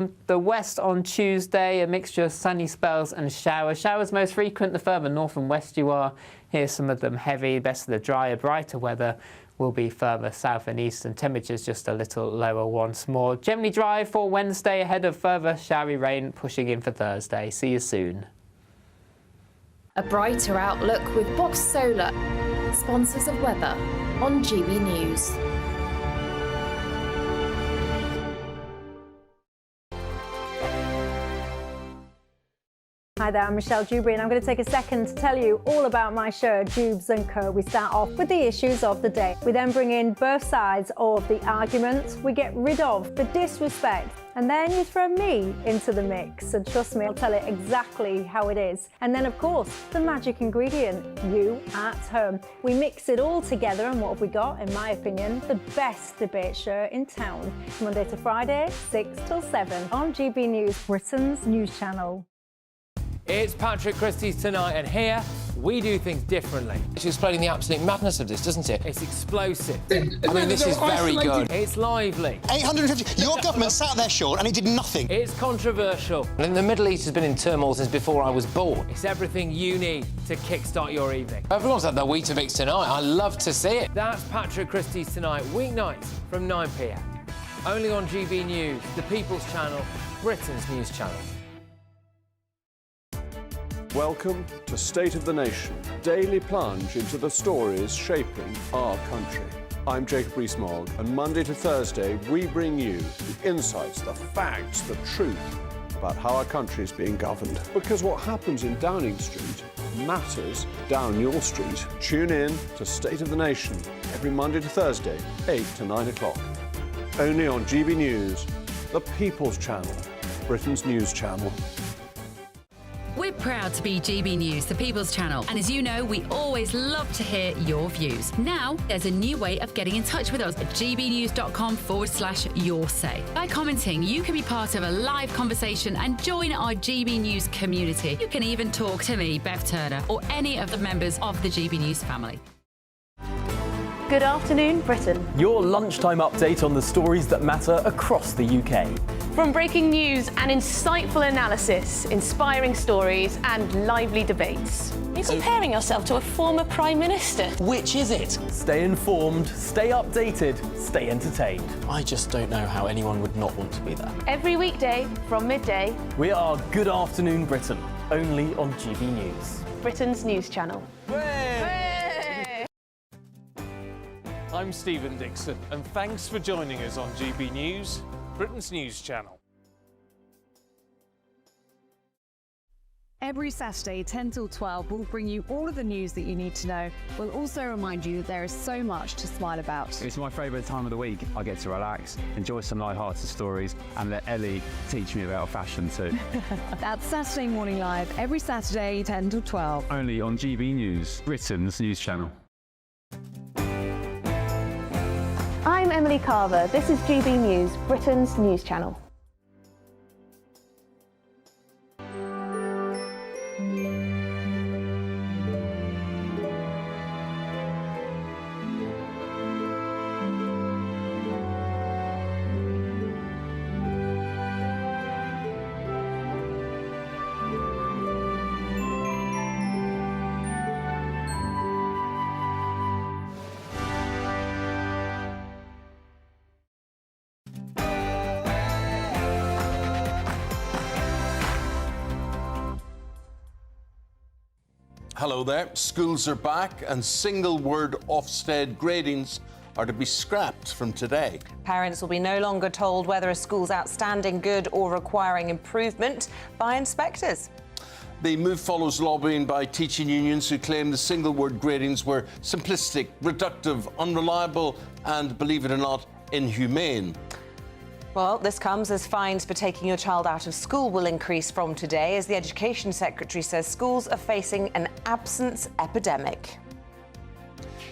The west on Tuesday, a mixture of sunny spells and showers. Showers most frequent the further north and west you are. Here's some of them heavy. The best of the drier, brighter weather will be further south and east, and temperatures just a little lower once more. Generally dry for Wednesday, ahead of further showery rain pushing in for Thursday. See you soon. A brighter outlook with Box Solar, sponsors of weather on GB News. Hi there, I'm Michelle Dewberry, and I'm going to take a second to tell you all about my show, Jubes & Co. We start off with the issues of the day. We then bring in both sides of the argument. We get rid of the disrespect, and then you throw me into the mix. And trust me, I'll tell it exactly how it is. And then, of course, the magic ingredient, you at home. We mix it all together, and what have we got? In my opinion, the best debate show in town. Monday to Friday, 6 till 7 on GB News, Britain's news channel. It's Patrick Christys tonight, and here we do things differently. It's explaining the absolute madness of this, doesn't it? It's explosive. I mean, this is very good. It's lively. 850. Your government sat there, Sean, and it did nothing. It's controversial. And the Middle East has been in turmoil since before I was born. It's everything you need to kickstart your evening. Everyone's had their Weetabix tonight. I love to see it. That's Patrick Christys tonight, weeknights from 9 p.m. Only on GB News, the People's Channel, Britain's news channel. Welcome to State of the Nation, daily plunge into the stories shaping our country. I'm Jacob Rees-Mogg, and Monday to Thursday we bring you the insights, the facts, the truth about how our country is being governed. Because what happens in Downing Street matters down your street. Tune in to State of the Nation every Monday to Thursday, 8 to 9 o'clock. Only on GB News, the People's Channel, Britain's news channel. We're proud to be GB News, the People's Channel, and as you know, we always love to hear your views. Now, there's a new way of getting in touch with us at gbnews.com/yoursay. By commenting, you can be part of a live conversation and join our GB News community. You can even talk to me, Bev Turner, or any of the members of the GB News family. Good afternoon, Britain. Your lunchtime update on the stories that matter across the UK. From breaking news and insightful analysis, inspiring stories and lively debates. You're comparing yourself to a former Prime Minister. Which is it? Stay informed, stay updated, stay entertained. I just don't know how anyone would not want to be there. Every weekday from midday. We are Good Afternoon Britain, only on GB News, Britain's news channel. I'm Stephen Dixon, and thanks for joining us on GB News, Britain's news channel. Every Saturday, 10 till 12, we'll bring you all of the news that you need to know. We'll also remind you that there is so much to smile about. It's my favourite time of the week. I get to relax, enjoy some light-hearted stories, and let Ellie teach me about fashion too. That's Saturday Morning Live, every Saturday, 10 till 12. Only on GB News, Britain's news channel. I'm Emily Carver. This is GB News, Britain's news channel. Hello there. Schools are back and single-word Ofsted gradings are to be scrapped from today. Parents will be no longer told whether a school's outstanding, good or requiring improvement by inspectors. The move follows lobbying by teaching unions who claim the single-word gradings were simplistic, reductive, unreliable and, believe it or not, inhumane. Well, this comes as fines for taking your child out of school will increase from today, as the Education Secretary says schools are facing an absence epidemic.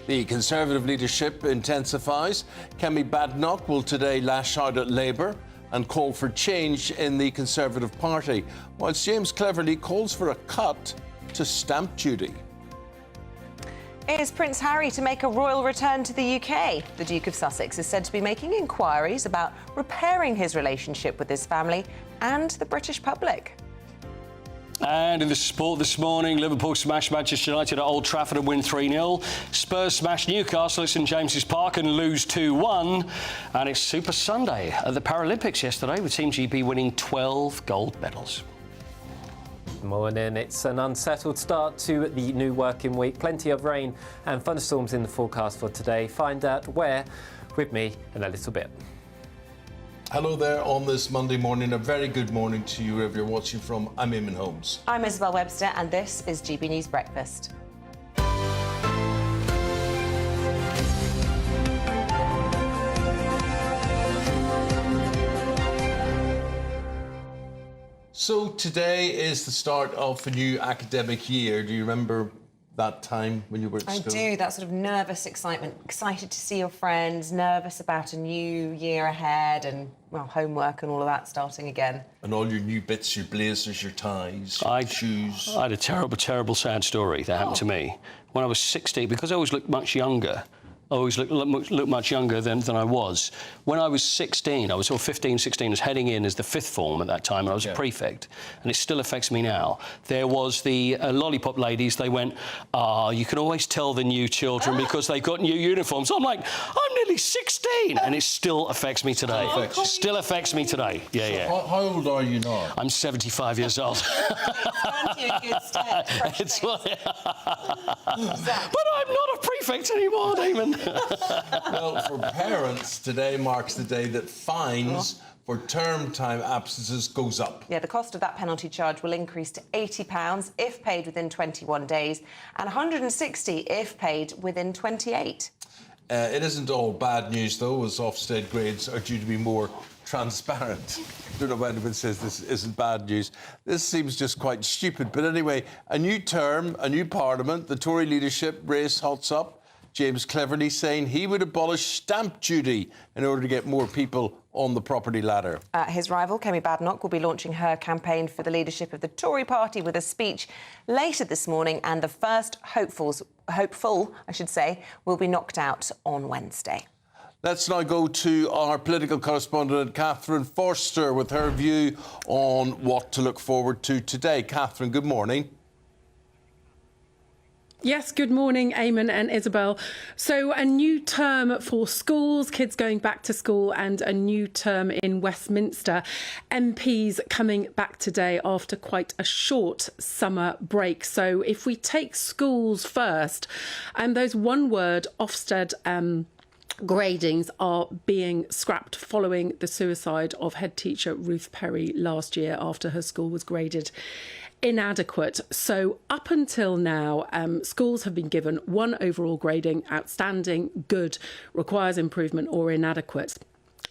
The Conservative leadership intensifies. Kemi Badenoch will today lash out at Labour and call for change in the Conservative Party, whilst James Cleverly calls for a cut to stamp duty. Is Prince Harry to make a royal return to the UK? The Duke of Sussex is said to be making inquiries about repairing his relationship with his family and the British public. And in the sport this morning, Liverpool smashed Manchester United at Old Trafford and win 3-0. Spurs smashed Newcastle at St James's Park and lose 2-1. And it's Super Sunday at the Paralympics yesterday, with Team GB winning 12 gold medals. Morning. It's an unsettled start to the new working week. Plenty of rain and thunderstorms in the forecast for today. Find out where with me in a little bit. Hello there on this Monday morning. A very good morning to you wherever you're watching from. I'm Eamonn Holmes. I'm Isabel Webster and this is GB News Breakfast. So today is the start of a new academic year. Do you remember that time when you were at school? I do, that sort of nervous excitement. Excited to see your friends, nervous about a new year ahead and, well, homework and all of that starting again. And all your new bits, your blazers, your ties, shoes. I had a terrible, terrible, sad story that happened to me. When I was 16, because I always looked much younger, I always looked much younger than I was. When I was 16, I was sort of 15, 16, I was heading in as the fifth form at that time, and I was a prefect, and it still affects me now. There was the lollipop ladies, they went, you can always tell the new children because they've got new uniforms. I'm like, I'm nearly 16, and it still affects me today. Still affects me today, yeah. How old are you now? I'm 75 years old. It's but I'm not a prefect anymore, Damon. Well, for parents, today marks the day that fines for term time absences goes up. Yeah, the cost of that penalty charge will increase to £80 if paid within 21 days and £160 if paid within 28. It isn't all bad news, though, as Ofsted grades are due to be more transparent. I don't know when anyone says this isn't bad news. This seems just quite stupid. But anyway, a new term, a new parliament, the Tory leadership race hots up. James Cleverly saying he would abolish stamp duty in order to get more people on the property ladder. His rival, Kemi Badenoch, will be launching her campaign for the leadership of the Tory party with a speech later this morning, and the first hopeful, will be knocked out on Wednesday. Let's now go to our political correspondent, Catherine Forster, with her view on what to look forward to today. Catherine, good morning. Yes, good morning, Eamonn and Isabel. So a new term for schools, kids going back to school, and a new term in Westminster. MPs coming back today after quite a short summer break. So if we take schools first, those one-word Ofsted gradings are being scrapped following the suicide of head teacher Ruth Perry last year after her school was graded inadequate. So up until now, schools have been given one overall grading: outstanding, good, requires improvement, or inadequate.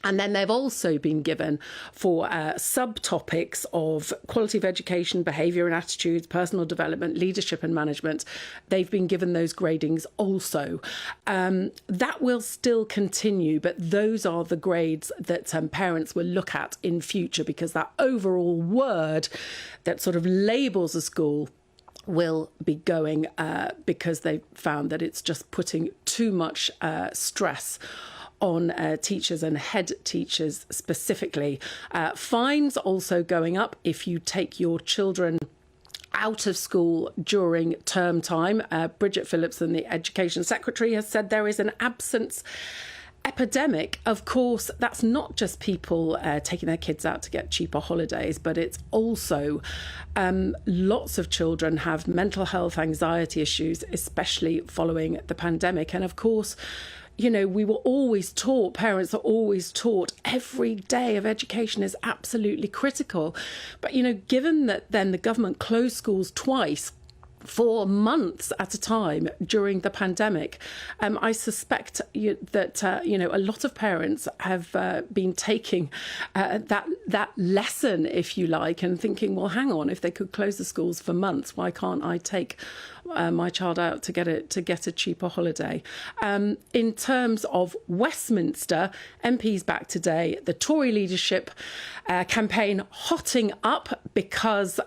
And then they've also been given for subtopics of quality of education, behaviour and attitudes, personal development, leadership and management. They've been given those gradings also. That will still continue, but those are the grades that parents will look at in future, because that overall word that sort of labels a school will be going because they found that it's just putting too much stress on teachers and head teachers specifically. Fines also going up if you take your children out of school during term time. Bridget Phillipson, the Education Secretary, has said there is an absence epidemic. Of course, that's not just people taking their kids out to get cheaper holidays, but it's also lots of children have mental health, anxiety issues, especially following the pandemic. And of course, you know, we were always taught, parents are always taught, every day of education is absolutely critical. But, you know, given that then the government closed schools twice for months at a time during the pandemic, I suspect that a lot of parents have been taking that lesson, if you like, and thinking, well, hang on, if they could close the schools for months, why can't I take my child out to get a cheaper holiday? In terms of Westminster, MPs back today, the Tory leadership campaign hotting up because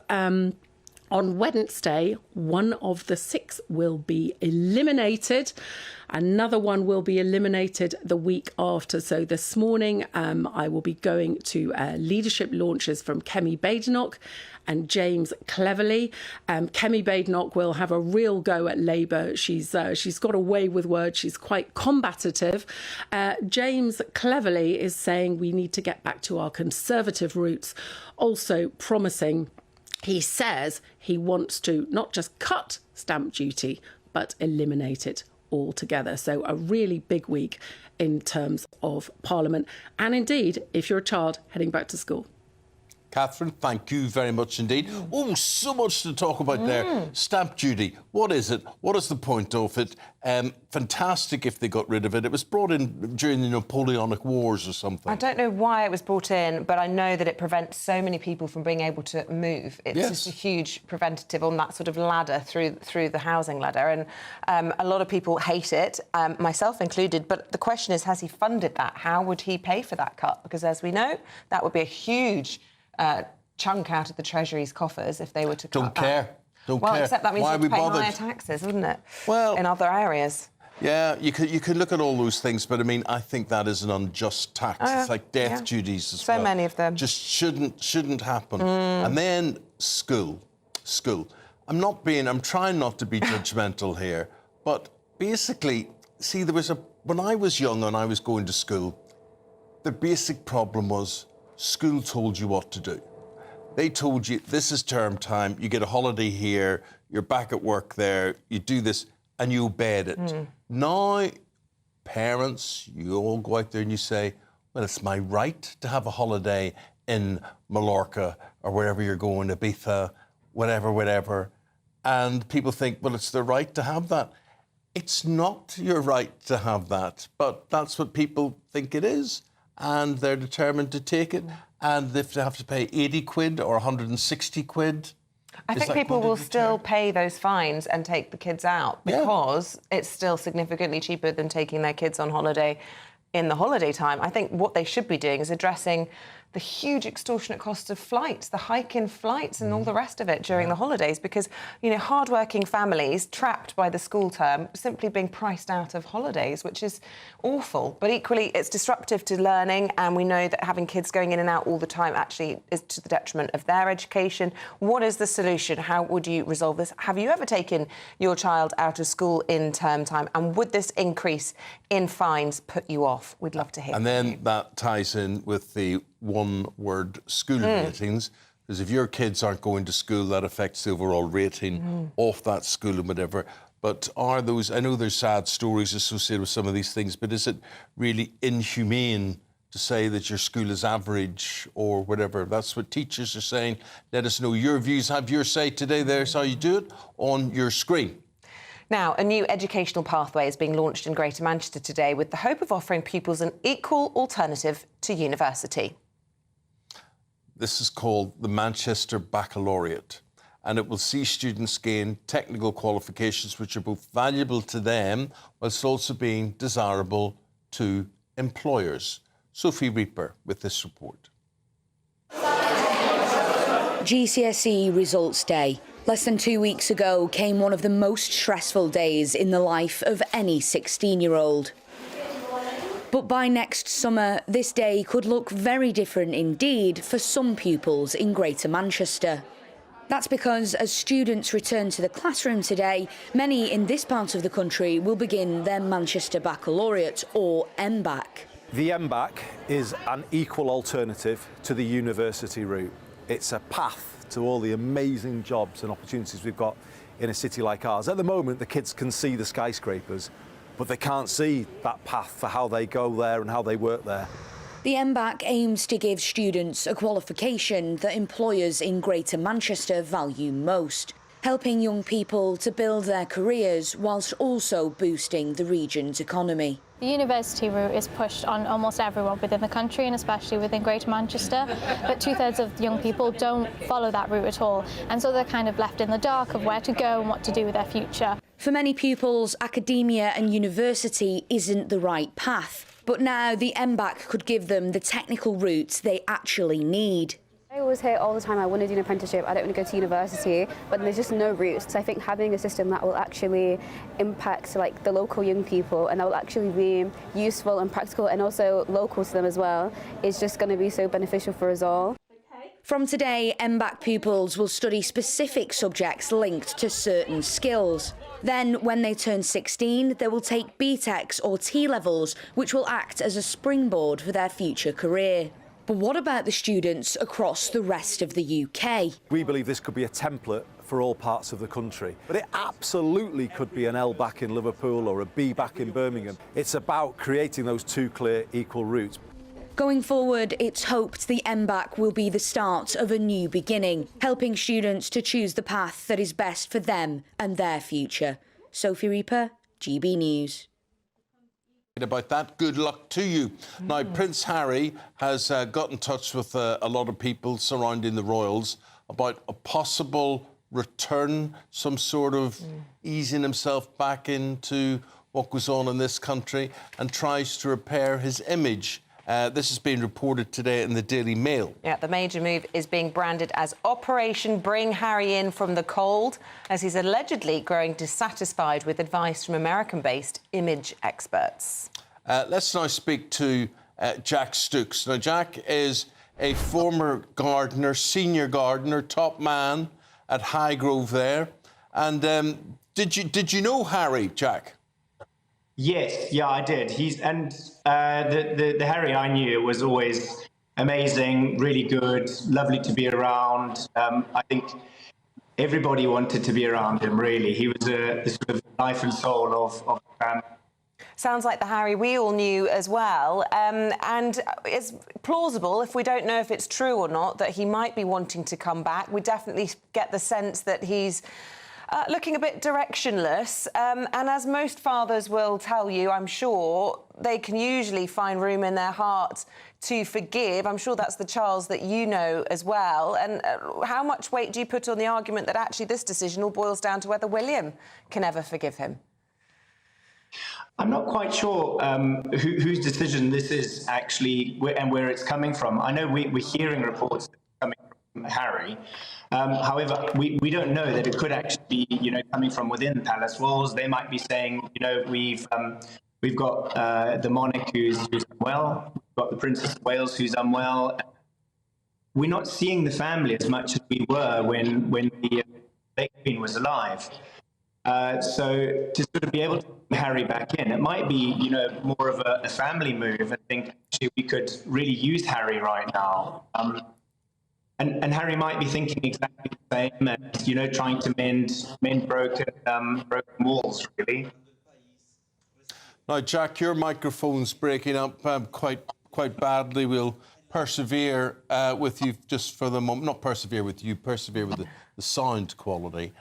On Wednesday, one of the 6 will be eliminated. Another one will be eliminated the week after. So this morning, I will be going to leadership launches from Kemi Badenoch and James Cleverly. Kemi Badenoch will have a real go at Labour. She's got a way with words. She's quite combative. James Cleverly is saying we need to get back to our Conservative roots, also promising. He says he wants to not just cut stamp duty, but eliminate it altogether. So a really big week in terms of Parliament. And indeed, if you're a child heading back to school. Catherine, thank you very much indeed. Oh, so much to talk about there. Stamp duty, what is it? What is the point of it? Fantastic if they got rid of it. It was brought in during the Napoleonic Wars or something. I don't know why it was brought in, but I know that it prevents so many people from being able to move. It's just a huge preventative on that sort of ladder through the housing ladder. And a lot of people hate it, myself included. But the question is, has he funded that? How would he pay for that cut? Because as we know, that would be a huge chunk out of the Treasury's coffers if they were to cut that. Don't care. Well, except that means Why you have to pay bothered? higher taxes, wouldn't it? Well, in other areas. Yeah, you could look at all those things, but I mean, I think that is an unjust tax. It's like death duties as well. So many of them. Just shouldn't happen. And then school. I'm trying not to be judgmental here, but basically, see, when I was young and I was going to school, the basic problem was school told you what to do. They told you, this is term time, you get a holiday here, you're back at work there, you do this, and you obeyed it. Now, parents, you all go out there and you say, well, it's my right to have a holiday in Mallorca or wherever you're going, Ibiza, whatever. And people think, well, it's their right to have that. It's not your right to have that, but that's what people think it is. And they're determined to take it. And if they have to pay 80 quid or 160 quid... I think people will still pay those fines and take the kids out because it's still significantly cheaper than taking their kids on holiday in the holiday time. I think what they should be doing is addressing the huge extortionate costs of flights, the hike in flights and all the rest of it during the holidays because, you know, hard-working families trapped by the school term simply being priced out of holidays, which is awful. But equally, it's disruptive to learning and we know that having kids going in and out all the time actually is to the detriment of their education. What is the solution? How would you resolve this? Have you ever taken your child out of school in term time? And would this increase in fines put you off? We'd love to hear And then that ties in with the one-word school ratings, because if your kids aren't going to school, that affects the overall rating of that school and whatever. But are those... I know there's sad stories associated with some of these things, but is it really inhumane to say that your school is average or whatever? That's what teachers are saying. Let us know your views. Have your say today. There's how you do it on your screen. Now, a new educational pathway is being launched in Greater Manchester today with the hope of offering pupils an equal alternative to university. This is called the Manchester Baccalaureate, and it will see students gain technical qualifications which are both valuable to them whilst also being desirable to employers. Sophie Reaper with this report. GCSE Results Day. Less than 2 weeks ago came one of the most stressful days in the life of any 16-year-old. But by next summer, this day could look very different indeed for some pupils in Greater Manchester. That's because as students return to the classroom today, many in this part of the country will begin their Manchester Baccalaureate, or MBAC. The MBAC is an equal alternative to the university route. It's a path to all the amazing jobs and opportunities we've got in a city like ours. At the moment, the kids can see the skyscrapers, but they can't see that path for how they go there and how they work there. The MBAC aims to give students a qualification that employers in Greater Manchester value most, helping young people to build their careers whilst also boosting the region's economy. The university route is pushed on almost everyone within the country and especially within Greater Manchester, but 2/3 of young people don't follow that route at all, and so they're kind of left in the dark of where to go and what to do with their future. For many pupils, academia and university isn't the right path, but now the MBAC could give them the technical routes they actually need. I always hear all the time, I want to do an apprenticeship, I don't want to go to university, but there's just no routes. So I think having a system that will actually impact like the local young people and that will actually be useful and practical and also local to them as well is just going to be so beneficial for us all. From today, MBAC pupils will study specific subjects linked to certain skills. Then, when they turn 16, they will take BTECs or T-levels, which will act as a springboard for their future career. But what about the students across the rest of the UK? We believe this could be a template for all parts of the country, but it absolutely could be an L back in Liverpool or a B back in Birmingham. It's about creating those two clear, equal routes. Going forward, it's hoped the MBAC will be the start of a new beginning, helping students to choose the path that is best for them and their future. Sophie Reaper, GB News. About that, good luck to you. Now, Prince Harry has got in touch with a lot of people surrounding the royals about a possible return, some sort of easing himself back into what goes on in this country and tries to repair his image. This has been reported today in the Daily Mail. Yeah, the major move is being branded as Operation Bring Harry In from the Cold, as he's allegedly growing dissatisfied with advice from American-based image experts. Let's now speak to Jack Stooks. Now, Jack is a former gardener, senior gardener, top man at Highgrove there. And did you know Harry, Jack? Yes, yeah, I did. The Harry I knew was always amazing, really good, lovely to be around. I think everybody wanted to be around him, really. He was the sort of life and soul of the family. Sounds like the Harry we all knew as well. And it's plausible, if we don't know if it's true or not, that he might be wanting to come back. We definitely get the sense that he's looking a bit directionless. And as most fathers will tell you, I'm sure, they can usually find room in their heart to forgive. I'm sure that's the Charles that you know as well. And how much weight do you put on the argument that actually this decision all boils down to whether William can ever forgive him? I'm not quite sure whose decision this is actually and where it's coming from. I know we're hearing reports coming from Harry. However, we don't know that it could actually be, coming from within the palace walls. They might be saying, we've got the monarch who's unwell, we've got the Princess of Wales who's unwell. We're not seeing the family as much as we were when the late Queen was alive. So to sort of be able to bring Harry back in, it might be, more of a family move. I think actually we could really use Harry right now. And Harry might be thinking exactly the same and, trying to mend broken walls, really. Now, Jack, your microphone's breaking up quite badly. We'll persevere with you just for the moment. Not persevere with you, persevere with the sound quality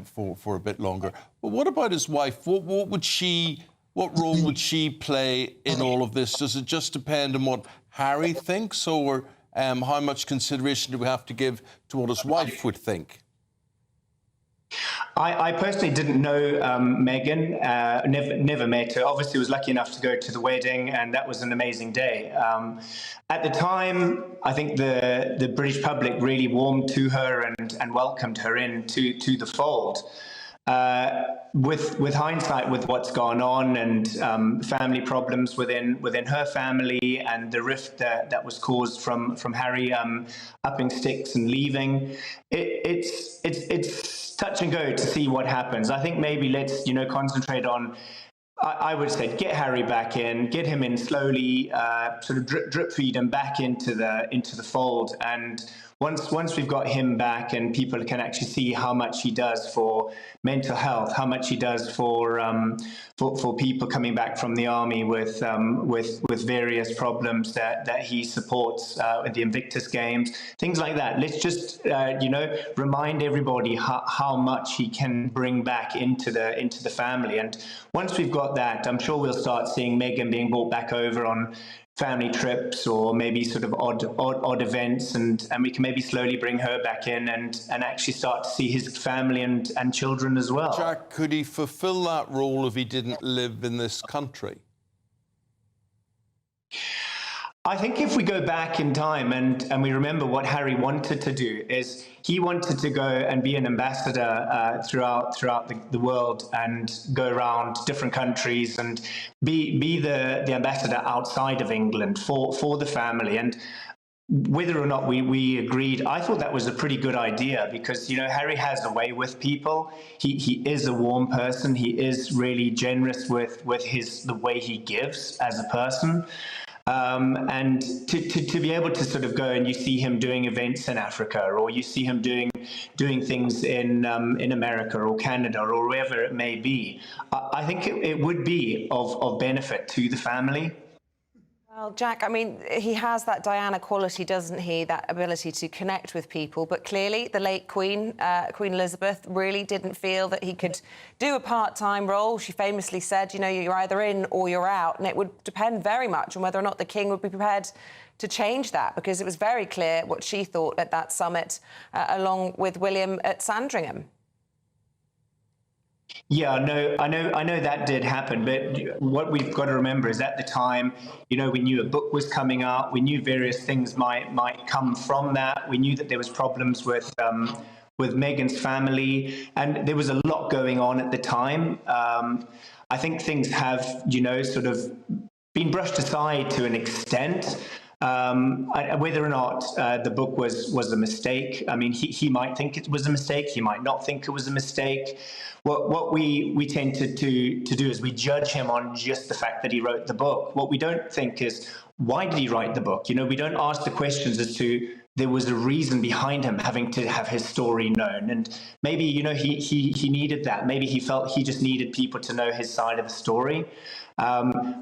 for a bit longer. But what about his wife? What role would she play in all of this? Does it just depend on what Harry thinks, or how much consideration do we have to give to what his wife would think? I personally didn't know Meghan, never met her. Obviously, was lucky enough to go to the wedding, and that was an amazing day. At the time, I think the British public really warmed to her and welcomed her into the fold. With hindsight, with what's gone on and family problems within her family and the rift that was caused from Harry upping sticks and leaving, it's touch and go to see what happens. I think maybe let's concentrate on. I would say get Harry back in, get him in slowly, sort of drip feed him back into the fold. And once we've got him back and people can actually see how much he does for mental health, how much he does for people coming back from the army with various problems that he supports at the Invictus Games, things like that. Let's just remind everybody how much he can bring back into the family. And once we've got that, I'm sure we'll start seeing Meghan being brought back over on family trips or maybe sort of odd events, and we can maybe slowly bring her back in and actually start to see his family and children as well. Jack, could he fulfil that role if he didn't live in this country? I think if we go back in time and we remember what Harry wanted to do, is he wanted to go and be an ambassador throughout the world and go around different countries and be the ambassador outside of England for the family. And whether or not we agreed, I thought that was a pretty good idea because, you know, Harry has a way with people. He is a warm person. He is really generous with the way he gives as a person. And to be able to sort of go and you see him doing events in Africa, or you see him doing things in America or Canada or wherever it may be, I think it would be of benefit to the family. Well, Jack, I mean, he has that Diana quality, doesn't he? That ability to connect with people. But clearly, the late Queen, Queen Elizabeth, really didn't feel that he could do a part-time role. She famously said, you know, you're either in or you're out. And it would depend very much on whether or not the King would be prepared to change that, because it was very clear what she thought at that summit, along with William at Sandringham. Yeah, no, I know that did happen, but what we've got to remember is at the time, you know, we knew a book was coming out, we knew various things might come from that, we knew that there was problems with Meghan's family, and there was a lot going on at the time. I think things have, you know, sort of been brushed aside to an extent. Whether or not the book was a mistake, I mean, he might think it was a mistake, he might not think it was a mistake. What we tend to do is we judge him on just the fact that he wrote the book. What we don't think is, why did he write the book? You know, we don't ask the questions as to, there was a reason behind him having to have his story known. And maybe, you know, he needed that. Maybe he felt he just needed people to know his side of the story.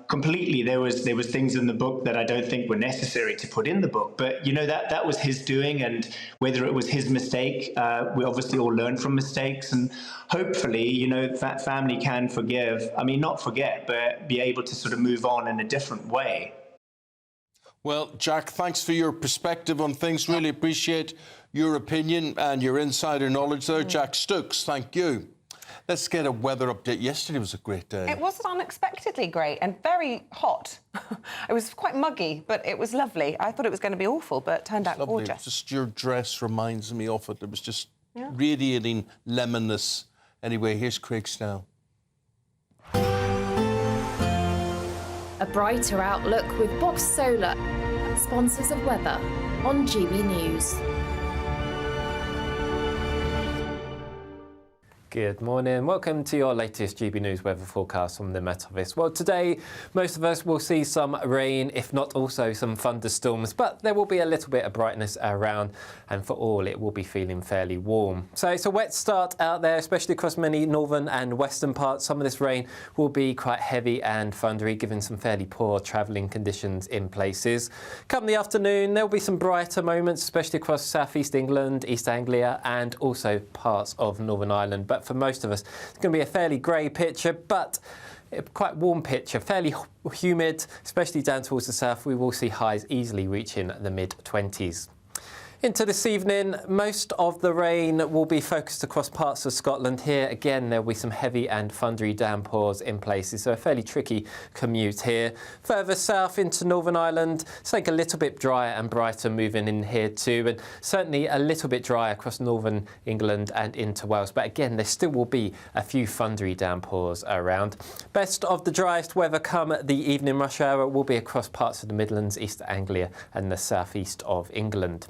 Completely, there was things in the book that I don't think were necessary to put in the book, but you know, that was his doing, and whether it was his mistake, we obviously all learn from mistakes, and hopefully, you know, that family can forgive. I mean, not forget, but be able to sort of move on in a different way. Well, Jack, thanks for your perspective on things. Really appreciate your opinion and your insider knowledge there. Jack Stokes, thank you. Let's get a weather update. Yesterday was a great day. It was unexpectedly great and very hot. It was quite muggy, but it was lovely. I thought it was going to be awful, but it turned out gorgeous. Just your dress reminds me of it. It was just radiating lemonness. Anyway, here's Craig Snell. A brighter outlook with Box Solar, sponsors of weather on GB News. Good morning. Welcome to your latest GB News weather forecast from the Met Office. Well, today, most of us will see some rain, if not also some thunderstorms, but there will be a little bit of brightness around, and for all, it will be feeling fairly warm. So it's a wet start out there, especially across many northern and western parts. Some of this rain will be quite heavy and thundery, given some fairly poor travelling conditions in places. Come the afternoon, there will be some brighter moments, especially across southeast England, East Anglia, and also parts of Northern Ireland. But for most of us, it's going to be a fairly grey picture, but a quite warm picture, fairly humid, especially down towards the south. We will see highs easily reaching the mid-20s. Into this evening, most of the rain will be focused across parts of Scotland. Here, again, there will be some heavy and thundery downpours in places, so a fairly tricky commute here. Further south into Northern Ireland, it's like a little bit drier and brighter moving in here too, and certainly a little bit drier across northern England and into Wales. But again, there still will be a few thundery downpours around. Best of the driest weather come the evening rush hour will be across parts of the Midlands, East Anglia and the southeast of England.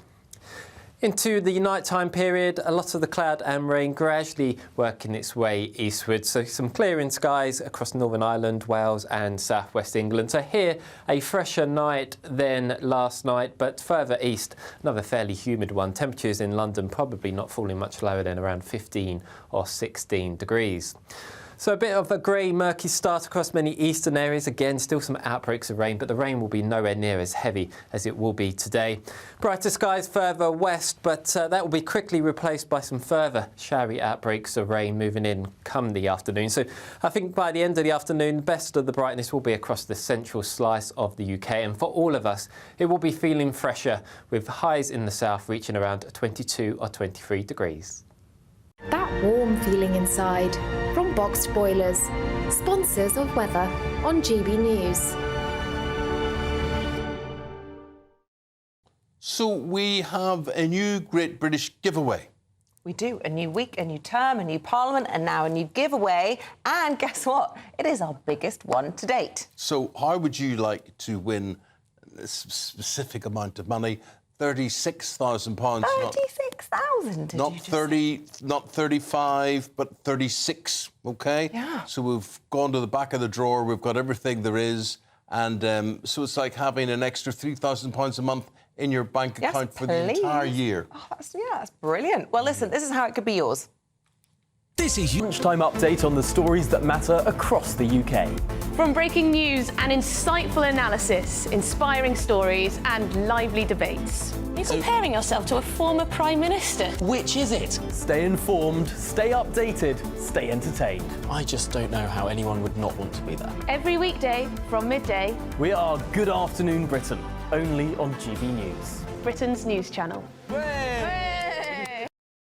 Into the nighttime period, a lot of the cloud and rain gradually working its way eastward. So some clearing skies across Northern Ireland, Wales and southwest England. So here, a fresher night than last night, but further east, another fairly humid one. Temperatures in London probably not falling much lower than around 15 or 16 degrees. So a bit of a grey, murky start across many eastern areas. Again, still some outbreaks of rain, but the rain will be nowhere near as heavy as it will be today. Brighter skies further west, but that will be quickly replaced by some further showery outbreaks of rain moving in come the afternoon. So I think by the end of the afternoon, the best of the brightness will be across the central slice of the UK. And for all of us, it will be feeling fresher, with highs in the south reaching around 22 or 23 degrees. That warm feeling inside from Boxed Boilers, sponsors of weather on GB News. So we have a new Great British giveaway. We do. A new week, a new term, a new parliament, and now a new giveaway. And guess what? It is our biggest one to date. So how would you like to win a specific amount of money? £36,000. 36,000, Not 30, not 35, but 36, OK? Yeah. So we've gone to the back of the drawer, we've got everything there is, and so it's like having an extra £3,000 a month in your bank account for the entire year. Oh, that's brilliant. Well, listen, this is how it could be yours. This is your lunchtime update on the stories that matter across the UK. From breaking news and insightful analysis, inspiring stories and lively debates. You're comparing yourself to a former Prime Minister. Which is it? Stay informed, stay updated, stay entertained. I just don't know how anyone would not want to be there. Every weekday from midday, We are Good Afternoon Britain, only on GB News. Britain's news channel.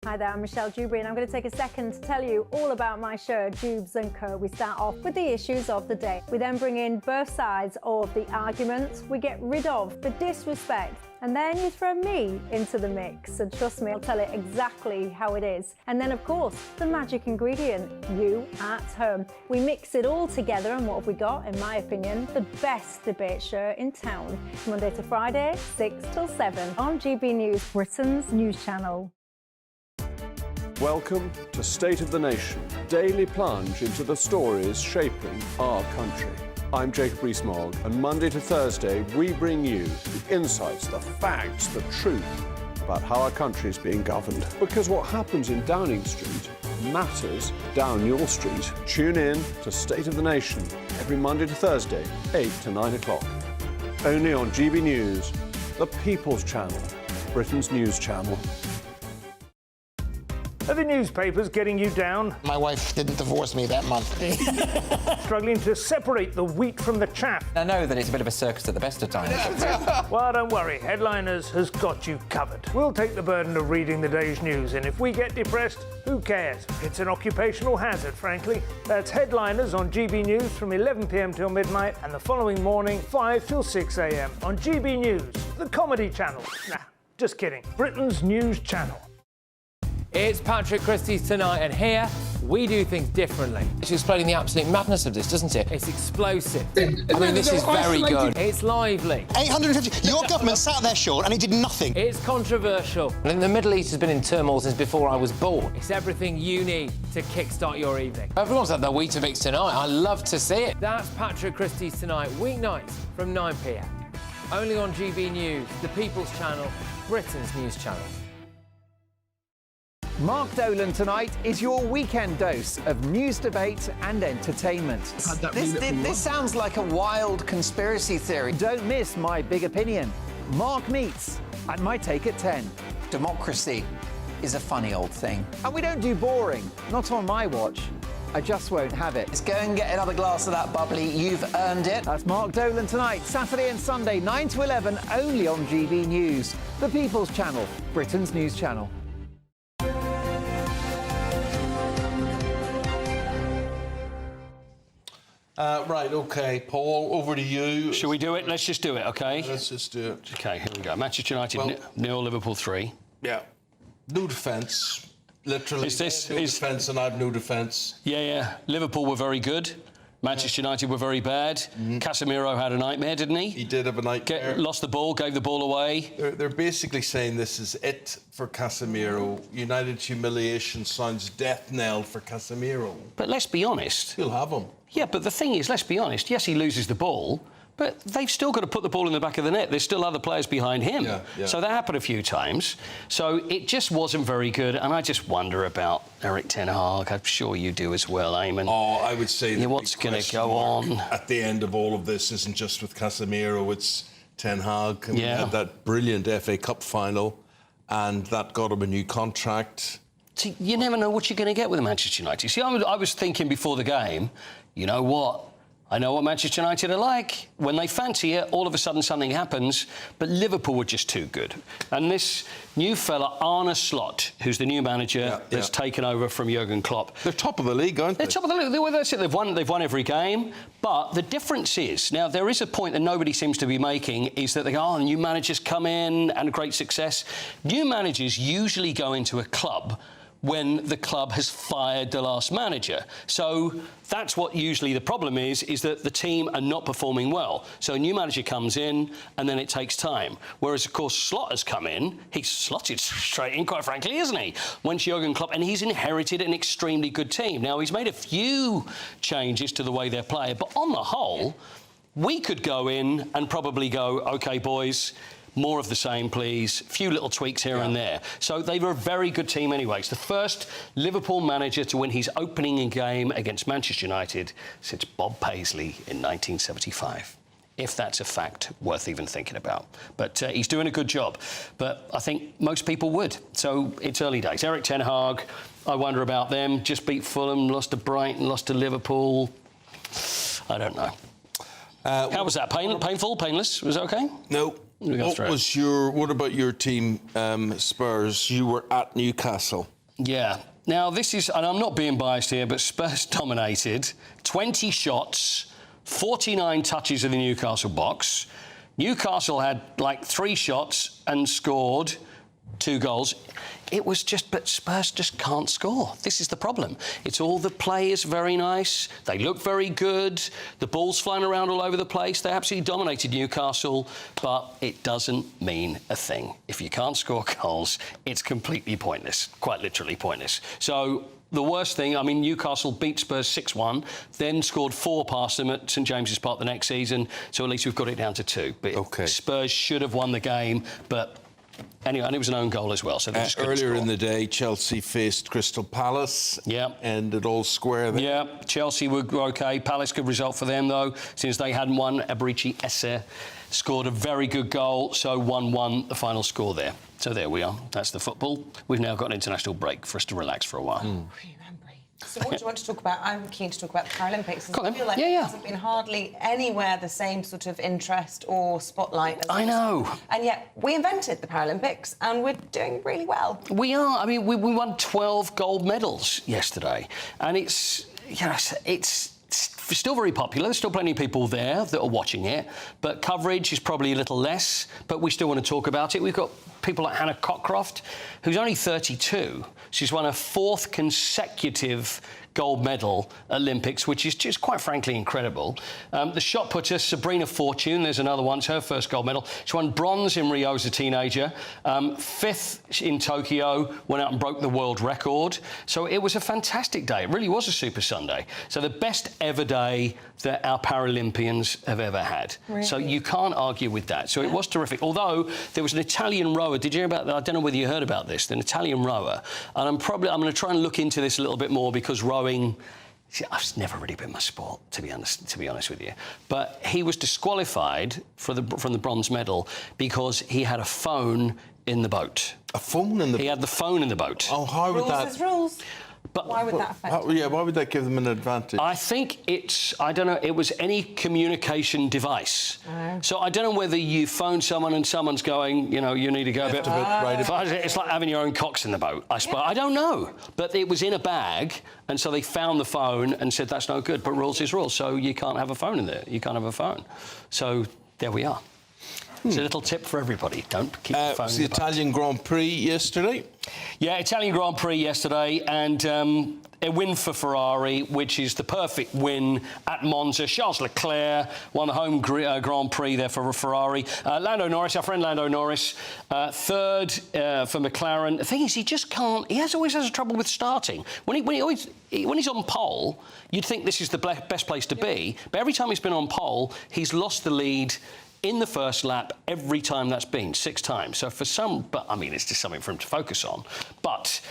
Hi there, I'm Michelle Jubes, and I'm going to take a second to tell you all about my show, Jubes & Co. We start off with the issues of the day. We then bring in both sides of the argument. We get rid of the disrespect. And then you throw me into the mix. And trust me, I'll tell it exactly how it is. And then, of course, the magic ingredient, you at home. We mix it all together, and what have we got? In my opinion, the best debate show in town. Monday to Friday, 6 till 7 on GB News, Britain's news channel. Welcome to State of the Nation, daily plunge into the stories shaping our country. I'm Jacob Rees-Mogg, and Monday to Thursday we bring you the insights, the facts, the truth about how our country is being governed. Because what happens in Downing Street matters down your street. Tune in to State of the Nation every Monday to Thursday, 8 to 9 o'clock. Only on GB News, the People's Channel, Britain's news channel. Are the newspapers getting you down? My wife didn't divorce me that month. Struggling to separate the wheat from the chaff? I know that it's a bit of a circus at the best of times. Well, don't worry, Headliners has got you covered. We'll take the burden of reading the day's news, and if we get depressed, who cares? It's an occupational hazard, frankly. That's Headliners on GB News from 11 p.m. till midnight, and the following morning, 5 till 6 a.m. on GB News, the comedy channel. Nah, just kidding. Britain's news channel. It's Patrick Christys tonight, and here we do things differently. It's explaining the absolute madness of this, doesn't it? It's explosive. I mean, this is very good. It's lively. 850. Your government sat there short and it did nothing. It's controversial. And the Middle East has been in turmoil since before I was born. It's everything you need to kickstart your evening. Everyone's had their Weetabix tonight. I love to see it. That's Patrick Christys tonight, weeknights from 9 p.m. Only on GB News, the People's Channel, Britain's news channel. Mark Dolan tonight is your weekend dose of news, debate and entertainment. This sounds like a wild conspiracy theory. Don't miss My Big Opinion. Mark meets at My Take at 10. Democracy is a funny old thing. And we don't do boring, not on my watch. I just won't have it. Let's go and get another glass of that bubbly. You've earned it. That's Mark Dolan tonight, Saturday and Sunday, 9 to 11, only on GB News, the People's Channel, Britain's news channel. Right, OK, Paul, over to you. Shall we do it? Let's just do it, OK? Let's just do it. OK, here we go. Manchester United, nil, Liverpool 3. Yeah. No defence. Literally, Is this, no defence and I've no defence. Yeah. Liverpool were very good. Manchester United were very bad. Casemiro had a nightmare, didn't he? He did have a nightmare. Lost the ball, gave the ball away. They're basically saying this is it for Casemiro. United's humiliation sounds death knell for Casemiro. But let's be honest. He'll have him. Yeah, but the thing is, let's be honest. Yes, he loses the ball, but they've still got to put the ball in the back of the net. There's still other players behind him. Yeah. So that happened a few times. So it just wasn't very good, and I just wonder about Eric Ten Hag. I'm sure you do as well, Eamonn. Oh, I would say what's going to go on at the end of all of this isn't just with Casemiro, it's Ten Hag. And we had that brilliant FA Cup final, and that got him a new contract. See, you never know what you're going to get with Manchester United. See, I was thinking before the game, you know what? I know what Manchester United are like. When they fancy it, all of a sudden something happens, but Liverpool were just too good. And this new fella, Arne Slot, who's the new manager that's taken over from Jurgen Klopp. They're top of the league, aren't they? They're top of the league. That's it. They've won every game. But the difference is, now, there is a point that nobody seems to be making, is that they go, oh, new managers come in and great success. New managers usually go into a club when the club has fired the last manager. So that's what usually the problem is that the team are not performing well. So a new manager comes in and then it takes time. Whereas, of course, Slot has come in. He's slotted straight in, quite frankly, isn't he? When Jurgen Klopp, and he's inherited an extremely good team. Now, he's made a few changes to the way they play, but on the whole, we could go in and probably go, OK, boys, more of the same, please. A few little tweaks here and there. So they were a very good team anyway. It's the first Liverpool manager to win his opening game against Manchester United since Bob Paisley in 1975. If that's a fact worth even thinking about. But he's doing a good job. But I think most people would. So it's early days. Eric Ten Hag, I wonder about them. Just beat Fulham, lost to Brighton, lost to Liverpool. I don't know. How was that? Painful? Painless? Was it OK? No. What about your team, Spurs? You were at Newcastle. Yeah. Now, this is, and I'm not being biased here, but Spurs dominated. 20 shots, 49 touches in the Newcastle box. Newcastle had, like, 3 shots and scored 2 goals. It was just, but Spurs just can't score. This is the problem. It's all the play is very nice. They look very good. The ball's flying around all over the place. They absolutely dominated Newcastle, but it doesn't mean a thing. If you can't score goals, it's completely pointless, quite literally pointless. So the worst thing, I mean, Newcastle beat Spurs 6-1, then scored 4 past them at St James's Park the next season, so at least we've got it down to 2. But Spurs should have won the game, but anyway, and it was an own goal as well. So they just earlier in the day, Chelsea faced Crystal Palace. Yeah. Ended all square there. Yeah, Chelsea were OK. Palace, good result for them, though, since they hadn't won. Eberechi Esse scored a very good goal, so 1-1 the final score there. So there we are. That's the football. We've now got an international break for us to relax for a while. So what do you want to talk about? I'm keen to talk about the Paralympics. I feel like there hasn't been hardly anywhere the same sort of interest or spotlight as I know. And yet we invented the Paralympics and we're doing really well. We are. I mean, we won 12 gold medals yesterday. And it's still very popular. There's still plenty of people there that are watching it. But coverage is probably a little less. But we still want to talk about it. We've got people like Hannah Cockcroft, who's only 32. She's won her 4th consecutive gold medal Olympics, which is just quite frankly incredible. The shot putter, Sabrina Fortune, there's another one. It's her first gold medal. She won bronze in Rio as a teenager. 5th in Tokyo, went out and broke the world record. So it was a fantastic day. It really was a Super Sunday. So the best ever day that our Paralympians have ever had. Really? So you can't argue with that. So it was terrific. Although there was an Italian rower. Did you hear about that? I don't know whether you heard about this. An Italian rower. And I'm going to try and look into this a little bit more because rowing, it's never really been my sport, to be honest with you. But he was disqualified from the bronze medal because he had a phone in the boat. A phone in the boat? He had the phone in the boat. Oh, how would that... Rules is rules. But why would that affect? Why would that give them an advantage? I think I don't know, it was any communication device. Oh. So I don't know whether you phone someone and someone's going, you know, you need to go a bit... It's like having your own cocks in the boat, I suppose. Yeah. I don't know. But it was in a bag, and so they found the phone and said, that's no good, but rules is rules. So you can't have a phone in there. You can't have a phone. So there we are. It's a little tip for everybody. Don't keep the phone in the boat. Italian Grand Prix yesterday? Yeah, Italian Grand Prix yesterday, and a win for Ferrari, which is the perfect win at Monza. Charles Leclerc won the home Grand Prix there for Ferrari. Lando Norris, our friend Lando Norris, 3rd for McLaren. The thing is, he just can't... He always has trouble with starting. When he's on pole, you'd think this is the best place to be, but every time he's been on pole, he's lost the lead in the first lap every time that's been, 6 times. So for some, but I mean, it's just something for him to focus on. But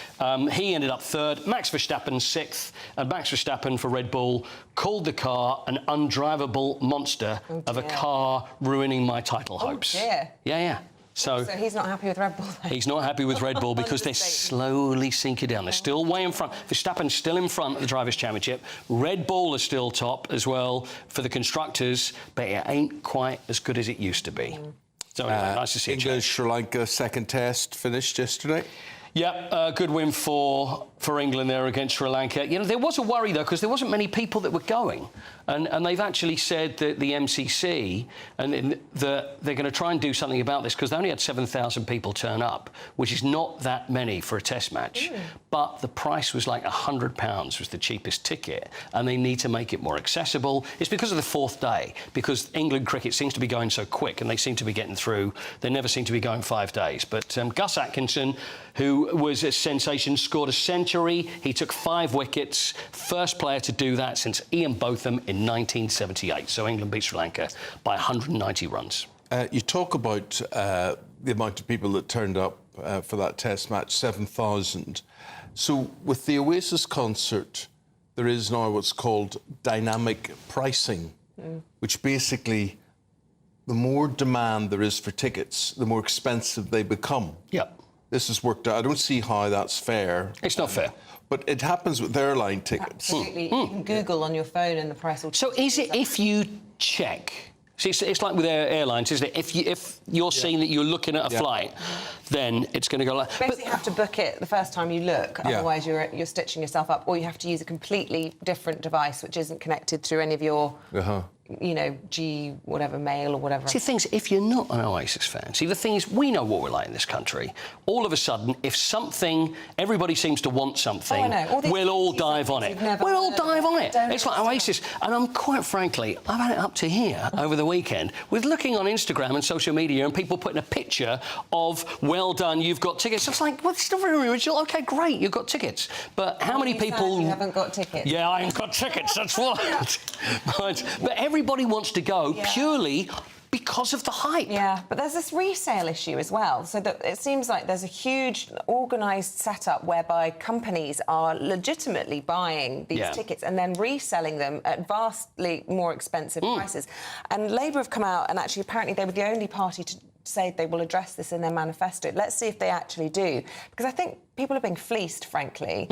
he ended up 3rd, Max Verstappen 6th, and Max Verstappen for Red Bull called the car an undrivable monster of a car ruining my title hopes. Dear. Yeah. So he's not happy with Red Bull then? He's not happy with Red Bull because they're slowly sinking down. They're still way in front. Verstappen's still in front of the Drivers' Championship. Red Bull is still top as well for the constructors, but it ain't quite as good as it used to be. So anyway, nice to see England, Sri Lanka, second test finished yesterday. Yep, good win for England there against Sri Lanka. You know, there was a worry, though, because there wasn't many people that were going. And they've actually said that the MCC, and they're going to try and do something about this, because they only had 7,000 people turn up, which is not that many for a test match. But the price was like £100 was the cheapest ticket, and they need to make it more accessible. It's because of the fourth day, because England cricket seems to be going so quick, and they seem to be getting through. They never seem to be going 5 days. But Gus Atkinson, who was a sensation, scored a century. He took 5 wickets. First player to do that since Ian Botham in 1978. So England beat Sri Lanka by 190 runs. You talk about the amount of people that turned up for that test match, 7,000. So with the Oasis concert, there is now what's called dynamic pricing, which basically, the more demand there is for tickets, the more expensive they become. Yep. This has worked out. I don't see how that's fair. It's not fair. But it happens with airline tickets. Absolutely. You can Google on your phone and the price will change. So is it if you check? See, it's like with airlines, isn't it? If you're seeing that you're looking at a flight, then it's going to go like... You basically have to book it the first time you look, otherwise you're stitching yourself up, or you have to use a completely different device which isn't connected through any of your... you know, whatever, mail or whatever. See, the thing is, if you're not an Oasis fan, see, the thing is, we know what we're like in this country. All of a sudden, if something, everybody seems to want something, we'll all dive on it. We'll all dive on it. It's like Oasis. And I'm quite frankly, I've had it up to here over the weekend with looking on Instagram and social media and people putting a picture of, well done, you've got tickets. It's like, well, it's not very original. OK, great, you've got tickets. But how many people... You haven't got tickets. Yeah, I ain't got tickets, that's what. But everybody wants to go purely because of the hype. Yeah, but there's this resale issue as well. So that it seems like there's a huge organised setup whereby companies are legitimately buying these tickets and then reselling them at vastly more expensive prices. And Labour have come out and actually apparently they were the only party to say they will address this in their manifesto. Let's see if they actually do. Because I think people are being fleeced, frankly,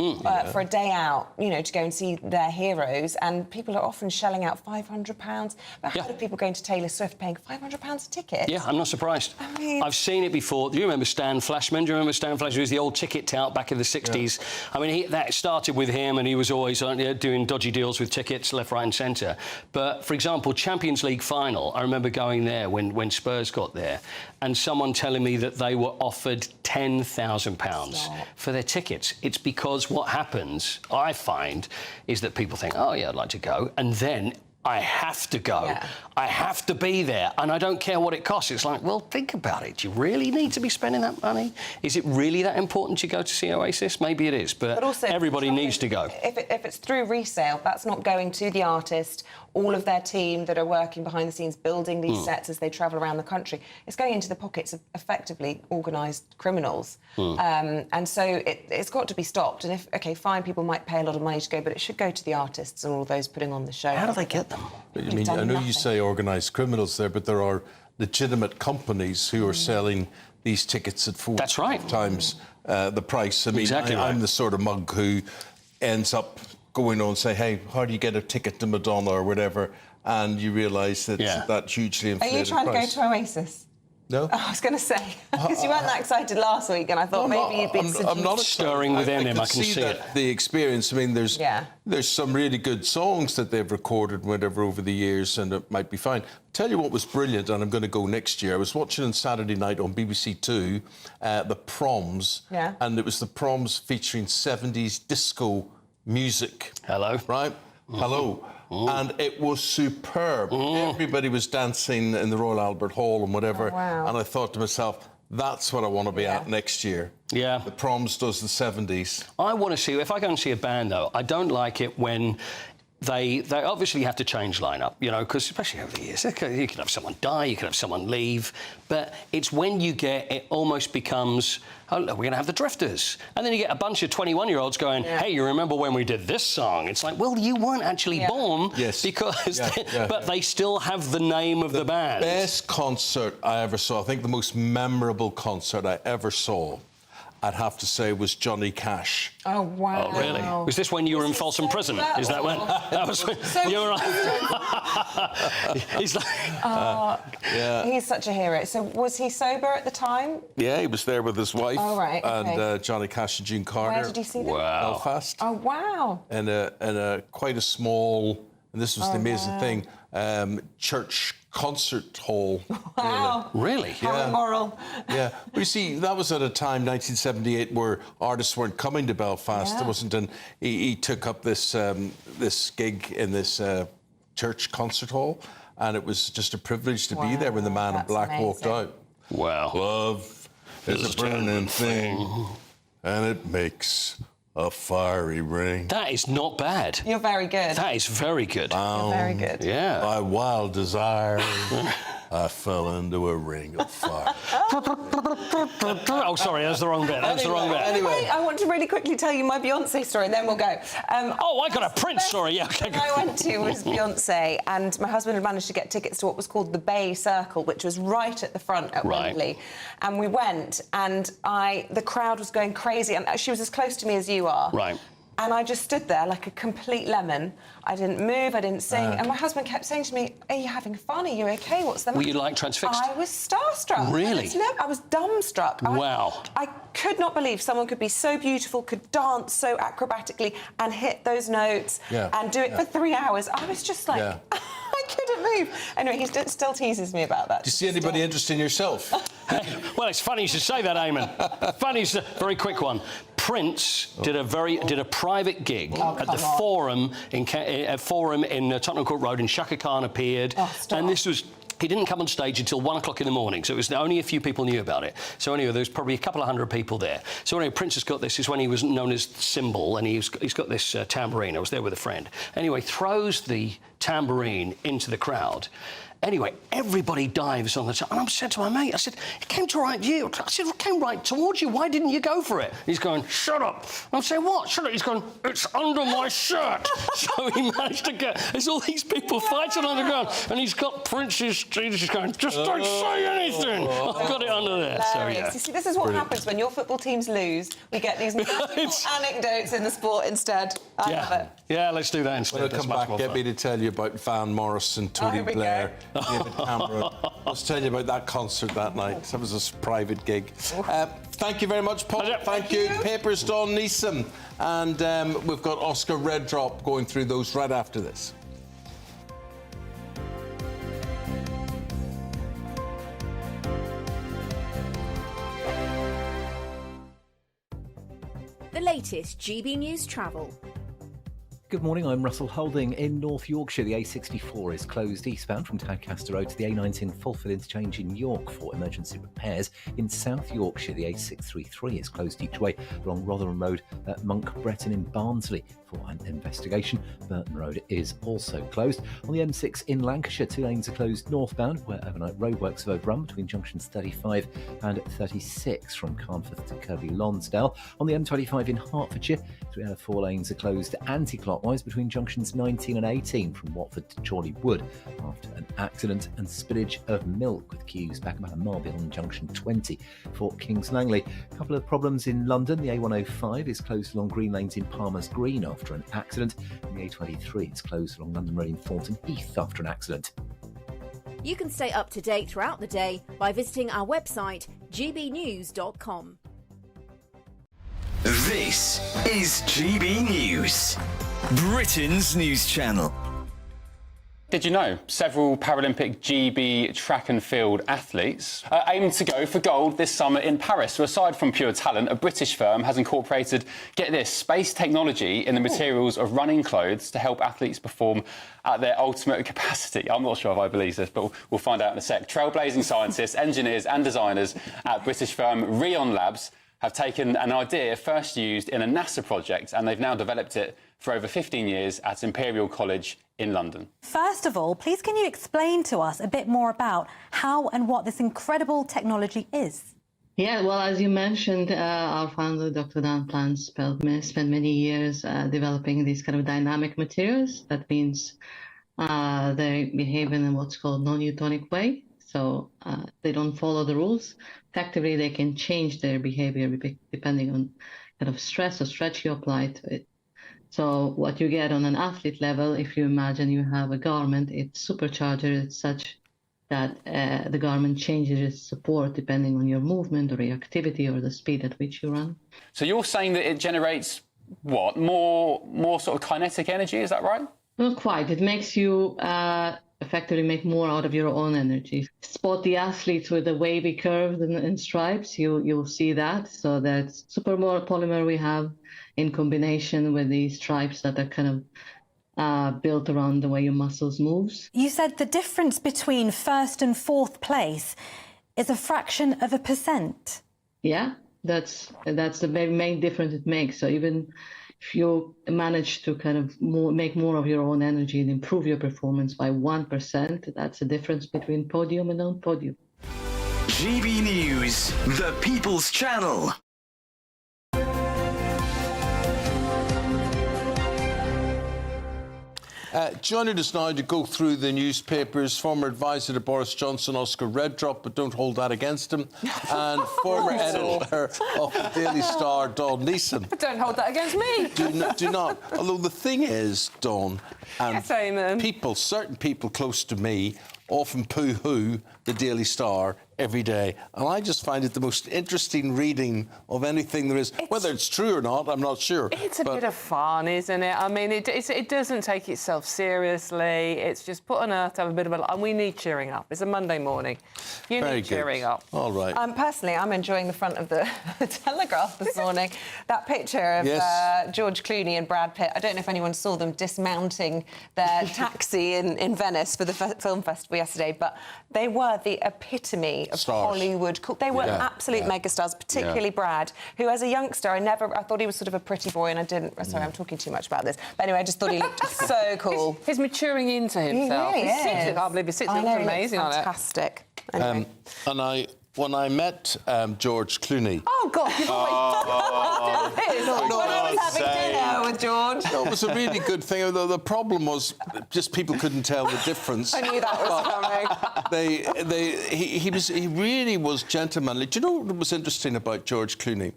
for a day out, you know, to go and see their heroes, and people are often shelling out £500. I've heard of people going to Taylor Swift paying £500 a ticket. Yeah, I'm not surprised. I mean... I've seen it before. Do you remember Stan Flashman? Do you remember Stan Flashman? He was the old ticket tout back in the 60s. I mean, that started with him, and he was always doing dodgy deals with tickets left, right and centre. But, for example, Champions League final, I remember going there when Spurs got there, and someone telling me that they were offered £10,000 for their tickets. It's because what happens, I find, is that people think, oh, yeah, I'd like to go, and then I have to go. Yeah. I have to be there, and I don't care what it costs. It's like, well, think about it. Do you really need to be spending that money? Is it really that important to go to see Oasis? Maybe it is, but also, everybody needs to go. If it's through resale, that's not going to the artist, all of their team that are working behind the scenes building these sets as they travel around the country. It's going into the pockets of effectively organised criminals. And so it's got to be stopped. And OK, fine, people might pay a lot of money to go, but it should go to the artists and all those putting on the show. How do they get them? I mean, I know you say organised criminals there, but there are legitimate companies who are selling these tickets at 4 times the price. I mean, I'm the sort of mug who ends up going on say, hey, how do you get a ticket to Madonna or whatever? And you realise that that hugely inflated price. Are you trying to go to Oasis? No. I was going to say, because you weren't that excited last week, and I thought maybe you'd been seduced. I'm not stirring within him, I can see it. The experience, I mean, there's some really good songs that they've recorded whatever over the years, and it might be fine. I'll tell you what was brilliant, and I'm going to go next year. I was watching on Saturday night on BBC Two, the Proms, and it was the Proms featuring 70s disco music. Hello. Right? Hello. And it was superb. Everybody was dancing in the Royal Albert Hall and whatever. And I thought to myself, that's what I want to be at next year. Yeah. The Proms does the 70s. I want to see... If I go and see a band, though, I don't like it when they obviously have to change lineup, you know, because especially over the years, you can have someone die, you can have someone leave, but it's when you get, it almost becomes, oh, look, we're going to have the Drifters. And then you get a bunch of 21-year-olds going, hey, you remember when we did this song? It's like, well, you weren't actually born, because, but they still have the name of the band. Best concert I ever saw, I think the most memorable concert I ever saw, I'd have to say, was Johnny Cash. Oh, wow. Oh, really? Was this when you were in Folsom Prison? Is that when? That was when you were He's like... yeah. He's such a hero. So was he sober at the time? Yeah, he was there with his wife. Oh, right, okay. And Johnny Cash and June Carter. Where did you see them? Belfast. Oh, wow. And quite a small, and this was the amazing thing, church concert hall. Wow. Really? How immoral. Yeah. But you see, that was at a time, 1978, where artists weren't coming to Belfast. There wasn't, and he took up this this gig in this church concert hall, and it was just a privilege to be there when the man in black walked out. Wow. Love is a burning thing, and it makes a fiery ring. That is not bad. You're very good. That is very good. You're very good. Yeah. By wild desire, I fell into a ring of fire. Oh, sorry, that's the wrong bit. That's the wrong bit. Wait, I want to really quickly tell you my Beyonce story, and then we'll go. I got a Prince story. Yeah, okay. I went to was Beyonce, and my husband had managed to get tickets to what was called the Bay Circle, which was right at the front at Wembley. And we went, and the crowd was going crazy, and she was as close to me as you are. Right. And I just stood there like a complete lemon. I didn't move, I didn't sing. And my husband kept saying to me, are you having fun? Are you OK? What's the matter? Were you, like, transfixed? I was starstruck. Really? I was dumbstruck. Wow. I could not believe someone could be so beautiful, could dance so acrobatically and hit those notes and do it for 3 hours. I was just like... I couldn't move. Anyway, he still teases me about that. Do you see anybody interested in yourself? Well, it's funny you should say that, Eamonn. Funny, very quick one. Prince did a private gig at the Forum in Tottenham Court Road, and Shaka Khan appeared, and this was. He didn't come on stage until 1 o'clock in the morning, so it was only a few people knew about it. So anyway, there was probably a couple of hundred people there. So anyway, Prince has got this. Is when he was known as Symbol, and he's got this tambourine. I was there with a friend. Anyway, throws the tambourine into the crowd. Anyway, everybody dives on the top. And I said to my mate, I said, it came to right you. I said, it came right towards you. Why didn't you go for it? He's going, shut up. And I'm saying, what? Shut up. He's going, it's under my shirt. So he managed to get... There's all these people fighting on the ground. And he's got Prince's... He's just going, just don't say anything. I've got it under there. So, yeah. You see, this is what happens when your football teams lose. We get these anecdotes in the sport instead. I love it. Yeah, let's do that instead. When I come back, get me to tell you about Van Morrison, Tony Blair, David Cameron. I was telling you about that concert that night. That was a private gig. Thank you very much, Paul. Thank you. Papers, Dawn Neeson. And we've got Oscar Reddrop going through those right after this. The latest GB News travel. Good morning, I'm Russell Holding. In North Yorkshire, the A64 is closed eastbound from Tadcaster Road to the A19 Fulford interchange in York for emergency repairs. In South Yorkshire, the A633 is closed each way along Rotherham Road at Monk Bretton in Barnsley for an investigation. Burton Road is also closed. On the M6 in Lancashire, 2 lanes are closed northbound where overnight roadworks have overrun between junctions 35 and 36 from Carnforth to Kirby Lonsdale. On the M25 in Hertfordshire, 3 out of 4 lanes are closed anti-clockwise between junctions 19 and 18 from Watford to Chorley Wood after an accident and spillage of milk, with queues back about a mile beyond junction 20 for Kings Langley. A couple of problems in London. The A105 is closed along Green Lanes in Palmer's Green after an accident, and the A23 is closed along London Road in Thornton Heath after an accident. You can stay up to date throughout the day by visiting our website, gbnews.com. This is GB News, Britain's news channel. Did you know several Paralympic GB track and field athletes aim to go for gold this summer in Paris? So aside from pure talent, a British firm has incorporated, get this, space technology in the materials of running clothes to help athletes perform at their ultimate capacity. I'm not sure if I believe this, but we'll find out in a sec. Trailblazing scientists, engineers and designers at British firm Rheon Labs have taken an idea first used in a NASA project, and they've now developed it for over 15 years at Imperial College in London. First of all, please can you explain to us a bit more about how and what this incredible technology is? Yeah, well, as you mentioned, our founder, Dr. Dan Plante, spent many years developing these kind of dynamic materials. That means they behave in what's called non-Newtonic way. So they don't follow the rules. Effectively, they can change their behavior depending on kind of stress or stretch you apply to it. So what you get on an athlete level, if you imagine you have a garment, it's supercharged. It's such that the garment changes its support depending on your movement or reactivity or the speed at which you run. So you're saying that it generates, what, more sort of kinetic energy, is that right? Not quite. It makes you effectively make more out of your own energy. Spot the athletes with the wavy curves and stripes, you'll see that. So that's super polymer we have in combination with these stripes that are kind of built around the way your muscles moves. You said the difference between first and fourth place is a fraction of a percent. Yeah, that's the very main difference it makes. So even if you manage to kind of make more of your own energy and improve your performance by 1%, that's the difference between podium and non-podium. GB News, the People's Channel. Joining us now to go through the newspapers, former advisor to Boris Johnson, Oscar Redrop, but don't hold that against him, and former editor of the Daily Star, Dawn Neeson. But don't hold that against me. Do not. Although the thing is, Dawn, and yes, Eamonn. Certain people close to me often poo-hoo the Daily Star every day, and I just find it the most interesting reading of anything there is. Whether it's true or not, I'm not sure. It's a bit of fun, isn't it? I mean, it doesn't take itself seriously. It's just put on earth to have a bit of a... And we need cheering up. It's a Monday morning. You need cheering up. All right. Personally, I'm enjoying the front of the Telegraph this morning. That picture of George Clooney and Brad Pitt. I don't know if anyone saw them dismounting their taxi in Venice for the film festival yesterday, but they were the epitome of Hollywood. They were absolute megastars, particularly Brad, who as a youngster, I thought he was sort of a pretty boy, and I didn't... Sorry, I'm talking too much about this. But anyway, I just thought he looked so cool. He's maturing into himself. He really is. I can't believe he's 6. He looks amazing on it. Fantastic. Anyway. And when I met George Clooney... Oh, God, you've always done this. When I was having dinner with George. No, it was a really good thing, although the problem was just people couldn't tell the difference. I knew that was coming. He really was gentlemanly. Do you know what was interesting about George Clooney?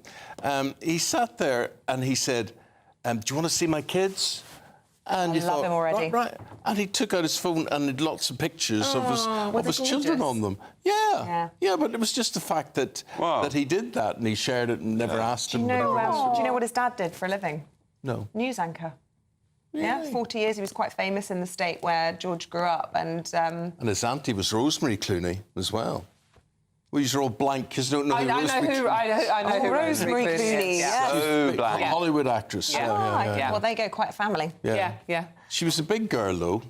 He sat there and he said, do you want to see my kids? And I love him already. Right. And he took out his phone and had lots of pictures of his children on them. Yeah, but it was just the fact that he did that and he shared it and never asked him. Do you know what his dad did for a living? No. News anchor. Yeah, 40 years. He was quite famous in the state where George grew up. And his auntie was Rosemary Clooney as well. Well, you're all blank because you don't know who Rosemary Clooney is. I know who Rosemary Clooney is. So blank. Hollywood actress. Yeah. Well, they go quite family. Yeah. She was a big girl, though.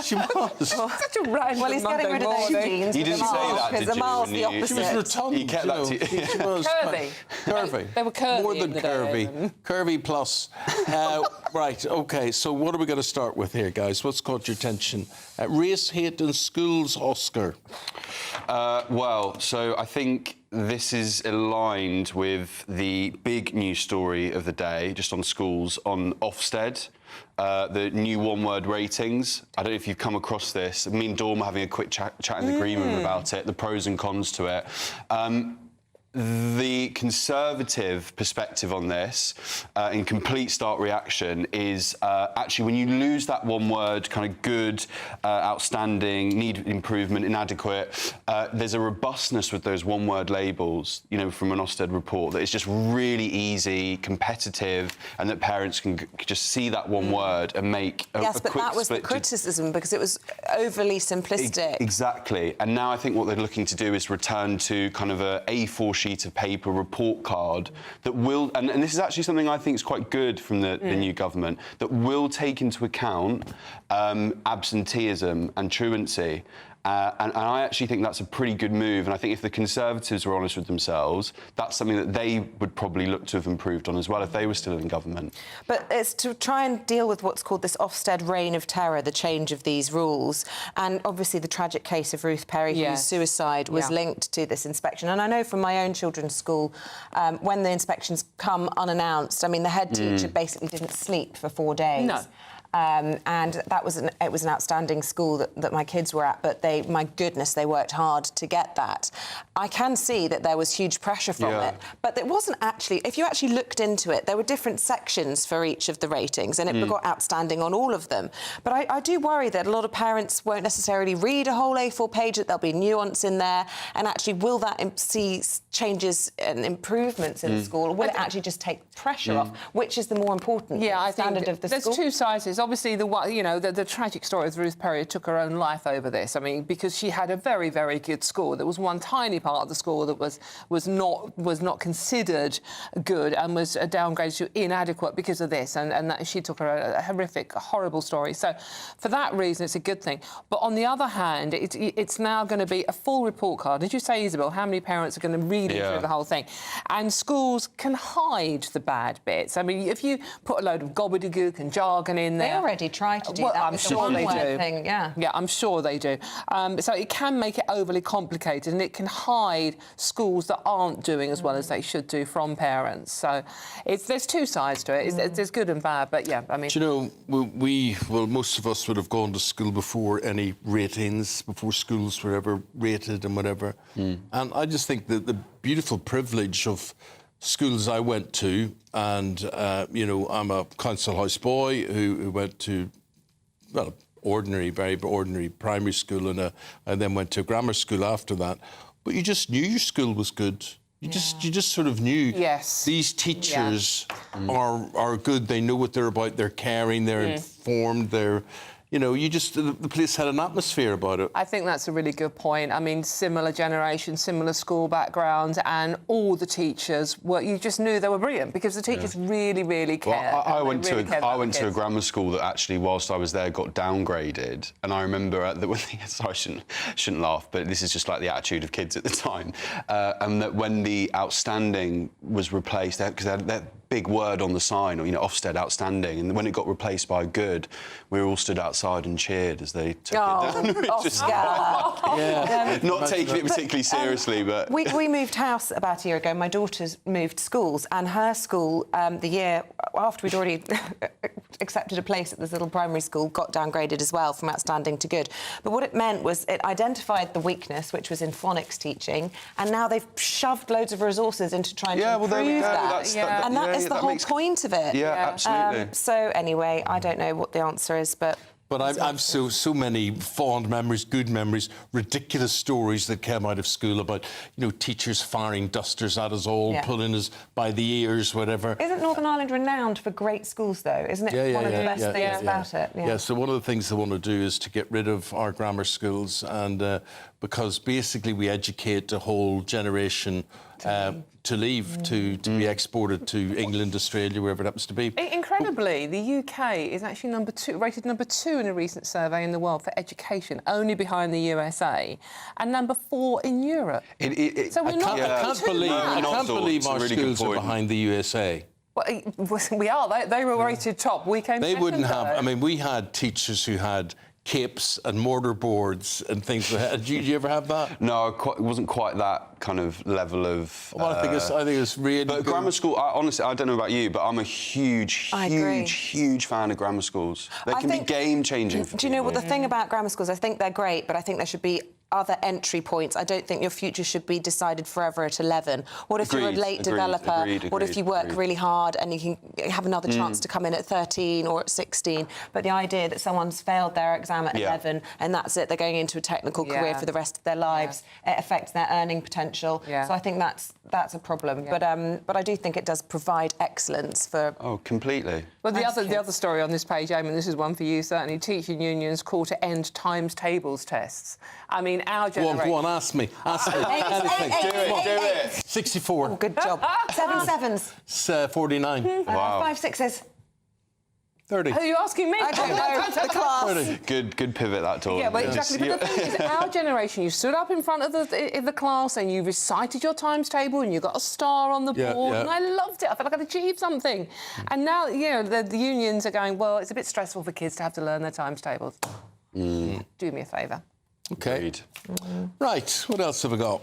She was. Such a random Well, he's getting rid of those jeans. You didn't say that, did you? Because Amal's the opposite. She was rotund. He kept that to you. She was curvy. They were curvy. More than curvy. Curvy plus. Right, OK, so what are we going to start with here, guys? What's caught your attention? Race hate in schools, Oscar. Well, so I think this is aligned with the big news story of the day, just on schools, on Ofsted. The new one-word ratings. I don't know if you've come across this. Me and Dawn were having a quick chat in the green room about it, the pros and cons to it. The Conservative perspective on this, in complete stark reaction, is actually when you lose that one word, kind of good, outstanding, need improvement, inadequate, there's a robustness with those one-word labels, you know, from an Ofsted report, that it's just really easy, competitive, and that parents can just see that one word and make a Yes, but quick that was the split. criticism, because it was overly simplistic. Exactly. And now I think what they're looking to do is return to kind of a A4 sheet of paper report card that will, and this is actually something I think is quite good from the new government, that will take into account absenteeism and truancy. And I actually think that's a pretty good move. And I think if the Conservatives were honest with themselves, that's something that they would probably look to have improved on as well if they were still in government. But it's to try and deal with what's called this Ofsted reign of terror, the change of these rules. And obviously the tragic case of Ruth Perry, whose suicide was linked to this inspection. And I know from my own children's school, when the inspections come unannounced, I mean, the head teacher basically didn't sleep for 4 days. No. And that was it was an outstanding school that my kids were at, but my goodness, they worked hard to get that. I can see that there was huge pressure from it, but it wasn't actually, if you actually looked into it, there were different sections for each of the ratings, and it got outstanding on all of them. But I do worry that a lot of parents won't necessarily read a whole A4 page, that there'll be nuance in there, and actually will that see changes and improvements in the school, or will it actually just take pressure off, which is the more important standard of the school? There's two sides. Obviously, the tragic story of Ruth Perry took her own life over this. I mean, because she had a very, very good school. There was one tiny part of the school that was not considered good and was downgraded to inadequate because of this, and that she took a horrific, horrible story. So, for that reason, it's a good thing. But on the other hand, it's now going to be a full report card. Did you say, Isabel, how many parents are going to read through the whole thing? And schools can hide the bad bits. I mean, if you put a load of gobbledygook and jargon in there, they already try to do that. I'm sure they do. Thing, yeah, I'm sure they do. So it can make it overly complicated, and it can hide schools that aren't doing as well as they should do from parents. So there's two sides to it. There's good and bad, but I mean. Do you know, most of us would have gone to school before any ratings, before schools were ever rated and whatever. And I just think that the beautiful privilege of schools I went to, and I'm a council house boy who went to very ordinary primary school, and then went to grammar school after that. But you just knew your school was good. You just sort of knew these teachers are good. They know what they're about. They're caring. They're informed. They're the place had an atmosphere about it. I think that's a really good point. I mean, similar generation, similar school backgrounds, and all the teachers you just knew they were brilliant because the teachers really, really cared. Well, I went to a grammar school that actually, whilst I was there, got downgraded. And I remember sorry, I shouldn't laugh, but this is just like the attitude of kids at the time. And that when the outstanding was replaced, because they had that big word on the sign, or Ofsted outstanding, and when it got replaced by good, we all stood outside and cheered as they took it down. Not taking it particularly seriously, but we moved house about a year ago. My daughter's moved schools, and her school, the year after we'd already accepted a place at this little primary school, got downgraded as well from outstanding to good. But what it meant was it identified the weakness, which was in phonics teaching, and now they've shoved loads of resources into trying to improve that. And that is the whole point of it. Yeah, absolutely. So anyway, I don't know what the answer is, but I've so many fond memories, good memories, ridiculous stories that came out of school about, teachers firing dusters at us all, pulling us by the ears, whatever. Isn't Northern Ireland renowned for great schools, though? Isn't it one of the best things about it? Yeah, so one of the things they want to do is to get rid of our grammar schools, and because basically we educate a whole generation to leave, to be exported to England, Australia, wherever it happens to be. Incredibly, the UK is actually rated number 2 in a recent survey in the world for education, only behind the USA, and number 4 in Europe. So we're not. I can't believe our schools are behind the USA. Well, we are. They were rated top. We came. They wouldn't have. I mean, we had teachers who had capes and mortar boards and things like that. Did you ever have that? No, it wasn't quite that kind of level of... Well, I think it's really But good. grammar school, honestly, I don't know about you, but I'm a huge fan of grammar schools. They can be game-changing for Do you know what the thing about grammar schools? I think they're great, but I think there should be other entry points. I don't think your future should be decided forever at 11. What if you're a late developer? What if you work really hard and you can have another chance to come in at 13 or at 16? But the idea that someone's failed their exam at 11 and that's it, they're going into a technical career for the rest of their lives, it affects their earning potential. So I think that's a problem. But I do think it does provide excellence for... Oh, completely. Well, the other story on this page, Eamonn, this is one for you, certainly. Teaching unions call to end times tables tests. I mean, our generation... Go on, ask me. Anything. Do it. 64. Oh, good job. 7 sevens. 49. Wow. 5 sixes. 30. Who are you asking me? I don't know. The class. Good pivot, that, Dawn. Yeah, well, exactly. But the thing is, our generation, you stood up in front of the class and you recited your times table and you got a star on the board, and I loved it. I felt like I'd achieved something. And now, you know, the unions are going, well, it's a bit stressful for kids to have to learn their times tables. Do me a favour. OK. Right, what else have we got?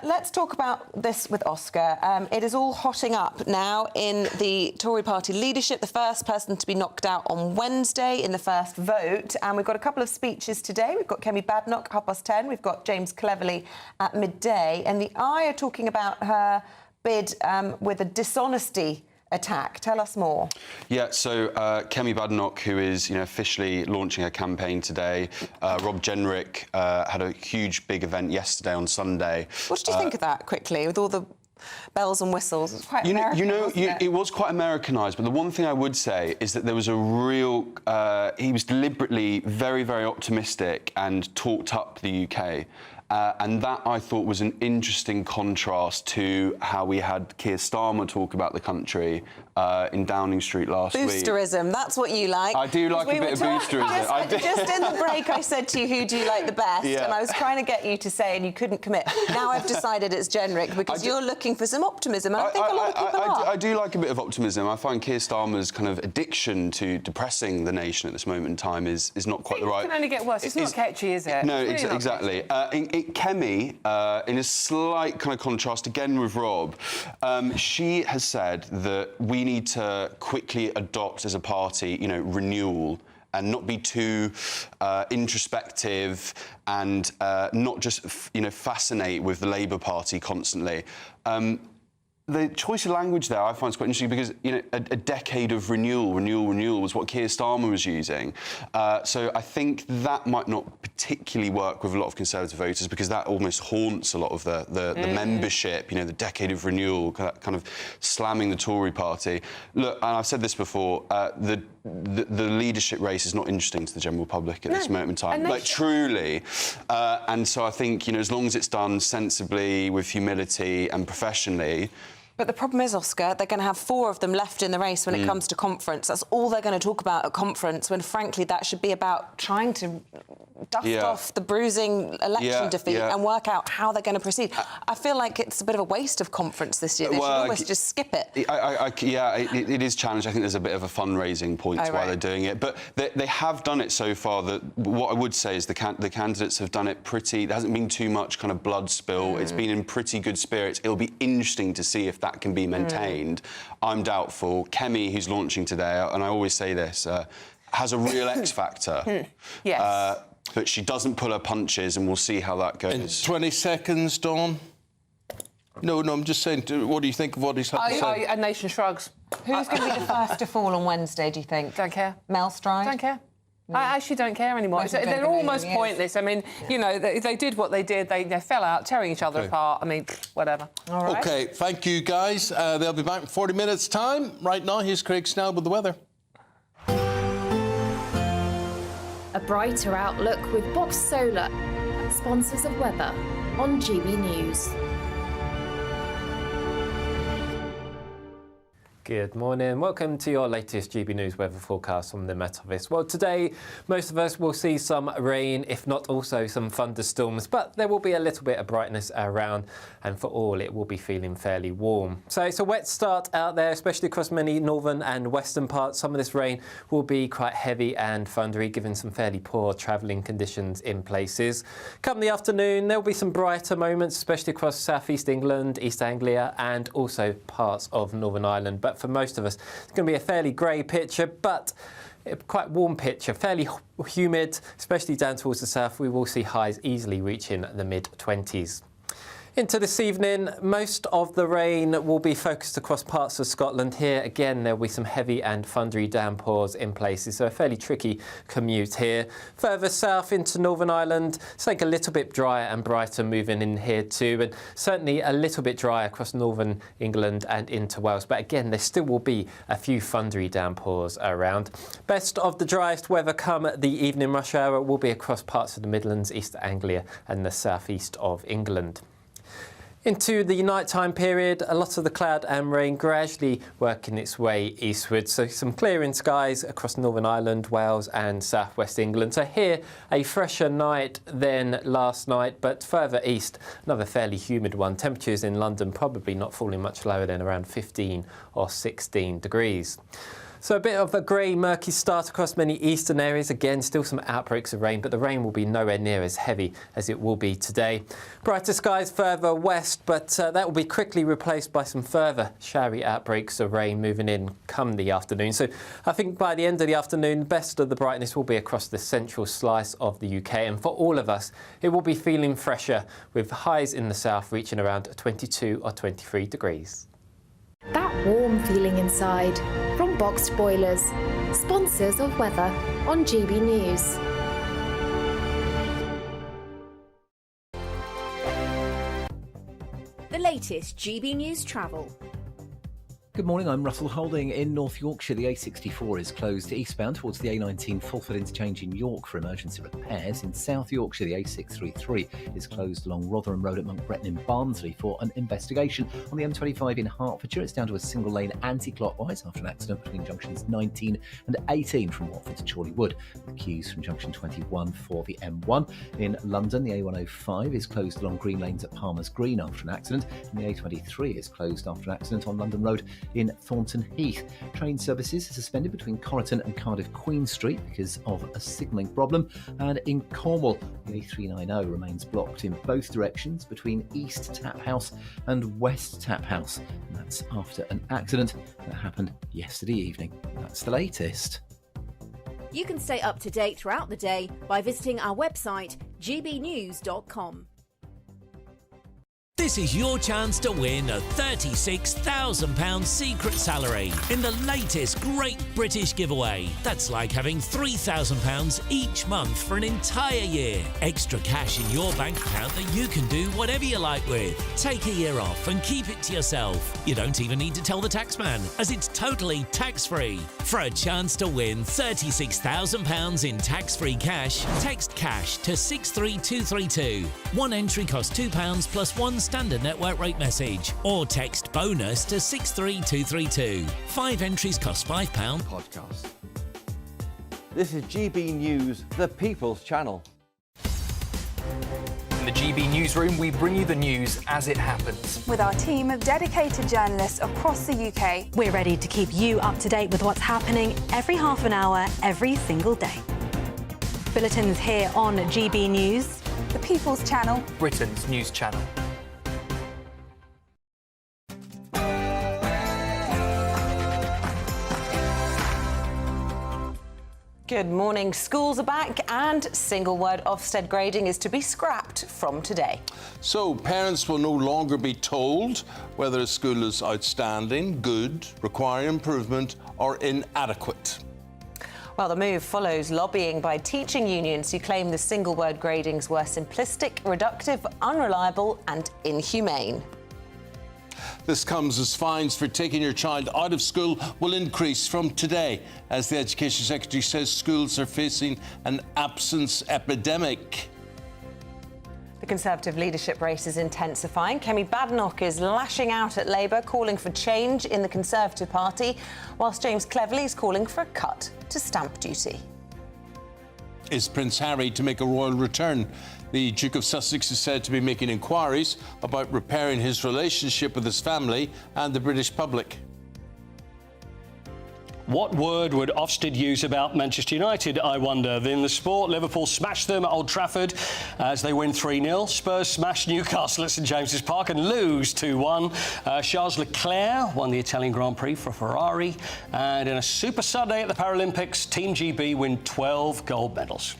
Let's talk about this with Oscar. It is all hotting up now in the Tory party leadership. The first person to be knocked out on Wednesday in the first vote. And we've got a couple of speeches today. We've got Kemi Badenoch, 10:30. We've got James Cleverly at midday. And the Eye are talking about her bid with a dishonesty attack. Tell us more. Yeah, so Kemi Badenoch, who is officially launching her campaign today. Rob Jenrick had a huge, big event yesterday on Sunday. What did you think of that, quickly, with all the bells and whistles? It was quite American, it was quite Americanised, but the one thing I would say is that there was a real... he was deliberately very, very optimistic and talked up the UK. And that, I thought, was an interesting contrast to how we had Keir Starmer talk about the country in Downing Street last week. Boosterism, that's what you like. I do like a bit of boosterism. Just in the break, I said to you, who do you like the best? Yeah. And I was trying to get you to say, and you couldn't commit. Now I've decided it's Jenrick, because you're looking for some optimism, and I think a lot of people are. I do like a bit of optimism. I find Keir Starmer's kind of addiction to depressing the nation at this moment in time is not quite the right... It can only get worse. It's not catchy, is it? No, really exactly. Kemi, in a slight kind of contrast again with Rob, she has said that we need to quickly adopt as a party, renewal, and not be too introspective and not just, fascinate with the Labour Party constantly. The choice of language there I find is quite interesting because, a decade of renewal was what Keir Starmer was using. So I think that might not particularly work with a lot of Conservative voters because that almost haunts a lot of the membership, the decade of renewal, kind of slamming the Tory party. Look, and I've said this before, the leadership race is not interesting to the general public at this moment in time, like truly. And so I think, as long as it's done sensibly, with humility and professionally. But the problem is, Oscar, they're going to have 4 of them left in the race when it comes to conference. That's all they're going to talk about at conference, when, frankly, that should be about trying to dust off the bruising election defeat and work out how they're going to proceed. I feel like it's a bit of a waste of conference this year. They should almost just skip it. It is challenging. I think there's a bit of a fundraising point to why they're doing it. But they have done it so far. That what I would say is the candidates have done it pretty... There hasn't been too much kind of blood spill. It's been in pretty good spirits. It'll be interesting to see if that can be maintained. I'm doubtful. Kemi, who's launching today, and I always say this, has a real X factor. Yes. But she doesn't pull her punches, and we'll see how that goes. In 20 seconds, Dawn? No, I'm just saying, what do you think of what he's had to say? A nation shrugs. Who's going to be the first to fall on Wednesday, do you think? Don't care. Mel Stride? Don't care. I actually don't care anymore. They're almost pointless. I mean, they did what they did. They fell out, tearing each other apart. I mean, whatever. All right. OK, thank you, guys. They'll be back in 40 minutes' time. Right now, here's Craig Snell with the weather. A brighter outlook with Box Solar, sponsors of weather on GB News. Good morning. Welcome to your latest GB News weather forecast from the Met Office. Well, today, most of us will see some rain, if not also some thunderstorms, but there will be a little bit of brightness around, and for all, it will be feeling fairly warm. So it's a wet start out there, especially across many northern and western parts. Some of this rain will be quite heavy and thundery, given some fairly poor travelling conditions in places. Come the afternoon, there will be some brighter moments, especially across southeast England, East Anglia, and also parts of Northern Ireland. But for most of us, it's going to be a fairly grey picture, but a quite warm picture, fairly humid, especially down towards the south. We will see highs easily reaching the mid-20s. Into this evening, most of the rain will be focused across parts of Scotland. Here, again, there will be some heavy and thundery downpours in places, so a fairly tricky commute here. Further south into Northern Ireland, it's like a little bit drier and brighter moving in here too, and certainly a little bit drier across northern England and into Wales. But again, there still will be a few thundery downpours around. Best of the driest weather come the evening rush hour will be across parts of the Midlands, East Anglia and the southeast of England. Into the nighttime period, a lot of the cloud and rain gradually working its way eastward. So some clearing skies across Northern Ireland, Wales and southwest England. So here, a fresher night than last night, but further east, another fairly humid one. Temperatures in London probably not falling much lower than around 15 or 16 degrees. So a bit of a grey, murky start across many eastern areas. Again, still some outbreaks of rain, but the rain will be nowhere near as heavy as it will be today. Brighter skies further west, but that will be quickly replaced by some further showery outbreaks of rain moving in come the afternoon. So I think by the end of the afternoon, best of the brightness will be across the central slice of the UK. And for all of us, it will be feeling fresher, with highs in the south reaching around 22 or 23 degrees. That warm feeling inside from Boxed Boilers, sponsors of weather on GB News. The latest GB News travel. Good morning, I'm Russell Holding. In North Yorkshire, the A64 is closed eastbound towards the A19 Fulford interchange in York for emergency repairs. In South Yorkshire, the A633 is closed along Rotherham Road at Monk Bretton in Barnsley for an investigation. On the M25 in Hertfordshire, it's down to a single lane anti-clockwise after an accident between junctions 19 and 18 from Watford to Chorleywood, with queues from junction 21 for the M1. In London, the A105 is closed along Green Lanes at Palmer's Green after an accident, and the A23 is closed after an accident on London Road in Thornton Heath. Train services are suspended between Corriton and Cardiff Queen Street because of a signalling problem. And in Cornwall, the A390 remains blocked in both directions between East Tap House and West Tap House. And that's after an accident that happened yesterday evening. That's the latest. You can stay up to date throughout the day by visiting our website, gbnews.com. This is your chance to win a £36,000 secret salary in the latest Great British Giveaway. That's like having £3,000 each month for an entire year. Extra cash in your bank account that you can do whatever you like with. Take a year off and keep it to yourself. You don't even need to tell the taxman, as it's totally tax-free. For a chance to win £36,000 in tax-free cash, text cash to 63232. One entry costs £2 plus one standard network rate message, or text bonus to 63232. 5 entries cost £5. Podcast. This is GB News, the People's Channel. In the GB newsroom, we bring you the news as it happens. With our team of dedicated journalists across the UK, we're ready to keep you up to date with what's happening every half an hour, every single day. Bulletins here on GB News, the People's Channel, Britain's news channel. Good morning. Schools are back and single word Ofsted grading is to be scrapped from today. So parents will no longer be told whether a school is outstanding, good, require improvement or inadequate. Well, the move follows lobbying by teaching unions who claim the single word gradings were simplistic, reductive, unreliable and inhumane. This comes as fines for taking your child out of school will increase from today, as the Education Secretary says schools are facing an absence epidemic. The Conservative leadership race is intensifying. Kemi Badenoch is lashing out at Labour, calling for change in the Conservative Party, whilst James Cleverly is calling for a cut to stamp duty. Is Prince Harry to make a royal return? The Duke of Sussex is said to be making inquiries about repairing his relationship with his family and the British public. What word would Ofsted use about Manchester United, I wonder? In the sport, Liverpool smashed them at Old Trafford as they win 3-0. Spurs smashed Newcastle at St James's Park and lose 2-1. Charles Leclerc won the Italian Grand Prix for Ferrari. And in a Super Sunday at the Paralympics, Team GB win 12 gold medals.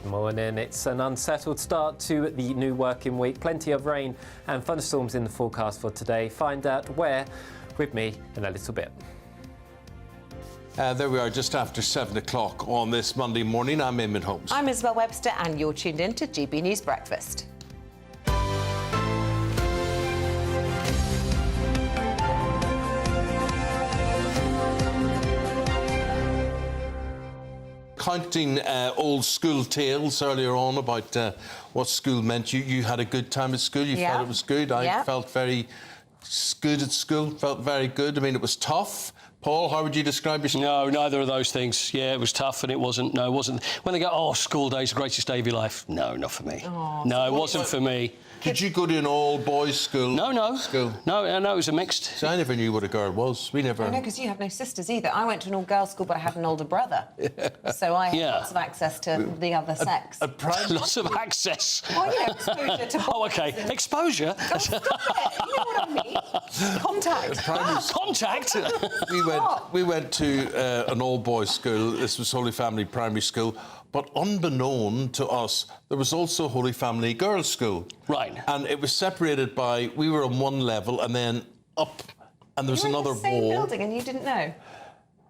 Good morning. It's an unsettled start to the new working week. Plenty of rain and thunderstorms in the forecast for today. Find out where with me in a little bit. There we are, just after 7 o'clock on this Monday morning. I'm Eamonn Holmes. I'm Isabel Webster and you're tuned in to GB News Breakfast. recounting old school tales earlier on about what school meant. You had a good time at school. You felt it was good. I felt very good at school. Felt very good. I mean, it was tough. Paul, how would you describe your school? No, neither of those things. Yeah, it was tough and it wasn't. No, it wasn't. When they go, oh, school days, the greatest day of your life. No, not for me. Oh, no, it wasn't for me. Did you go to an all-boys school? No. No, it was a mixed. So I never knew what a girl was. We never... I know, because you have no sisters either. I went to an all-girls school, but I had an older brother. So I had lots of access to the other sex. Lots of access. Oh, yeah, exposure to... Oh, OK. Exposure? Oh, stop it! You know what I mean? Contact. Contact? We went to an all-boys school. This was Holy Family Primary School. But unbeknown to us, there was also Holy Family Girls' School. Right. And it was separated by... We were on one level and then up, and there was another wall. You were in the same building and you didn't know?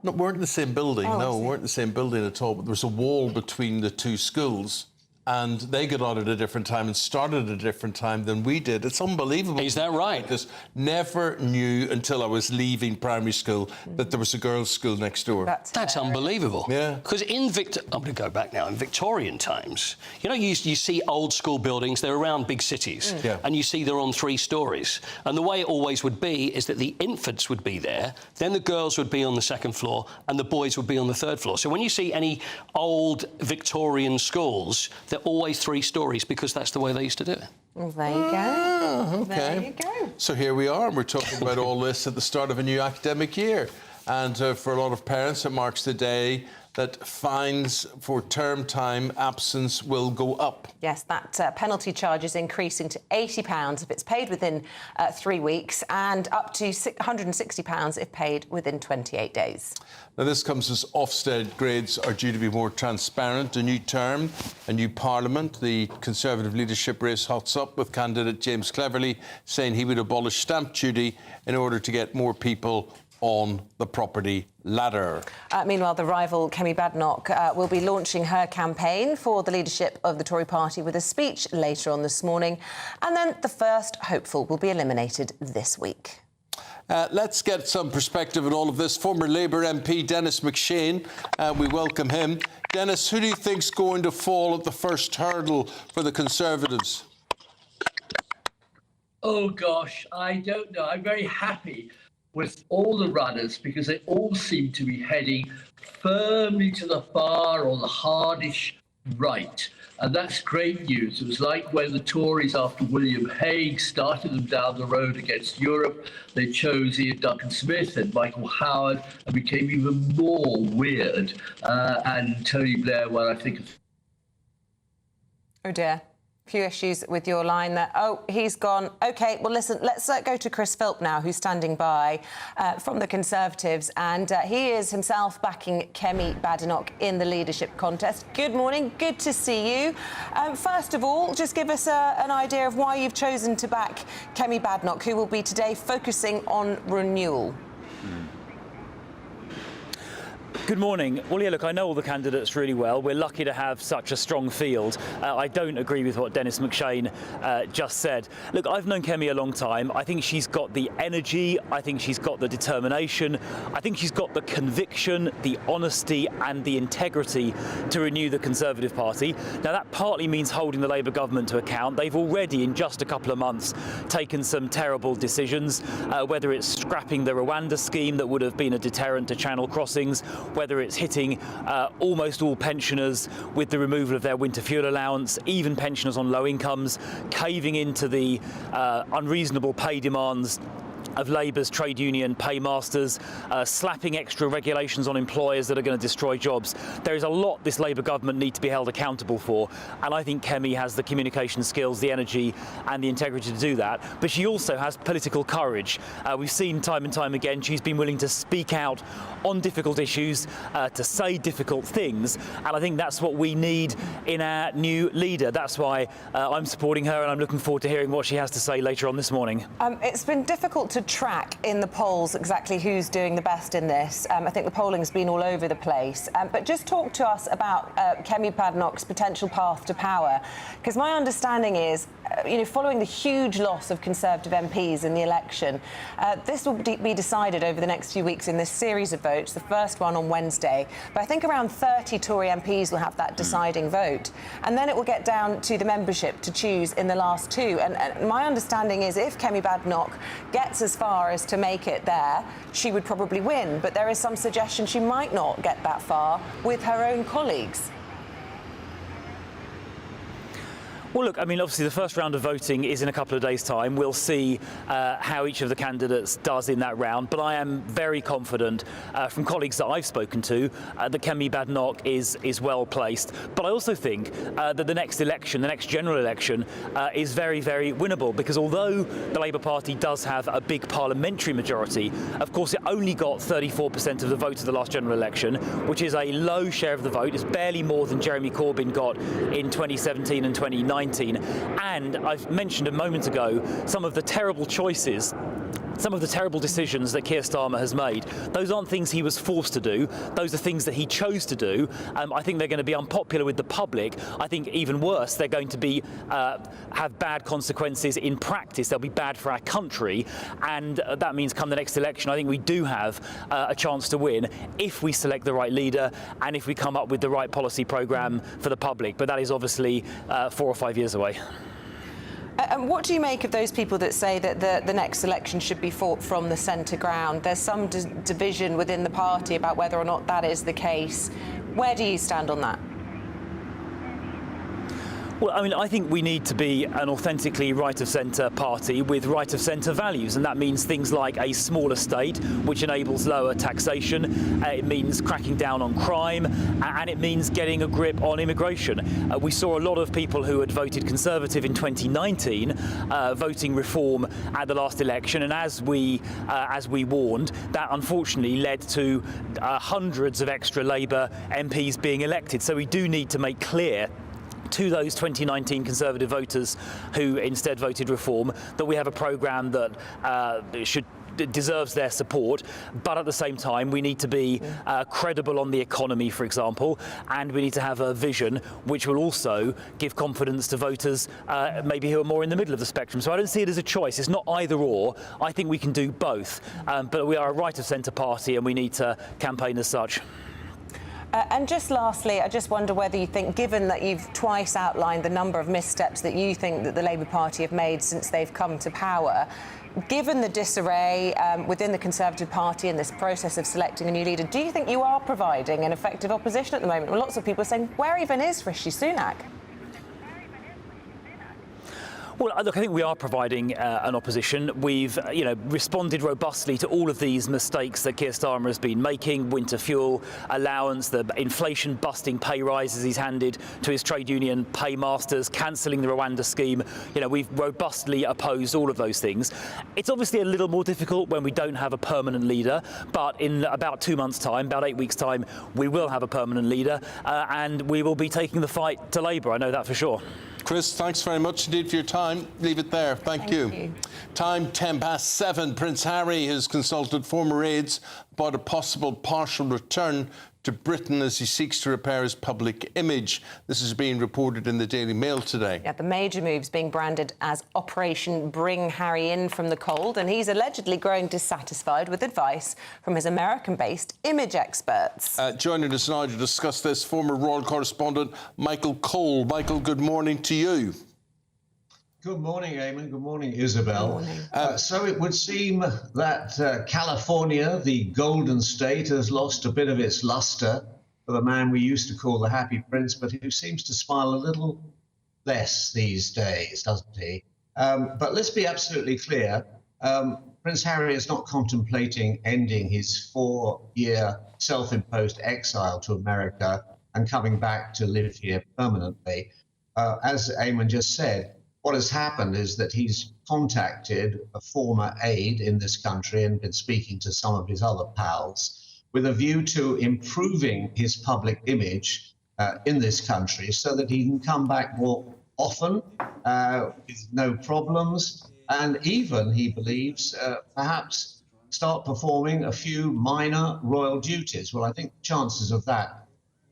No, we weren't in the same building. Oh, no, we weren't in the same building at all. But there was a wall between the two schools. And they got out at a different time and started at a different time than we did. It's unbelievable. Is that right? Because never knew until I was leaving primary school that there was a girls' school next door. That's unbelievable. Yeah. Because I'm going to go back now. In Victorian times, you know, you see old school buildings. They're around big cities, and you see they're on 3 stories. And the way it always would be is that the infants would be there, then the girls would be on the 2nd floor, and the boys would be on the 3rd floor. So when you see any old Victorian schools, they're always 3 stories because that's the way they used to do it. Well, there you go. Okay. There you go. So here we are, and we're talking about all this at the start of a new academic year. And for a lot of parents, it marks the day that fines for term time absence will go up. Yes, that penalty charge is increasing to £80 if it's paid within 3 weeks, and up to £160 if paid within 28 days. Now, this comes as Ofsted grades are due to be more transparent. A new term, a new parliament. The Conservative leadership race hots up with candidate James Cleverly saying he would abolish stamp duty in order to get more people on the property ladder. Meanwhile, the rival Kemi Badenoch will be launching her campaign for the leadership of the Tory party with a speech later on this morning. And then the first hopeful will be eliminated this week. Let's get some perspective on all of this. Former Labour MP Dennis McShane, we welcome him. Dennis, who do you think's going to fall at the first hurdle for the Conservatives? Oh, gosh, I don't know. I'm very happy with all the runners because they all seem to be heading firmly to the far or the hardish right. And that's great news. It was like when the Tories, after William Hague, started them down the road against Europe. They chose Ian Duncan Smith and Michael Howard and became even more weird. And Tony Blair, well, I think... Oh, dear. Few issues with your line there. Oh, he's gone. OK, well, listen, let's go to Chris Philp now, who's standing by from the Conservatives, and he is himself backing Kemi Badenoch in the leadership contest. Good morning. Good to see you. First of all, just give us an idea of why you've chosen to back Kemi Badenoch, who will be today focusing on renewal. Good morning. Well, yeah, look, I know all the candidates really well. We're lucky to have such a strong field. I don't agree with what Dennis McShane just said. Look, I've known Kemi a long time. I think she's got the energy. I think she's got the determination. I think she's got the conviction, the honesty and the integrity to renew the Conservative Party. Now, that partly means holding the Labour government to account. They've already, in just a couple of months, taken some terrible decisions, whether it's scrapping the Rwanda scheme that would have been a deterrent to channel crossings, whether it's hitting almost all pensioners with the removal of their winter fuel allowance, even pensioners on low incomes, caving into the unreasonable pay demands of Labour's trade union paymasters, slapping extra regulations on employers that are going to destroy jobs. There is a lot this Labour government need to be held accountable for, and I think Kemi has the communication skills, the energy and the integrity to do that. But she also has political courage. We've seen time and time again she's been willing to speak out on difficult issues, to say difficult things, and I think that's what we need in our new leader. That's why I'm supporting her, and I'm looking forward to hearing what she has to say later on this morning. It's been difficult to track in the polls exactly who's doing the best in this. I think the polling's been all over the place. But just talk to us about Kemi Badenoch's potential path to power, because my understanding is following the huge loss of Conservative MPs in the election, this will be decided over the next few weeks in this series of votes, the first one on Wednesday. But I think around 30 Tory MPs will have that deciding vote. And then it will get down to the membership to choose in the last two. And my understanding is if Kemi Badenoch gets as far as to make it there, she would probably win. But there is some suggestion she might not get that far with her own colleagues. Well, look, I mean, obviously the first round of voting is in a couple of days' time. We'll see how each of the candidates does in that round. But I am very confident from colleagues that I've spoken to that Kemi Badenoch is well placed. But I also think that the next election, the next general election, is very, very winnable, because although the Labour Party does have a big parliamentary majority, of course it only got 34% of the vote of the last general election, which is a low share of the vote. It's barely more than Jeremy Corbyn got in 2017 and 2019. And I've mentioned a moment ago some of the terrible choices, some of the terrible decisions that Keir Starmer has made. Those aren't things he was forced to do. Those are things that he chose to do. I think they're going to be unpopular with the public. I think even worse, they're going to be have bad consequences in practice. They'll be bad for our country. And that means come the next election, I think we do have a chance to win if we select the right leader and if we come up with the right policy programme for the public. But that is obviously 4 or 5 years away. And what do you make of those people that say that the next election should be fought from the centre ground? There's some division within the party about whether or not that is the case. Where do you stand on that? Well, I mean, I think we need to be an authentically right-of-centre party with right-of-centre values, and that means things like a smaller state, which enables lower taxation. It means cracking down on crime, and it means getting a grip on immigration. We saw a lot of people who had voted Conservative in 2019 voting Reform at the last election, and as we warned, that unfortunately led to hundreds of extra Labour MPs being elected. So we do need to make clear to those 2019 Conservative voters who instead voted Reform that we have a programme that deserves their support, but at the same time we need to be credible on the economy, for example, and we need to have a vision which will also give confidence to voters maybe who are more in the middle of the spectrum. So I don't see it as a choice. It's not either or. I think we can do both, but we are a right-of-centre party and we need to campaign as such. And just lastly, I just wonder whether you think, given that you've twice outlined the number of missteps that you think that the Labour Party have made since they've come to power, given the disarray within the Conservative Party in this process of selecting a new leader, do you think you are providing an effective opposition at the moment? Well, lots of people are saying, where even is Rishi Sunak? Well, look, I think we are providing an opposition. We've, responded robustly to all of these mistakes that Keir Starmer has been making: winter fuel allowance, the inflation-busting pay rises he's handed to his trade union paymasters, cancelling the Rwanda scheme. We've robustly opposed all of those things. It's obviously a little more difficult when we don't have a permanent leader, but in about 2 months' time, about 8 weeks' time, we will have a permanent leader, and we will be taking the fight to Labour. I know that for sure. Chris, thanks very much indeed for your time. Leave it there. Thank you. Time 7:10. Prince Harry has consulted former aides about a possible partial return to Britain as he seeks to repair his public image. This is being reported in the Daily Mail today. Yeah, the major move's being branded as Operation Bring Harry In from the Cold, and he's allegedly growing dissatisfied with advice from his American-based image experts. Joining us now to discuss this, former royal correspondent Michael Cole. Michael, good morning to you. Good morning, Eamonn. Good morning, Isabel. Good morning. So it would seem that California, the Golden State, has lost a bit of its luster for the man we used to call the Happy Prince, but who seems to smile a little less these days, doesn't he? But let's be absolutely clear. Prince Harry is not contemplating ending his 4-year self-imposed exile to America and coming back to live here permanently. As Eamonn just said, what has happened is that he's contacted a former aide in this country and been speaking to some of his other pals with a view to improving his public image in this country so that he can come back more often with no problems, and even, he believes, perhaps start performing a few minor royal duties. Well, I think the chances of that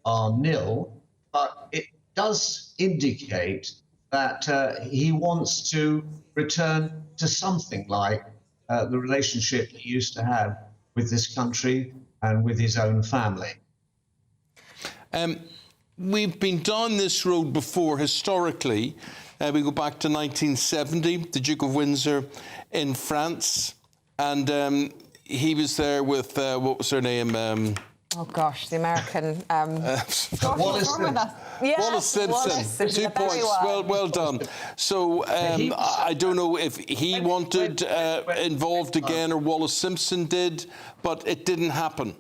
are nil, but it does indicate that he wants to return to something like the relationship he used to have with this country and with his own family. We've been down this road before historically. We go back to 1970, the Duke of Windsor in France, and he was there with, what was her name? Oh gosh, the American. Wallace Simpson. 2 points. Well done. So I don't know if he wanted involved again or Wallace Simpson did, but it didn't happen.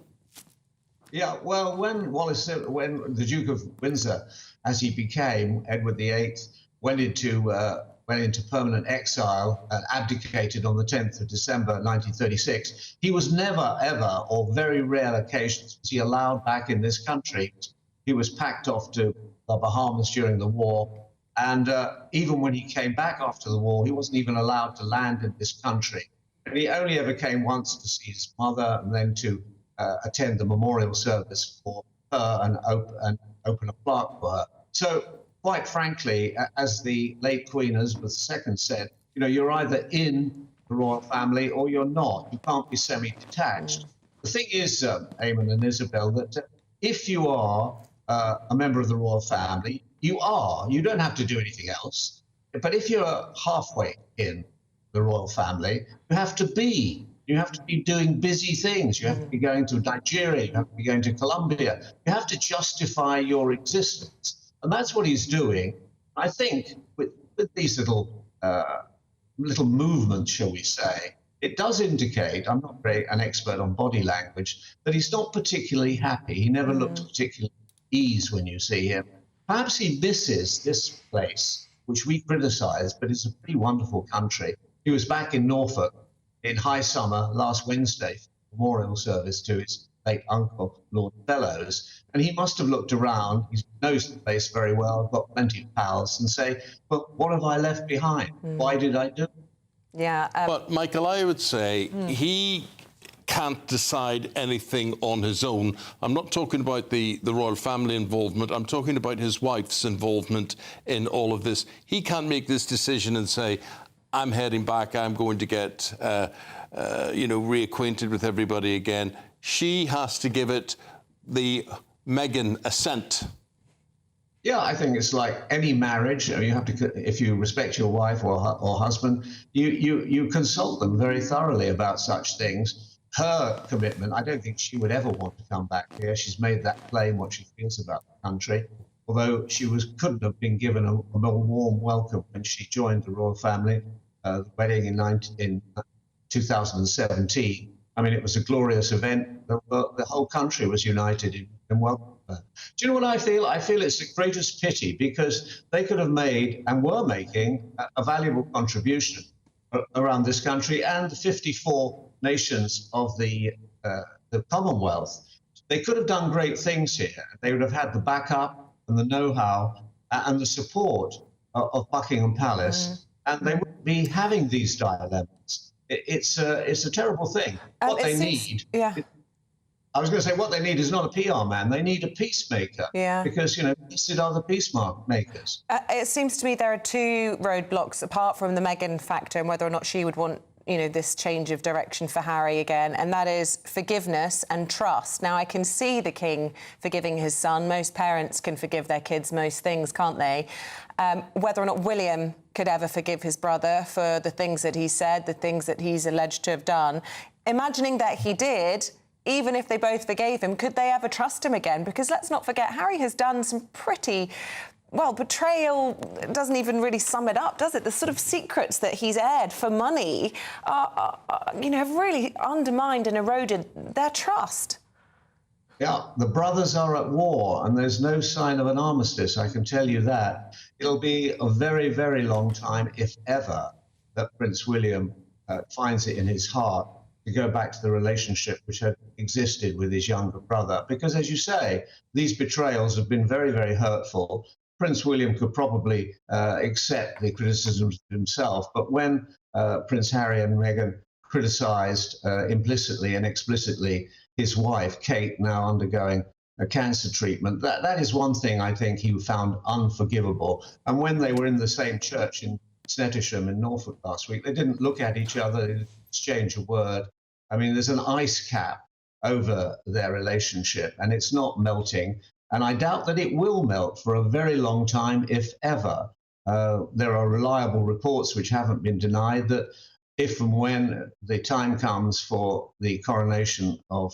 Yeah, well, when the Duke of Windsor, as he became Edward VIII, went into permanent exile and abdicated on the 10th of December 1936, he was never, ever, or very rare occasions, was he allowed back in this country. He was packed off to the Bahamas during the war, and even when he came back after the war, he wasn't even allowed to land in this country. And he only ever came once to see his mother and then to attend the memorial service for her and open a plaque for her. So, quite frankly, as the late Queen Elizabeth II said, you know, you're either in the royal family or you're not. You can't be semi-detached. The thing is, Eamonn and Isabel, that if you are a member of the royal family, you are. You don't have to do anything else. But if you're halfway in the royal family, you have to be. You have to be doing busy things. You have to be going to Nigeria. You have to be going to Colombia. You have to justify your existence. And that's what he's doing. I think with these little movements, shall we say, it does indicate, I'm not an expert on body language, that he's not particularly happy. He never looked particularly at ease when you see him. Perhaps he misses this place, which we criticise, but it's a pretty wonderful country. He was back in Norfolk in high summer last Wednesday for the memorial service to his late uncle, Lord Bellows, and he must have looked around. He knows the place very well, got plenty of pals, and say, well, what have I left behind? Why did I do it? Yeah. But, Michael, I would say he can't decide anything on his own. I'm not talking about the royal family involvement. I'm talking about his wife's involvement in all of this. He can't make this decision and say, I'm heading back, I'm going to get, reacquainted with everybody again. She has to give it the Meghan assent. Yeah, I think it's like any marriage. You have to, if you respect your wife or husband, you consult them very thoroughly about such things. Her commitment, I don't think she would ever want to come back here. She's made that plain what she feels about the country. Although she couldn't have been given a more warm welcome when she joined the royal family. The wedding in 2017. I mean, it was a glorious event. The whole country was united in welcome. Do you know what I feel? I feel it's the greatest pity because they could have made and were making a valuable contribution around this country and the 54 nations of the Commonwealth. They could have done great things here. They would have had the backup and the know-how and the support of Buckingham Palace. And they wouldn't be having these dilemmas. It's a terrible thing. What they need, I was going to say, what they need is not a PR man. They need a peacemaker. Yeah. Because, listed are the peacemakers. It seems to me there are two roadblocks apart from the Meghan factor and whether or not she would want this change of direction for Harry again, and that is forgiveness and trust. Now, I can see the King forgiving his son. Most parents can forgive their kids most things, can't they? Whether or not William could ever forgive his brother for the things that he said, the things that he's alleged to have done. Imagining that he did, even if they both forgave him, could they ever trust him again? Because let's not forget, Harry has done some pretty... Well, betrayal doesn't even really sum it up, does it? The sort of secrets that he's aired for money have really undermined and eroded their trust. Yeah, the brothers are at war and there's no sign of an armistice, I can tell you that. It'll be a very, very long time, if ever, that Prince William finds it in his heart to go back to the relationship which had existed with his younger brother. Because, as you say, these betrayals have been very, very hurtful. Prince William could probably accept the criticisms himself, but when Prince Harry and Meghan criticised implicitly and explicitly his wife, Kate, now undergoing cancer treatment. That is one thing I think he found unforgivable. And when they were in the same church in Snettisham in Norfolk last week, they didn't look at each other, they didn't exchange a word. I mean, there's an ice cap over their relationship, and it's not melting. And I doubt that it will melt for a very long time, if ever. There are reliable reports which haven't been denied that if and when the time comes for the coronation of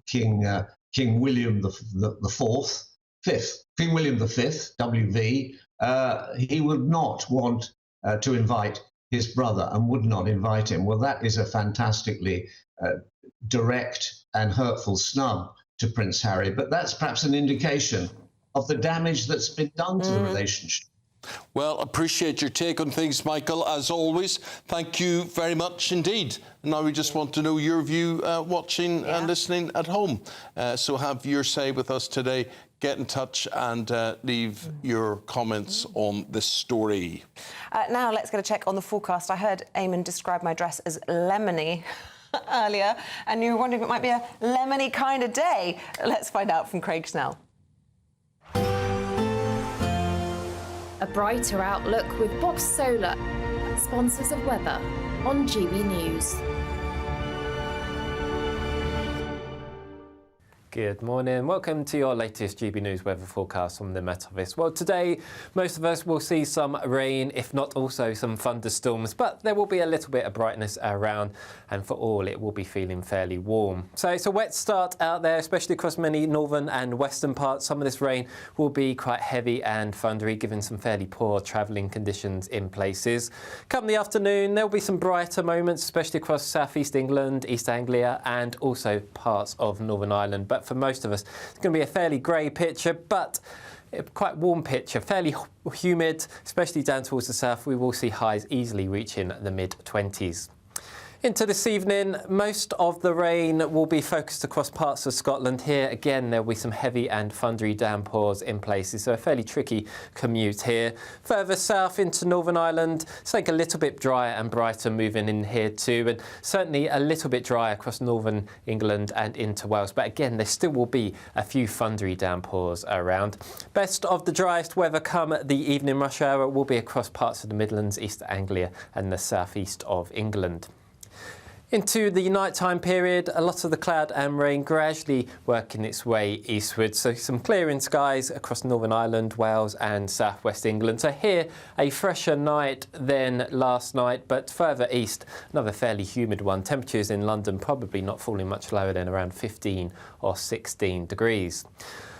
King William King William V, WV, he would not want to invite his brother and would not invite him. Well, that is a fantastically direct and hurtful snub to Prince Harry, but that's perhaps an indication of the damage that's been done to the relationship. Well, appreciate your take on things, Michael, as always. Thank you very much indeed. Now we just want to know your view watching and listening at home. So have your say with us today. Get in touch and leave your comments on this story. Now let's get a check on the forecast. I heard Eamonn describe my dress as lemony earlier, and you were wondering if it might be a lemony kind of day. Let's find out from Craig Snell. A brighter outlook with Box Solar, sponsors of weather on GB News. Good morning. Welcome to your latest GB News weather forecast from the Met Office. Well, today, most of us will see some rain, if not also some thunderstorms, but there will be a little bit of brightness around, and for all, it will be feeling fairly warm. So it's a wet start out there, especially across many northern and western parts. Some of this rain will be quite heavy and thundery, given some fairly poor travelling conditions in places. Come the afternoon, there'll be some brighter moments, especially across southeast England, East Anglia, and also parts of Northern Ireland. But for most of us, it's going to be a fairly grey picture, but a quite warm picture, fairly humid, especially down towards the south. We will see highs easily reaching the mid-20s. Into this evening, most of the rain will be focused across parts of Scotland. Here, again, there will be some heavy and thundery downpours in places, so a fairly tricky commute here. Further south into Northern Ireland, it's like a little bit drier and brighter moving in here too, and certainly a little bit drier across northern England and into Wales. But again, there still will be a few thundery downpours around. Best of the driest weather come the evening rush hour will be across parts of the Midlands, East Anglia and the southeast of England. Into the nighttime period, a lot of the cloud and rain gradually working its way eastward. So some clearing skies across Northern Ireland, Wales and southwest England. So here, a fresher night than last night, but further east, another fairly humid one. Temperatures in London probably not falling much lower than around 15 or 16 degrees.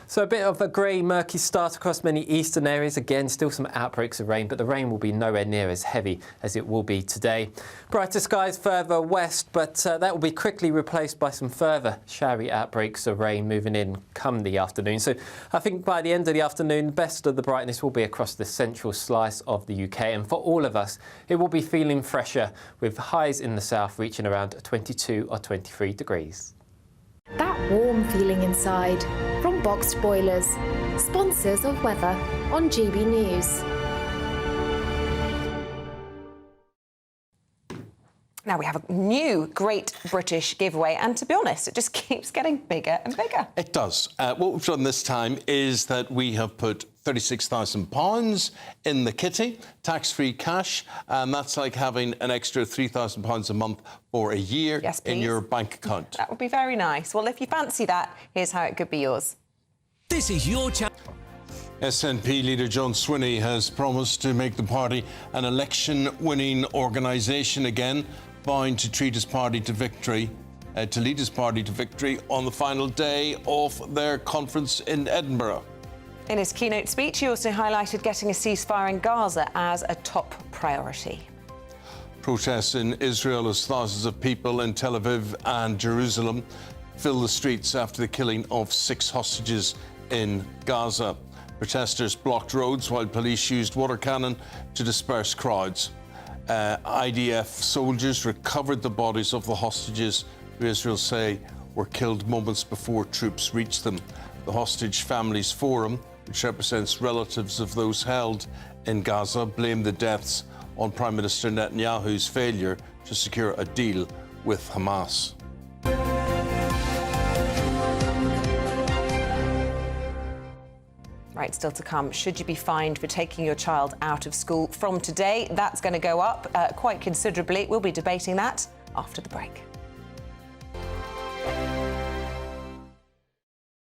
So a bit of a grey, murky start across many eastern areas. Again, still some outbreaks of rain, but the rain will be nowhere near as heavy as it will be today. Brighter skies further west, but that will be quickly replaced by some further showery outbreaks of rain moving in come the afternoon. So I think by the end of the afternoon, best of the brightness will be across the central slice of the UK. And for all of us, it will be feeling fresher, with highs in the south reaching around 22 or 23 degrees. That warm feeling inside from Boxed Boilers, sponsors of weather on GB News. Now we have a new Great British giveaway, and to be honest, it just keeps getting bigger and bigger. It does. What we've done this time is that we have put £36,000 in the kitty, tax-free cash, and that's like having an extra £3,000 a month for a year in your bank account. That would be very nice. Well, if you fancy that, here's how it could be yours. This is your chance. SNP leader John Swinney has promised to make the party an election-winning organisation again, vowing to lead his party to victory on the final day of their conference in Edinburgh. In his keynote speech, he also highlighted getting a ceasefire in Gaza as a top priority. Protests in Israel as thousands of people in Tel Aviv and Jerusalem fill the streets after the killing of 6 hostages in Gaza. Protesters blocked roads while police used water cannon to disperse crowds. IDF soldiers recovered the bodies of the hostages, who Israel say were killed moments before troops reached them. The Hostage Families Forum, which represents relatives of those held in Gaza, blamed the deaths on Prime Minister Netanyahu's failure to secure a deal with Hamas. Right, still to come. Should you be fined for taking your child out of school from today? That's going to go up quite considerably. We'll be debating that after the break.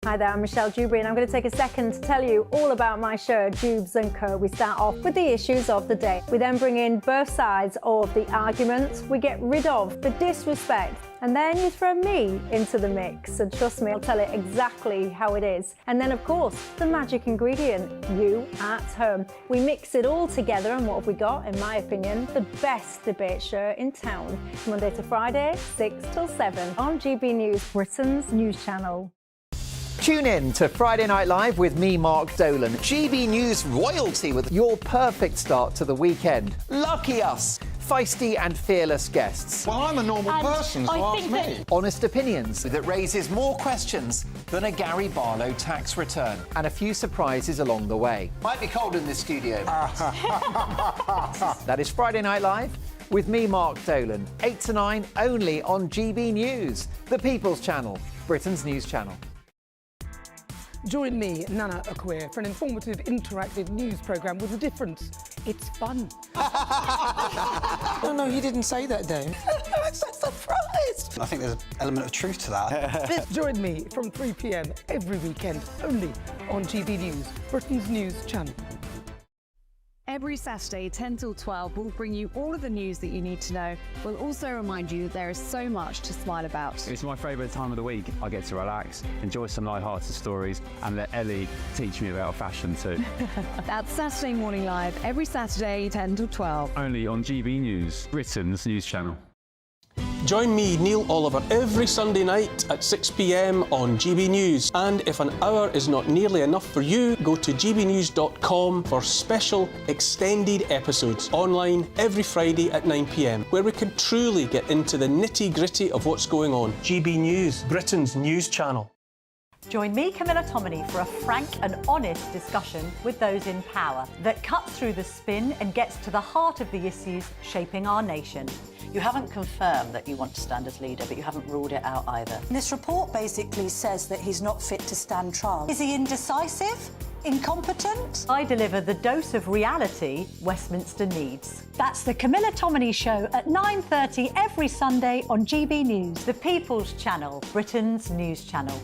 Hi there, I'm Michelle Dewberry, and I'm going to take a second to tell you all about my show, Jubes & Co. We start off with the issues of the day. We then bring in both sides of the argument. We get rid of the disrespect, and then you throw me into the mix. And trust me, I'll tell it exactly how it is. And then, of course, the magic ingredient, you at home. We mix it all together, and what have we got? In my opinion, the best debate show in town. Monday to Friday, 6 till 7 on GB News, Britain's news channel. Tune in to Friday Night Live with me, Mark Dolan. GB News royalty with your perfect start to the weekend. Lucky us! Feisty and fearless guests. Well, I'm a normal person, so ask me. Honest opinions that raises more questions than a Gary Barlow tax return. And a few surprises along the way. Might be cold in this studio. That is Friday Night Live with me, Mark Dolan. 8 to 9, only on GB News, the People's Channel, Britain's news channel. Join me, Nana Akweer, for an informative, interactive news programme with a difference. It's fun. No, he didn't say that, Dave. I'm so surprised. I think there's an element of truth to that. Join me from 3 p.m. every weekend, only on GB News, Britain's news channel. Every Saturday, 10 till 12, we'll bring you all of the news that you need to know. We'll also remind you that there is so much to smile about. It's my favourite time of the week. I get to relax, enjoy some light-hearted stories, and let Ellie teach me about fashion too. That's Saturday Morning Live, every Saturday, 10 till 12. Only on GB News, Britain's news channel. Join me, Neil Oliver, every Sunday night at 6 p.m. on GB News. And if an hour is not nearly enough for you, go to gbnews.com for special extended episodes online every Friday at 9 p.m, where we can truly get into the nitty-gritty of what's going on. GB News, Britain's news channel. Join me, Camilla Tominey, for a frank and honest discussion with those in power that cuts through the spin and gets to the heart of the issues shaping our nation. You haven't confirmed that you want to stand as leader, but you haven't ruled it out either. This report basically says that he's not fit to stand trial. Is he indecisive? Incompetent? I deliver the dose of reality Westminster needs. That's the Camilla Tominey Show at 9:30 every Sunday on GB News, the People's Channel, Britain's news channel.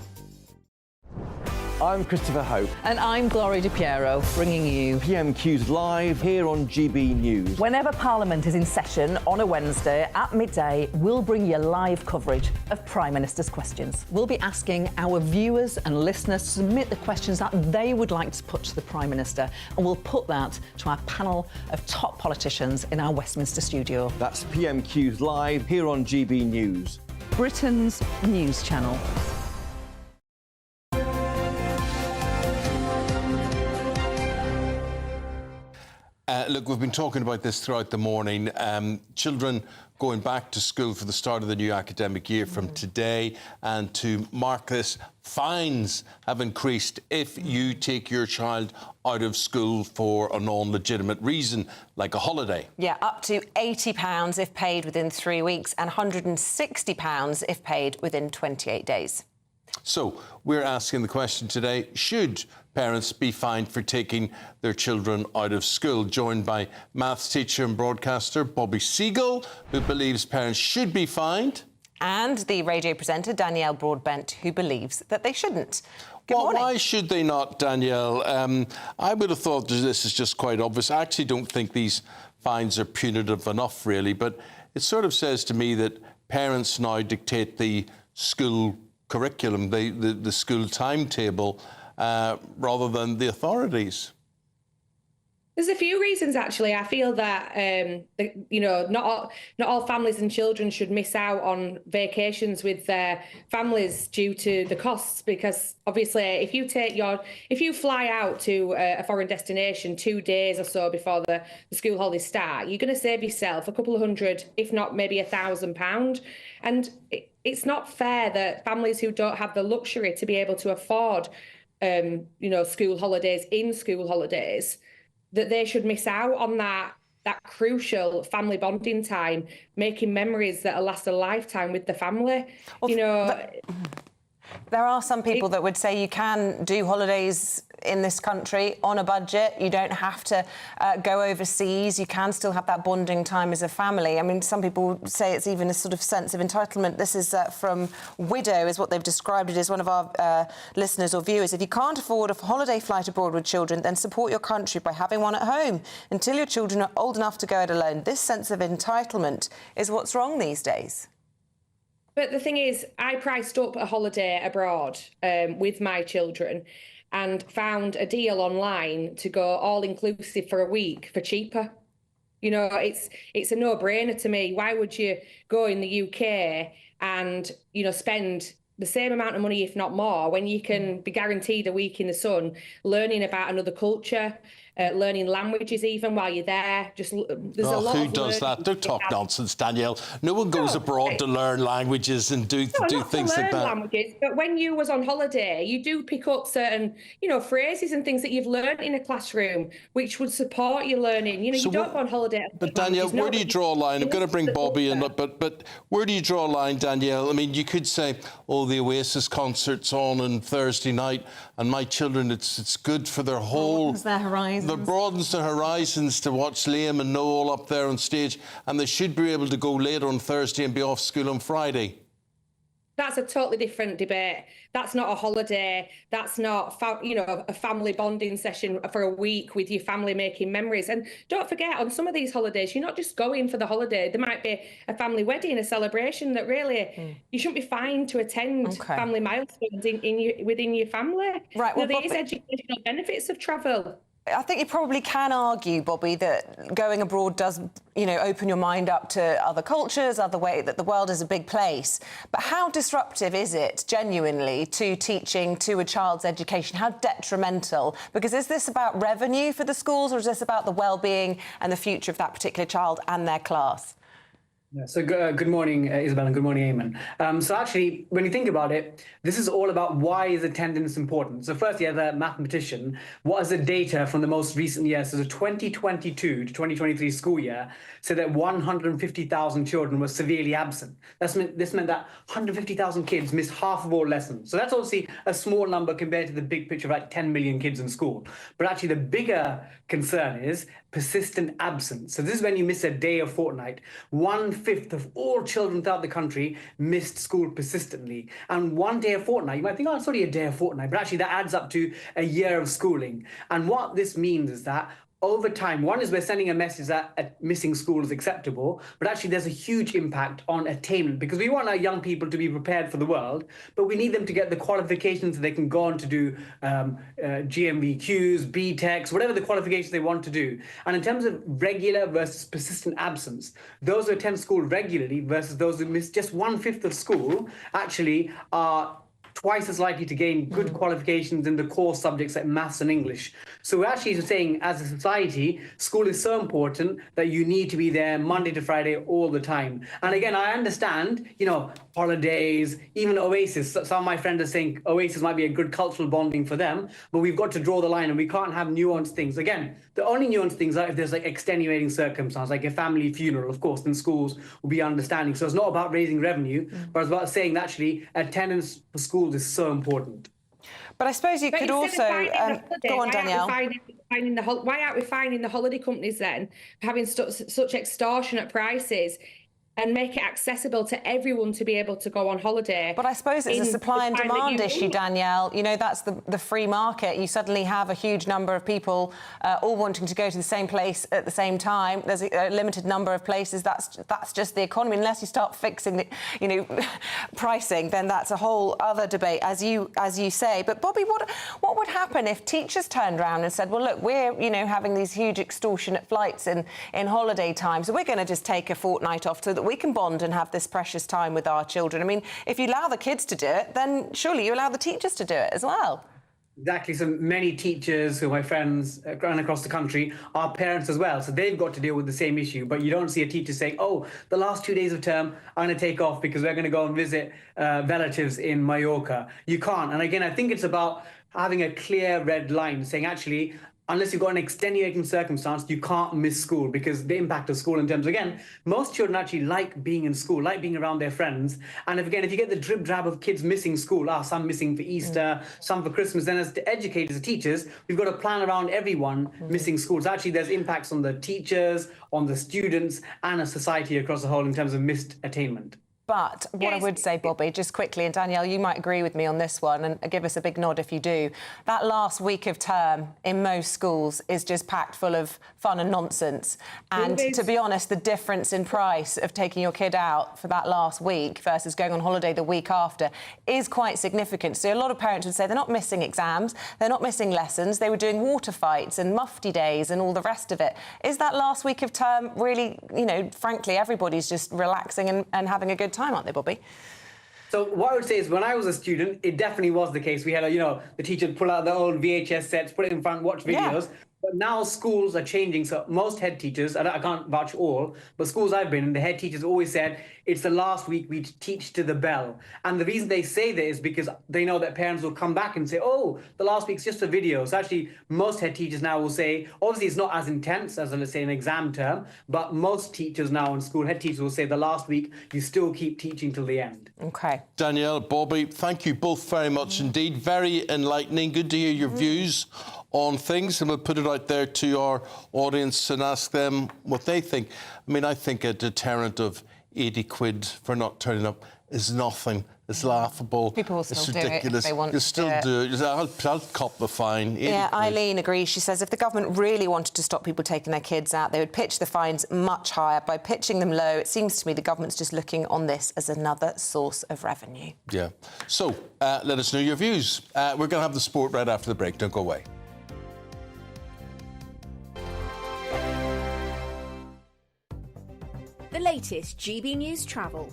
I'm Christopher Hope. And I'm Gloria Di Piero, bringing you PMQ's live here on GB News. Whenever Parliament is in session on a Wednesday at midday, we'll bring you live coverage of Prime Minister's questions. We'll be asking our viewers and listeners to submit the questions that they would like to put to the Prime Minister, and we'll put that to our panel of top politicians in our Westminster studio. That's PMQ's live here on GB News, Britain's news channel. Look, we've been talking about this throughout the morning. Children going back to school for the start of the new academic year from today, and to mark this, fines have increased if you take your child out of school for a non-legitimate reason, like a holiday. Yeah, up to £80 if paid within 3 weeks and £160 if paid within 28 days. So we're asking the question today, should parents be fined for taking their children out of school? Joined by maths teacher and broadcaster Bobby Seagull, who believes parents should be fined. And the radio presenter Danielle Broadbent, who believes that they shouldn't. Good morning. Why should they not, Danielle? I would have thought this is just quite obvious. I actually don't think these fines are punitive enough, really, but it sort of says to me that parents now dictate the school curriculum, the school timetable, rather than the authorities. There's a few reasons, actually. I feel that, not all families and children should miss out on vacations with their families due to the costs, because obviously if you fly out to a foreign destination 2 days or so before the school holidays start, you're going to save yourself a couple of hundred, if not maybe £1,000. And it's not fair that families who don't have the luxury to be able to afford, school holidays in school holidays, that they should miss out on that crucial family bonding time, making memories that'll last a lifetime with the family. Well, there are some people that would say you can do holidays in this country on a budget. You don't have to go overseas. You can still have that bonding time as a family. I mean, some people say it's even a sort of sense of entitlement. This is from Widow, is what they've described it as, one of our listeners or viewers. If you can't afford a holiday flight abroad with children, then support your country by having one at home until your children are old enough to go it alone. This sense of entitlement is what's wrong these days. But the thing is, I priced up a holiday abroad with my children and found a deal online to go all-inclusive for a week for cheaper. You know, it's a no-brainer to me. Why would you go in the UK and, you know, spend the same amount of money, if not more, when you can be guaranteed a week in the sun, learning about another culture, learning languages even while you're there. There's a lot who of does that? Don't talk nonsense, Danielle. No one goes No, abroad to learn languages and do not things to learn like that. languages, but when you was on holiday, you do pick up certain, you know, phrases and things that you've learned in a classroom, which would support your learning. You know, So you don't go on holiday. But Danielle, where do you draw a line? I'm going to bring Bobby in, but where do you draw a line, Danielle? I mean, you could say, oh, the Oasis concert's on Thursday night, and my children, it's good for their whole... Broadens their horizons. It broadens their horizons to watch Liam and Noel up there on stage, and they should be able to go later on Thursday and be off school on Friday. That's a totally different debate. That's not a holiday. That's not, you know, a family bonding session for a week with your family making memories. And don't forget, on some of these holidays, you're not just going for the holiday. There might be a family wedding, a celebration that really you shouldn't be fined to attend family milestones within your family. Right. Well, Well, there is educational benefits of travel. I think you probably can argue, Bobby, that going abroad does, you know, open your mind up to other cultures, other way, that the world is a big place. But how disruptive is it, genuinely, to teaching, to a child's education? How detrimental? Because is this about revenue for the schools, or is this about the well-being and the future of that particular child and their class? Yeah, so good morning, Isabel, and good morning, Eamonn. So actually, when you think about it, this is all about why is attendance important. So firstly, as a mathematician, what is the data from the most recent years? So the 2022 to 2023 school year said that 150,000 children were severely absent. This meant that 150,000 kids missed half of all lessons. So that's obviously a small number compared to the big picture of like 10 million kids in school. But actually, the bigger concern is persistent absence. So this is when you miss a day or fortnight. 1/5 of all children throughout the country missed school persistently. And 1 day a fortnight, you might think, oh, it's only a day a fortnight, but actually that adds up to a year of schooling. And what this means is that over time, one is we're sending a message that missing school is acceptable, but actually there's a huge impact on attainment, because we want our young people to be prepared for the world, but we need them to get the qualifications so they can go on to do GMVQs, BTECs, whatever the qualifications they want to do. And in terms of regular versus persistent absence, those who attend school regularly versus those who miss just 1/5 of school actually are twice as likely to gain good qualifications in the core subjects like maths and English. So we're actually saying, as a society, school is so important that you need to be there Monday to Friday all the time. And again, I understand, you know, holidays, even Oasis. Some of my friends are saying Oasis might be a good cultural bonding for them, but we've got to draw the line and we can't have nuanced things. Again, the only nuanced things are if there's like extenuating circumstance, like a family funeral, of course, then schools will be understanding. So it's not about raising revenue, but it's about saying that actually attendance for schools is so important. But I suppose you could also go on, Danielle. Why aren't we finding the holiday companies then for having such extortionate prices and make it accessible to everyone to be able to go on holiday? But I suppose it's a supply and demand issue, Danielle. You know, that's the free market. You suddenly have a huge number of people all wanting to go to the same place at the same time. There's a limited number of places. That's just the economy. Unless you start fixing the, you know, pricing, then that's a whole other debate, as you say. But Bobby, what would happen if teachers turned around and said, well, look, we're, you know, having these huge extortionate flights in holiday time, so we're going to just take a fortnight off so that we can bond and have this precious time with our children. I mean, if you allow the kids to do it, then surely you allow the teachers to do it as well. Exactly. So many teachers who are my friends run across the country are parents as well. So they've got to deal with the same issue. But you don't see a teacher saying, oh, the last 2 days of term, I'm going to take off because we're going to go and visit relatives in Mallorca. You can't. And again, I think it's about having a clear red line saying, actually, unless you've got an extenuating circumstance, you can't miss school because the impact of school in terms of, again, most children actually like being in school, like being around their friends. And if you get the drib-drab of kids missing school, some missing for Easter, some for Christmas, then as the educators, the teachers, we've got to plan around everyone missing school. So actually there's impacts on the teachers, on the students, and a society across the whole in terms of missed attainment. But what I would say, Bobby, just quickly, and Danielle, you might agree with me on this one, and give us a big nod if you do, that last week of term in most schools is just packed full of fun and nonsense. And to be honest, the difference in price of taking your kid out for that last week versus going on holiday the week after is quite significant. So a lot of parents would say they're not missing exams, they're not missing lessons, they were doing water fights and mufti days and all the rest of it. Is that last week of term really, you know, frankly, everybody's just relaxing and having a good time, aren't they, Bobby? So what I would say is when I was a student, it definitely was the case. We had, the teacher would pull out the old VHS sets, put it in front, watch videos. Yeah. But now schools are changing. So most head teachers, I can't vouch for all, but schools I've been in, the head teachers always said, it's the last week we teach to the bell. And the reason they say that is because they know that parents will come back and say, oh, the last week's just a video. So actually, most head teachers now will say, obviously it's not as intense as, let's say, an exam term, but most teachers now in school, head teachers will say the last week, you still keep teaching till the end. OK. Danielle, Bobby, thank you both very much indeed. Very enlightening. Good to hear your views on things, and we'll put it out there to our audience and ask them what they think. I mean, I think a deterrent of 80 quid for not turning up is nothing. It's laughable. People will still it's ridiculous. Do it if they want you still do it. I'll cop the fine. Yeah, Eileen agrees. She says if the government really wanted to stop people taking their kids out, they would pitch the fines much higher. By pitching them low, it seems to me the government's just looking on this as another source of revenue. Yeah. So, let us know your views. We're going to have the sport right after the break. Don't go away. The latest GB News travel.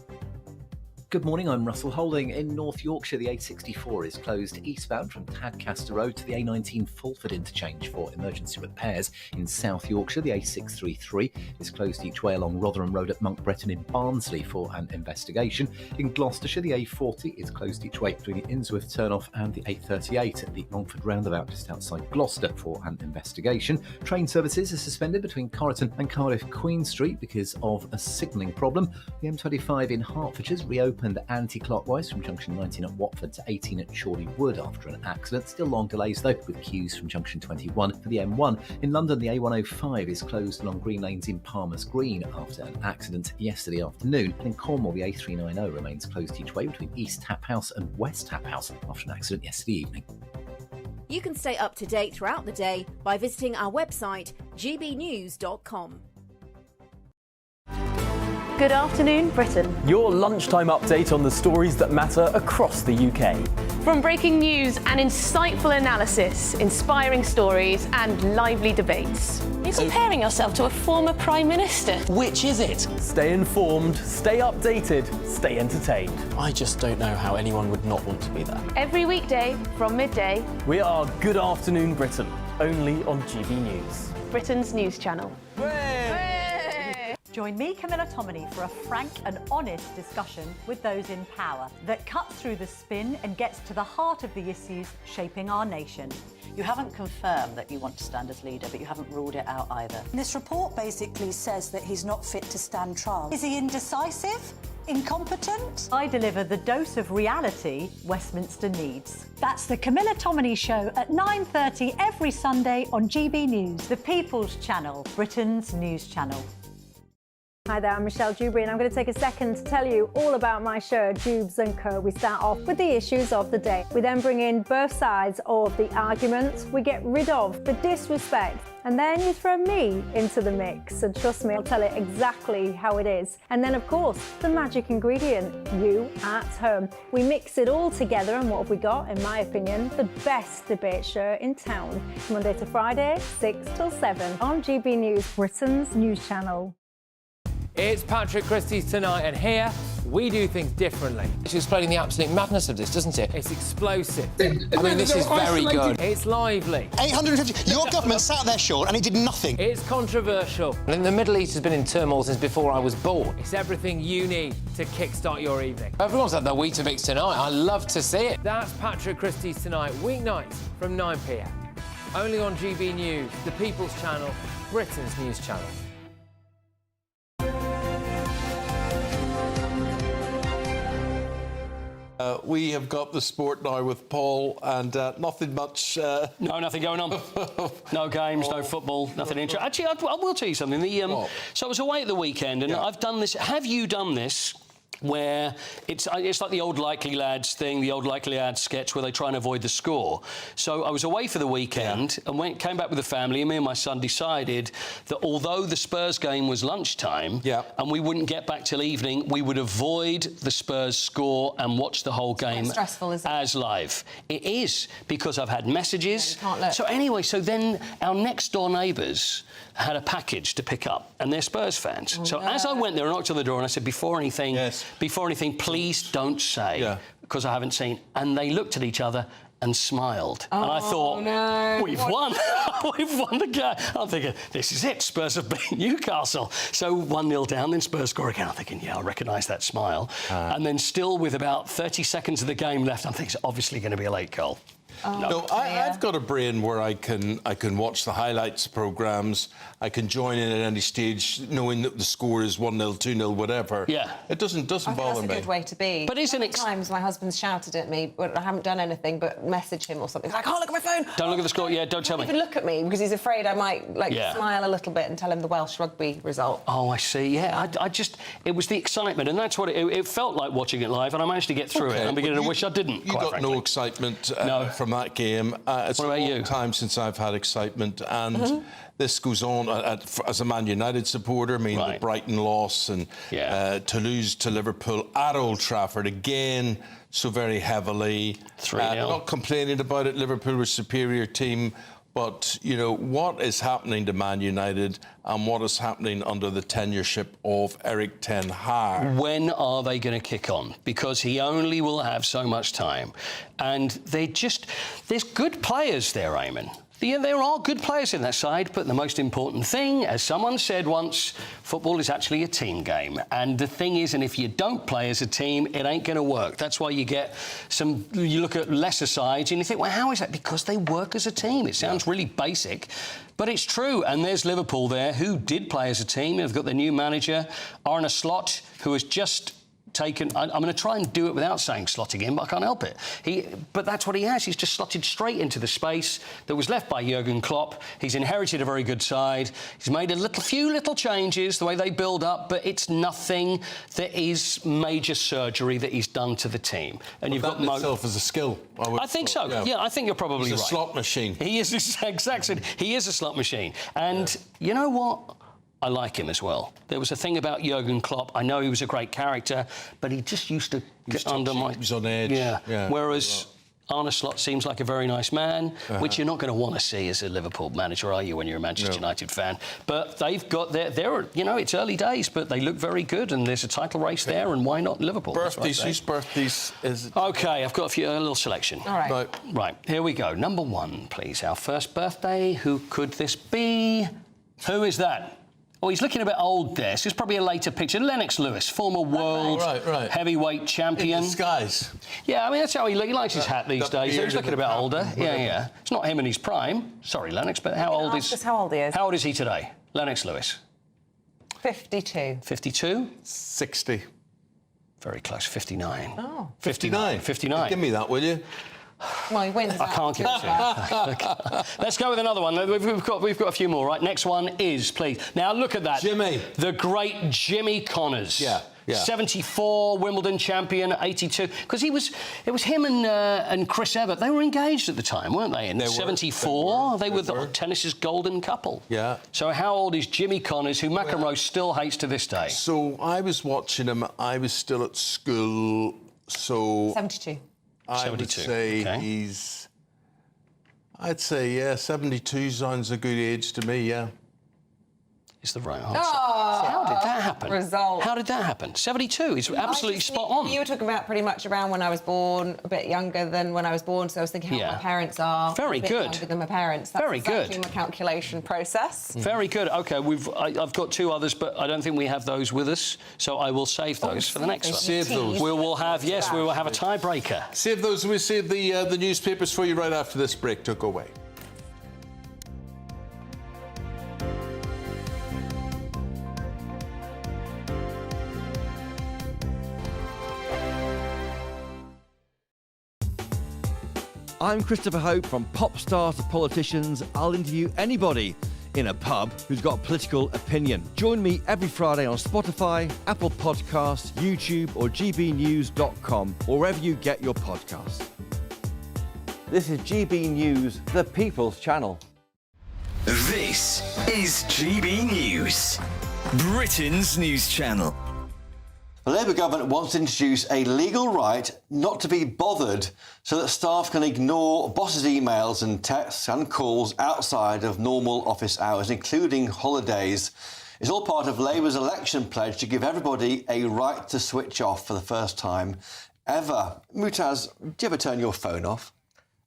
Good morning, I'm Russell Holding. In North Yorkshire, the A64 is closed eastbound from Tadcaster Road to the A19 Fulford interchange for emergency repairs. In South Yorkshire, the A633 is closed each way along Rotherham Road at Monk Bretton in Barnsley for an investigation. In Gloucestershire, the A40 is closed each way between the Innsworth turnoff and the A38 at the Longford roundabout just outside Gloucester for an investigation. Train services are suspended between Corriton and Cardiff Queen Street because of a signalling problem. The M25 in Hertfordshire's reopened anti-clockwise from junction 19 at Watford to 18 at Chorley Wood after an accident. Still long delays though, with queues from junction 21 for the M1. In London, the A105 is closed along Green Lanes in Palmer's Green after an accident yesterday afternoon. And in Cornwall, the A390 remains closed each way between East Tap House and West Tap House after an accident yesterday evening. You can stay up to date throughout the day by visiting our website, gbnews.com. Good afternoon, Britain. Your lunchtime update on the stories that matter across the UK. From breaking news and insightful analysis, inspiring stories and lively debates. You're comparing yourself to a former Prime Minister. Which is it? Stay informed, stay updated, stay entertained. I just don't know how anyone would not want to be there. Every weekday from midday. We are Good Afternoon Britain, only on GB News. Britain's news channel. Join me, Camilla Tominey, for a frank and honest discussion with those in power that cuts through the spin and gets to the heart of the issues shaping our nation. You haven't confirmed that you want to stand as leader, but you haven't ruled it out either. This report basically says that he's not fit to stand trial. Is he indecisive? Incompetent? I deliver the dose of reality Westminster needs. That's the Camilla Tominey Show at 9:30 every Sunday on GB News, the People's Channel, Britain's news channel. Hi there, I'm Michelle Jubes, and I'm going to take a second to tell you all about my show, Jubes & Co. We start off with the issues of the day. We then bring in both sides of the arguments. We get rid of the disrespect. And then you throw me into the mix. And trust me, I'll tell it exactly how it is. And then, of course, the magic ingredient, you at home. We mix it all together, and what have we got? In my opinion, the best debate show in town. Monday to Friday, 6 till 7 on GB News, Britain's news channel. It's Patrick Christys tonight, and here we do things differently. It's explaining the absolute madness of this, doesn't it? It's explosive. I mean, this is very good. It's lively. 850. Your government sat there, Sean, and it did nothing. It's controversial. And the Middle East has been in turmoil since before I was born. It's everything you need to kickstart your evening. Everyone's had their Weetabix tonight. I love to see it. That's Patrick Christys tonight, weeknights from 9 p.m. only on GB News, the People's Channel, Britain's news channel. We have got the sport now with Paul, and nothing much... No, nothing going on. No games, no football, nothing interesting. Actually, I will tell you something. So I was away at the weekend, and I've done this... Have you done this? Where it's like the old Likely Lads thing, the old Likely Lads sketch where they try and avoid the score. So I was away for the weekend and came back with the family, and me and my son decided that although the Spurs game was lunchtime and we wouldn't get back till evening, we would avoid the Spurs score and watch the whole game as live. It is, because I've had messages. So anyway, so then our next door neighbours had a package to pick up, and they're Spurs fans. As I went there, I knocked on the door and I said, before anything, please don't say, because I haven't seen. And they looked at each other and smiled. And I thought, we've won. We've won the game. I'm thinking, this is it. Spurs have beaten Newcastle. So 1-0 down, then Spurs score again. I'm thinking, I recognise that smile. And then still with about 30 seconds of the game left, I'm thinking it's obviously going to be a late goal. I've got a brain where I can watch the highlights programmes. I can join in at any stage, knowing that the score is 1-0, 2-0, whatever. Yeah, it doesn't bother me. That's a good way to be. But isn't it? Sometimes my husband's shouted at me, but I haven't done anything but message him or something. He's like, I can't look at my phone. Don't look at the score. Yeah, don't tell me. Even look at me, because he's afraid I might smile a little bit and tell him the Welsh rugby result. Oh, I see. Yeah, I just it was the excitement, and that's what it felt like watching it live, and I managed to get through it. I'm beginning to wish I didn't. You got no excitement from that game. It's a long time since I've had excitement, and this goes on as a Man United supporter. I mean, the Brighton loss and Toulouse to Liverpool at Old Trafford again, so very heavily. 3-0. Not complaining about it. Liverpool were a superior team. But, you know, what is happening to Man United and what is happening under the tenureship of Erik ten Hag? When are they going to kick on? Because he only will have so much time. And there's good players there, Eamonn. There are good players in that side, but the most important thing, as someone said once, football is actually a team game. And the thing is, and if you don't play as a team, it ain't going to work. That's why you get you look at lesser sides and you think, well, how is that? Because they work as a team. It sounds really basic, but it's true. And there's Liverpool there, who did play as a team. They've got their new manager, Arne Slot, who has just taken... I'm going to try and do it without saying slot again, but I can't help it. But that's what he has. He's just slotted straight into the space that was left by Jurgen Klopp. He's inherited a very good side. He's made a few little changes, the way they build up, but it's nothing that is major surgery that he's done to the team. And you've got itself as a skill. I think so. Yeah, I think you're probably right. He's a slot machine. He is exactly. He is a slot machine. And you know what? I like him as well. There was a thing about Jurgen Klopp. I know he was a great character, but he just used to get under my... He was on edge. Yeah. Whereas Arne Slot seems like a very nice man, which you're not going to want to see as a Liverpool manager, are you, when you're a Manchester United fan? But they've got their... You know, it's early days, but they look very good, and there's a title race there, and why not Liverpool? Birthdays. Whose birthdays is it? OK, I've got a little selection. All right. Right, here we go. Number 1, please. Our first birthday. Who could this be? Who is that? Oh, he's looking a bit old there, so it's probably a later picture. Lennox Lewis, former world heavyweight champion. In disguise. Yeah, I mean, that's how he looks his hat these days. He's looking a bit older. Yeah. It's not him in his prime. Sorry, Lennox, but how old is he today? Lennox Lewis? 52. 52? 60. Very close, 59. Oh. 59? 59. Give me that, will you? Well, he wins. I can't give it to you. Let's go with another one. We've got a few more, right? Next one is, please. Now, look at that. Jimmy. The great Jimmy Connors. Yeah. 74, Wimbledon champion, 82. Because it was him and Chris Evert. They were engaged at the time, weren't they? In 74, they were the tennis's golden couple. Yeah. So how old is Jimmy Connors, who McEnroe still hates to this day? So I was watching him. I was still at school, so... 72. I would say he's... I'd say, 72 sounds a good age to me, Is the right answer. How did that happen? Result. How did that happen? 72. He's absolutely spot on. You were talking about pretty much around when I was born, a bit younger than when I was born, so I was thinking how my parents are. Very a bit good. Younger than my parents. That's Very exactly good. my calculation process. Very good. OK, I've got 2 others, but I don't think we have those with us, so I will save those for the next one. Save those. We will have a tiebreaker. Save those. We'll save the newspapers for you right after this break. Don't go away. I'm Christopher Hope. From pop stars to politicians, I'll interview anybody in a pub who's got a political opinion. Join me every Friday on Spotify, Apple Podcasts, YouTube or gbnews.com, or wherever you get your podcasts. This is GB News, the People's Channel. This is GB News, Britain's news channel. The Labour government wants to introduce a legal right not to be bothered so that staff can ignore bosses' emails and texts and calls outside of normal office hours, including holidays. It's all part of Labour's election pledge to give everybody a right to switch off for the first time ever. Mutaz, do you ever turn your phone off?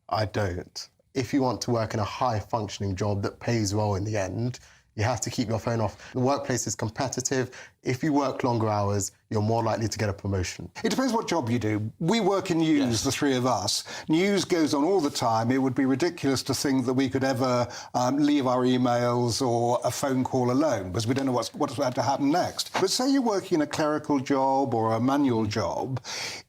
I don't. If you want to work in a high-functioning job that pays well in the end, you have to keep your phone off. The workplace is competitive. If you work longer hours, you're more likely to get a promotion. It depends what job you do. We work in news, the three of us. News goes on all the time. It would be ridiculous to think that we could ever leave our emails or a phone call alone, because we don't know what's about to happen next. But say you're working a clerical job or a manual job,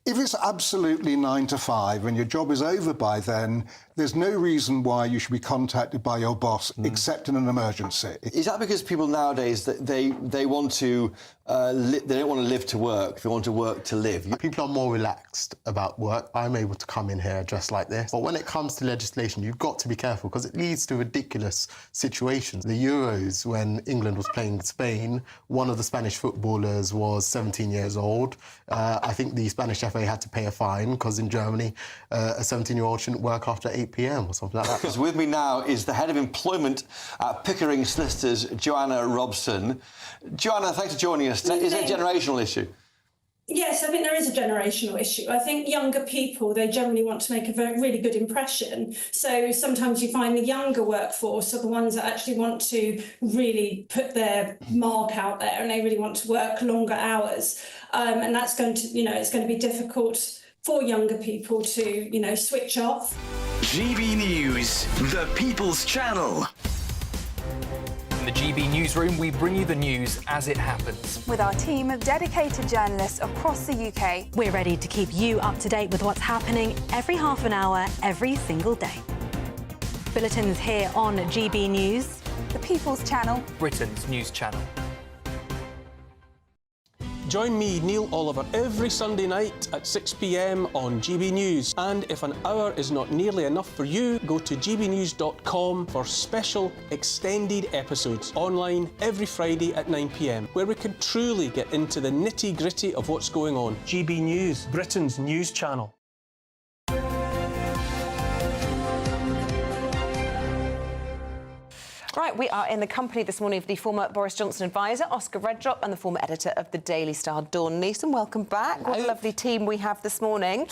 if it's absolutely 9 to 5 and your job is over by then, there's no reason why you should be contacted by your boss except in an emergency. Is that because people nowadays, they want to, they don't want to live to work, they want to work to live? People are more relaxed about work. I'm able to come in here dressed like this. But when it comes to legislation, you've got to be careful because it leads to ridiculous situations. The Euros, when England was playing Spain, one of the Spanish footballers was 17 years old. I think the Spanish FA had to pay a fine because in Germany, a 17-year-old shouldn't work after 8 p.m. or something like that. Because with me now is the head of employment at Pickering Solicitors, Joanna Robson. Joanna, thanks for joining us. Is it a generational issue? Yes, I think there is a generational issue. I think younger people, they generally want to make a really good impression. So sometimes you find the younger workforce are the ones that actually want to really put their mark out there and they really want to work longer hours. And that's going to, it's going to be difficult for younger people to, switch off. GB News, the People's Channel. In the GB Newsroom, we bring you the news as it happens. With our team of dedicated journalists across the UK. We're ready to keep you up to date with what's happening every half an hour, every single day. Bulletins here on GB News. The People's Channel. Britain's news channel. Join me, Neil Oliver, every Sunday night at 6 p.m. on GB News. And if an hour is not nearly enough for you, go to gbnews.com for special extended episodes online every Friday at 9 p.m, where we can truly get into the nitty-gritty of what's going on. GB News, Britain's news channel. Right, we are in the company this morning of the former Boris Johnson advisor, Oscar Redrop, and the former editor of the Daily Star, Dawn Neeson. Welcome back. What a lovely team we have this morning.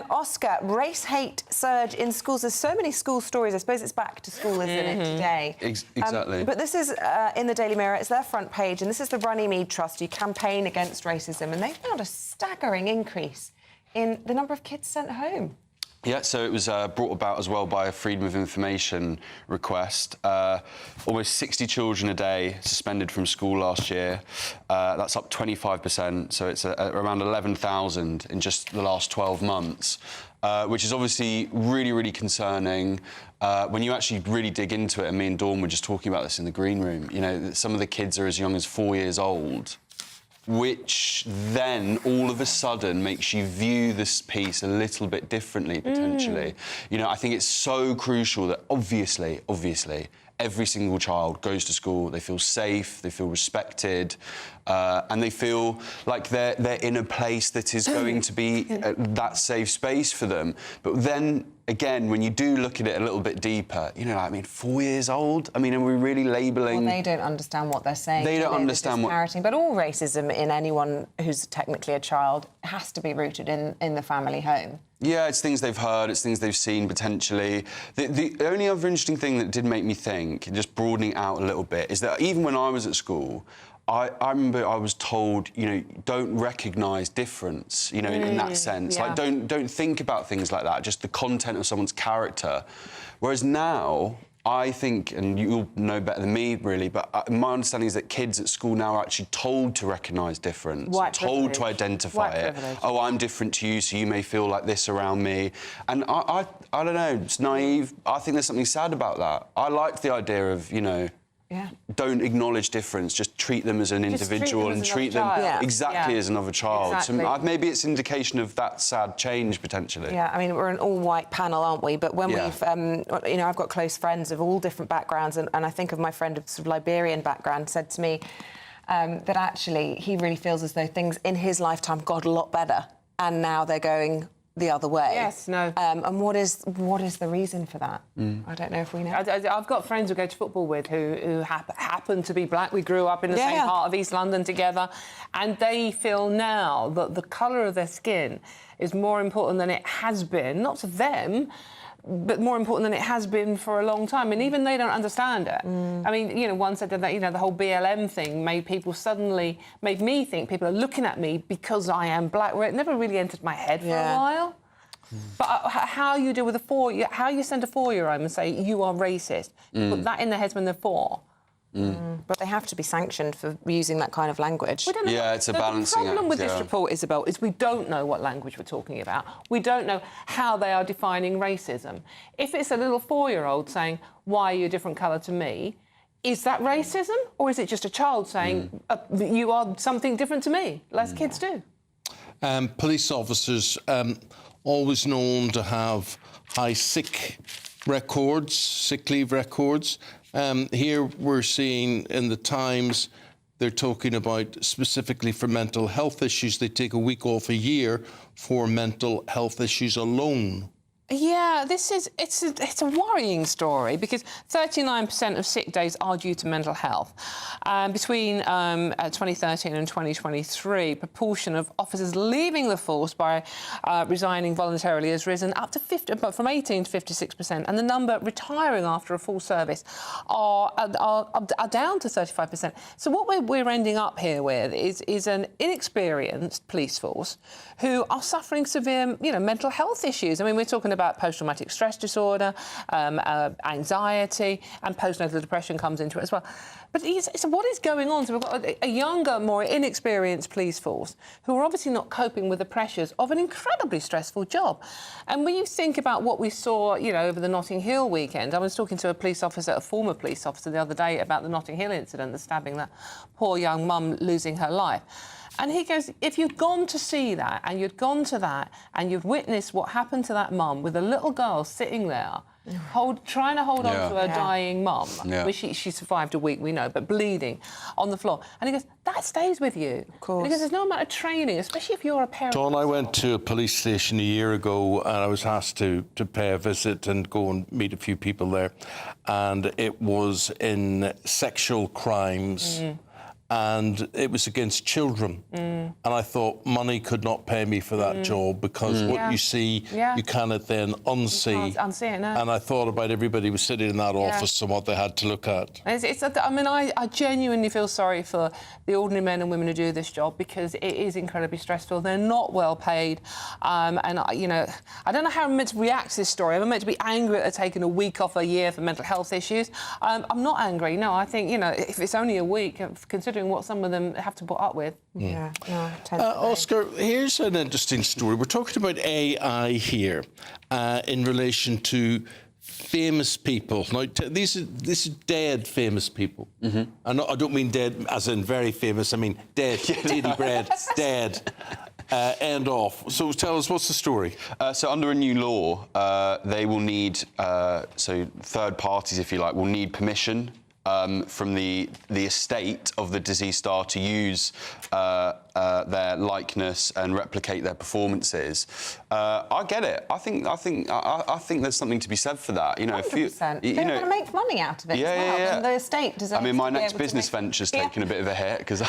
Oscar, race hate surge in schools. There's so many school stories. I suppose it's back to school, isn't it, today? Exactly. But this is in the Daily Mirror. It's their front page, and this is the Runnymede Trust, who campaign against racism, and they found a staggering increase in the number of kids sent home. Yeah, so it was brought about as well by a Freedom of Information request. Almost 60 children a day suspended from school last year. That's up 25%, so it's around 11,000 in just the last 12 months, which is obviously really, really concerning. When you actually really dig into it, and me and Dawn were just talking about this in the green room, some of the kids are as young as 4 years old, which then all of a sudden makes you view this piece a little bit differently, potentially. I think it's so crucial that obviously, every single child goes to school, they feel safe, they feel respected, and they feel like they're in a place that is going to be that safe space for them. But then, again, when you do look at it a little bit deeper, 4 years old? are we really labelling... Well, they don't understand what they're saying. They don't understand what... But all racism in anyone who's technically a child has to be rooted in the family home. Yeah, it's things they've heard, it's things they've seen, potentially. The only other interesting thing that did make me think, just broadening out a little bit, is that even when I was at school, I remember I was told, don't recognise difference, in that sense. Yeah. Like, don't think about things like that, just the content of someone's character. Whereas now, I think, and you'll know better than me, really, but my understanding is that kids at school now are actually told to recognise difference, told to identify it. Oh, I'm different to you, so you may feel like this around me. And I don't know, it's naive. I think there's something sad about that. I like the idea of, you know, don't acknowledge difference, just treat them as an individual and treat them exactly as another child. Exactly. So maybe it's an indication of that sad change, potentially. Yeah, I mean, we're an all-white panel, aren't we? But when we've, you know, I've got close friends of all different backgrounds, and I think of my friend of sort of Liberian background said to me that actually he really feels as though things in his lifetime got a lot better, and now they're going the other way. Yes, no. And what is the reason for that? I don't know if we know. I've got friends who go to football with who happen to be black. We grew up in the same part of East London together, and they feel now that the colour of their skin is more important than it has been, not to them, but more important than it has been for a long time. And even they don't understand it. I mean, you know, one said that, you know, the whole BLM thing made me think people are looking at me because I am black, where it never really entered my head for a while. But how you deal with how you send a 4-year-old and say, you are racist, put that in their heads when they're 4. But they have to be sanctioned for using that kind of language. It's a balancing act. The problem with this report, Isabel, is we don't know what language we're talking about. We don't know how they are defining racism. If it's a little 4-year-old saying, why are you a different colour to me, is that racism? Or is it just a child saying, you are something different to me, as kids do? Police officers, always known to have high sick leave records. Here we're seeing in the Times, they're talking about specifically for mental health issues, they take a week off a year for mental health issues alone. Yeah, it's a worrying story because 39% of sick days are due to mental health. Between 2013 and 2023, proportion of officers leaving the force by resigning voluntarily has risen up to from 18 to 56%, and the number retiring after a full service are down to 35%. So what we're ending up here with is an inexperienced police force who are suffering severe, you know, mental health issues. I mean, we're talking about post-traumatic stress disorder, anxiety, and postnatal depression comes into it as well. But so what is going on? So we've got a younger, more inexperienced police force who are obviously not coping with the pressures of an incredibly stressful job. And when you think about what we saw, you know, over the Notting Hill weekend, I was talking to a former police officer the other day about the Notting Hill incident, the stabbing that poor young mum losing her life. And he goes, if you'd gone to see that and you'd gone to that and you'd witnessed what happened to that mum with a little girl sitting there, trying to hold on to her dying mum, which she survived a week, we know, but bleeding on the floor. And he goes, that stays with you. Of course. Because there's no amount of training, especially if you're a parent. Dawn, I went to a police station a year ago and I was asked to pay a visit and go and meet a few people there. And it was in sexual crimes. And it was against children. And I thought money could not pay me for that job because what you see, you cannot then unsee. You can't unsee it, no. And I thought about everybody who was sitting in that office and what they had to look at. I mean, I genuinely feel sorry for the ordinary men and women who do this job because it is incredibly stressful. They're not well paid. And, you know, I don't know how I'm meant to react to this story. I'm meant to be angry at taking a week off a year for mental health issues. I'm not angry, no. I think, you know, if it's only a week, considering what some of them have to put up with. Oscar, here's an interesting story. We're talking about AI here in relation to famous people. Now, this is dead famous people. And I don't mean dead as in very famous. I mean dead, daily bread, dead. End off. So tell us, what's the story? So under a new law, they will need, so third parties, if you like, will need permission from the estate of the deceased star to use their likeness and replicate their performances. I get it. I think there's something to be said for that. You know, 100%. They want to make money out of it as well. And the estate deserves. I mean, my next business venture's taken a bit of a hit because.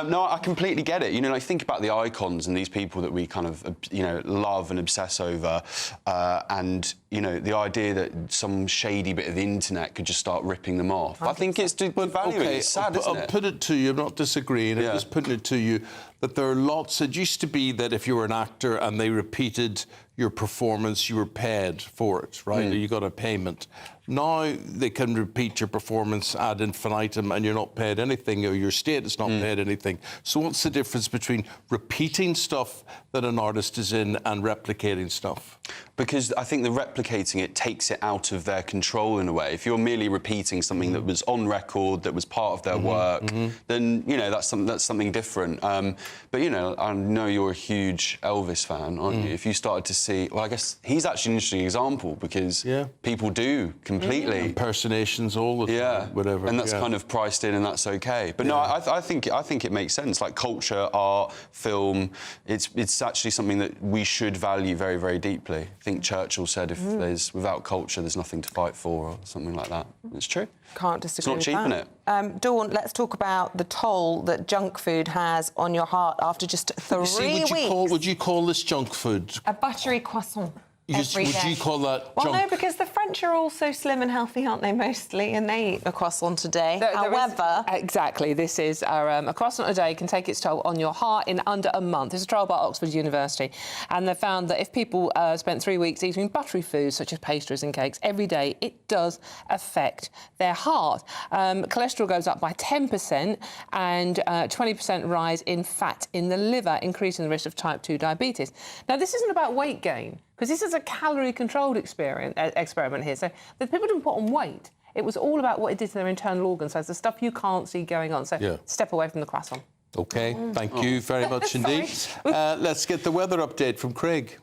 No, I completely get it. You know, like think about the icons and these people that we kind of, you know, love and obsess over, and you know, the idea that some shady bit of the internet could just start ripping them off. I think it's devaluing. It's sad, isn't it? I'll put it to you. I'm not disagreeing. I'm just putting it to you. that there are lots. It used to be that if you were an actor and they repeated your performance, you were paid for it, right? You got a payment. Now they can repeat your performance ad infinitum and you're not paid anything, or your state is not paid anything. So what's the difference between repeating stuff that an artist is in and replicating stuff? Because I think the replicating it takes it out of their control in a way. If you're merely repeating something that was on record, that was part of their work, then, you know, that's something different. But, you know, I know you're a huge Elvis fan, aren't you? If you started to see... Well, I guess he's actually an interesting example because people do completely... Impersonations all the time, whatever. And that's kind of priced in and that's OK. But no, I think it makes sense. Like culture, art, film, it's actually something that we should value very, very deeply. I think Churchill said if there's without culture, there's nothing to fight for or something like that. It's true. Can't disagree with It's not cheap, innit? Dawn, let's talk about the toll that junk food has on your heart after just 3 weeks. Would you call this junk food? A buttery croissant. Would you call that Well, junk? no, because the French are also slim and healthy, aren't they, mostly? And they eat a croissant a day. However... Exactly. This is a croissant a day can take its toll on your heart in under a month. It's a trial by Oxford University. And they found that if people spent 3 weeks eating buttery foods, such as pastries and cakes, every day, it does affect their heart. Cholesterol goes up by 10% and 20% rise in fat in the liver, increasing the risk of type 2 diabetes. Now, this isn't about weight gain, because this is a calorie-controlled experiment here. So the people didn't put on weight. It was all about what it did to their internal organs, so it's the stuff you can't see going on. So step away from the croissant. OK, thank you very much indeed. Let's get the weather update from Craig.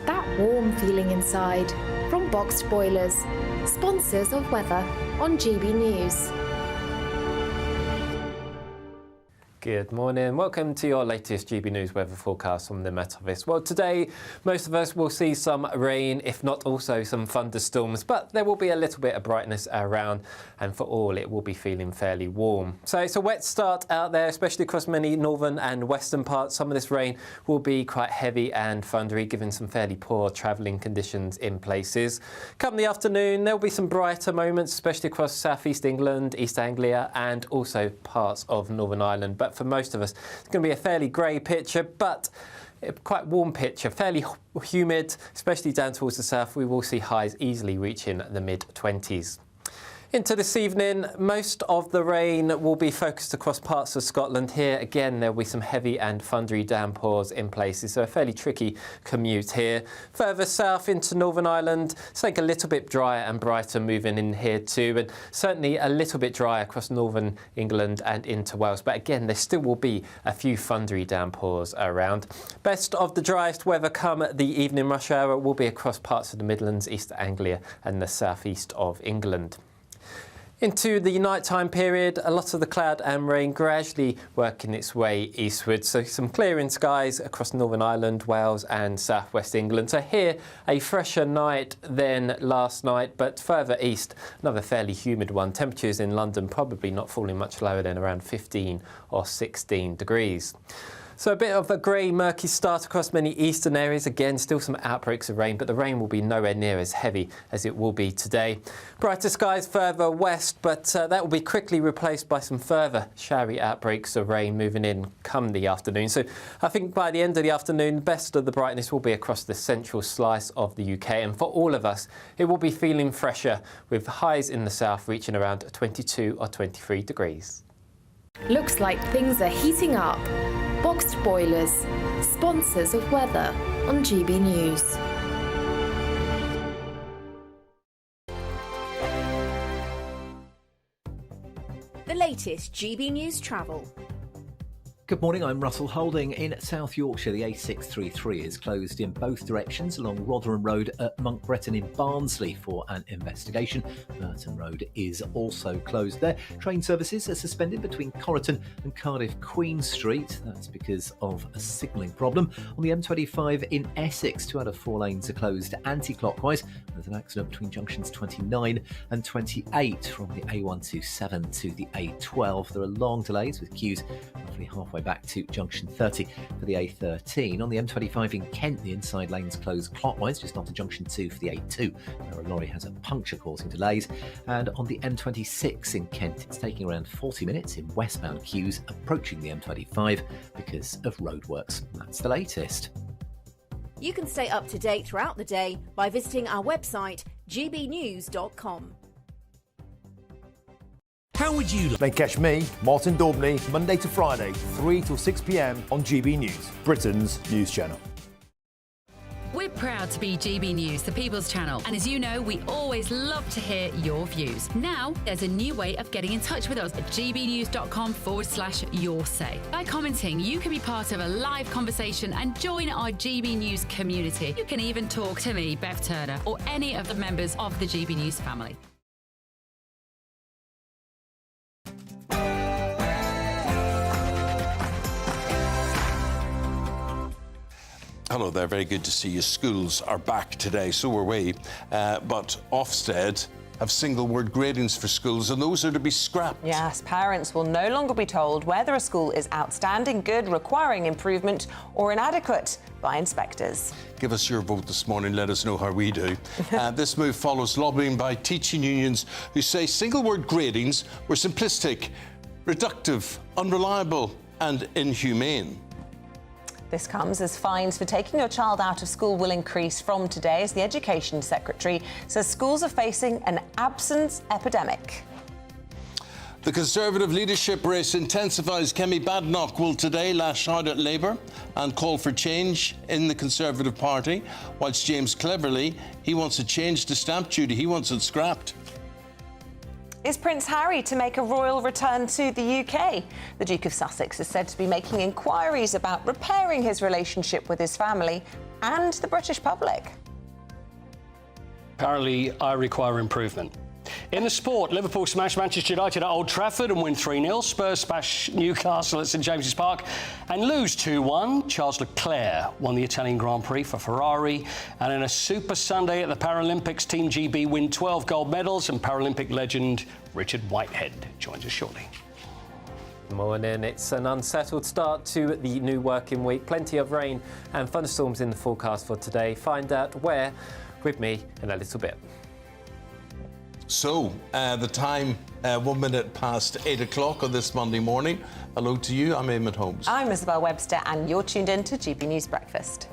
That warm feeling inside from Boxed Boilers, sponsors of weather on GB News. Good morning. Welcome to your latest GB News weather forecast from the Met Office. Well, today, most of us will see some rain, if not also some thunderstorms, but there will be a little bit of brightness around, and for all, it will be feeling fairly warm. So it's a wet start out there, especially across many northern and western parts. Some of this rain will be quite heavy and thundery, given some fairly poor travelling conditions in places. Come the afternoon, there will be some brighter moments, especially across southeast England, East Anglia, and also parts of Northern Ireland. But for most of us, it's going to be a fairly grey picture, but a quite warm picture, fairly humid, especially down towards the south. We will see highs easily reaching the mid-20s. Into this evening, most of the rain will be focused across parts of Scotland. Here, again, there will be some heavy and thundery downpours in places, so a fairly tricky commute here. Further south into Northern Ireland, something a little bit drier and brighter moving in here too, and certainly a little bit drier across northern England and into Wales. But again, there still will be a few thundery downpours around. Best of the driest weather come the evening rush hour will be across parts of the Midlands, East Anglia and the southeast of England. Into the nighttime period, a lot of the cloud and rain gradually working its way eastward. So some clearing skies across Northern Ireland, Wales and southwest England. So here, a fresher night than last night, but further east, another fairly humid one. Temperatures in London probably not falling much lower than around 15 or 16 degrees. So a bit of a grey, murky start across many eastern areas. Again, still some outbreaks of rain, but the rain will be nowhere near as heavy as it will be today. Brighter skies further west, but that will be quickly replaced by some further showery outbreaks of rain moving in come the afternoon. So I think by the end of the afternoon, best of the brightness will be across the central slice of the UK. And for all of us, it will be feeling fresher, with highs in the south reaching around 22 or 23 degrees. Looks like things are heating up. Boxed Boilers, sponsors of weather on GB News. The latest GB News travel. Good morning, I'm Russell Holding. In South Yorkshire, the A633 is closed in both directions along Rotherham Road at Monk Bretton in Barnsley for an investigation. Burton Road is also closed there. Train services are suspended between Corriton and Cardiff Queen Street. That's because of a signalling problem. On the M25 in Essex, 2 out of 4 lanes are closed anti-clockwise. There's an accident between junctions 29 and 28 from the A127 to the A12. There are long delays with queues roughly halfway halfway back to junction 30 for the A13. On the M25 in Kent, the inside lanes closed clockwise just after junction 2 for the A2, where a lorry has a puncture causing delays. And on the M26 in Kent, it's taking around 40 minutes in westbound queues approaching the M25 because of roadworks. That's the latest. You can stay up to date throughout the day by visiting our website, gbnews.com. How would you like? Then catch me, Martin Daubney, Monday to Friday, 3 till 6 p.m. on GB News, Britain's news channel. We're proud to be GB News, the People's Channel. And as you know, we always love to hear your views. Now, there's a new way of getting in touch with us at gbnews.com/yoursay. By commenting, you can be part of a live conversation and join our GB News community. You can even talk to me, Bev Turner, or any of the members of the GB News family. Hello there, very good to see you. Schools are back today, so are we. But Ofsted have single-word gradings for schools, and those are to be scrapped. Yes, parents will no longer be told whether a school is outstanding, good, requiring improvement, or inadequate by inspectors. Give us your vote this morning, let us know how we do. This move follows lobbying by teaching unions who say single-word gradings were simplistic, reductive, unreliable, and inhumane. This comes as fines for taking your child out of school will increase from today, as the Education Secretary says schools are facing an absence epidemic. The Conservative leadership race intensifies. Kemi Badenoch will today lash out at Labour and call for change in the Conservative Party, whilst James Cleverly, he wants a change to stamp duty. He wants it scrapped. Is Prince Harry to make a royal return to the UK? The Duke of Sussex is said to be making inquiries about repairing his relationship with his family and the British public. Apparently, I require improvement. In the sport, Liverpool smashed Manchester United at Old Trafford and win 3-0. Spurs smash Newcastle at St James's Park and lose 2-1. Charles Leclerc won the Italian Grand Prix for Ferrari. And in a Super Sunday at the Paralympics, Team GB win 12 gold medals, and Paralympic legend Richard Whitehead joins us shortly. Morning. It's an unsettled start to the new working week. Plenty of rain and thunderstorms in the forecast for today. Find out where with me in a little bit. So, the time, 1 minute past 8 o'clock on this Monday morning. Hello to you, I'm Eamonn Holmes. I'm Isabel Webster, and you're tuned in to GB News Breakfast.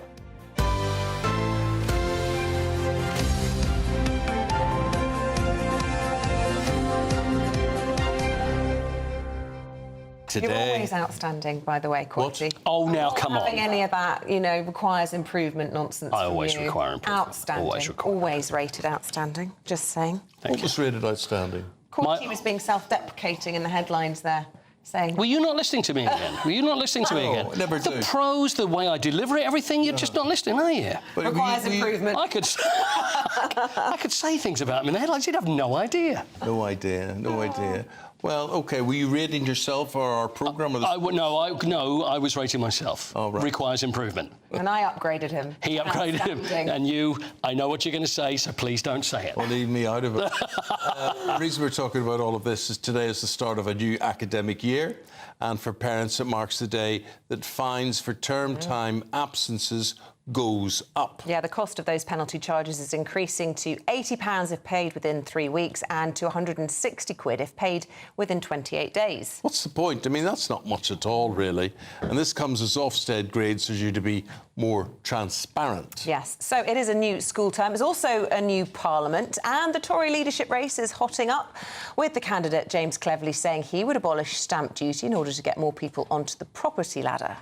Today. You're always outstanding, by the way, Quatty. Oh, now come on. Having any of that, requires improvement nonsense. I always require improvement. Outstanding. Always rated outstanding. Just saying. What was rated outstanding? Quatty was being self-deprecating in the headlines there, saying. Were you not listening to me again? Were you not listening to me again? I never do. The prose, the way I deliver it, everything, you're just not listening, are you? Requires improvement. I could say things about him in the headlines. You'd have no idea. No idea. Well, OK, were you rating yourself or our programme? No, I was rating myself. Oh, right. Requires improvement. And I upgraded him. He upgraded him. And you, I know what you're going to say, so please don't say it. Well, leave me out of it. The reason we're talking about all of this is today is the start of a new academic year. And for parents, it marks the day that fines for term time absences goes up. Yeah, the cost of those penalty charges is increasing to £80 if paid within 3 weeks and to £160 if paid within 28 days. What's the point? I mean, that's not much at all, really. And this comes as Ofsted grades are due to be more transparent. Yes, so it is a new school term. It's also a new parliament, and the Tory leadership race is hotting up, with the candidate James Cleverly saying he would abolish stamp duty in order to get more people onto the property ladder.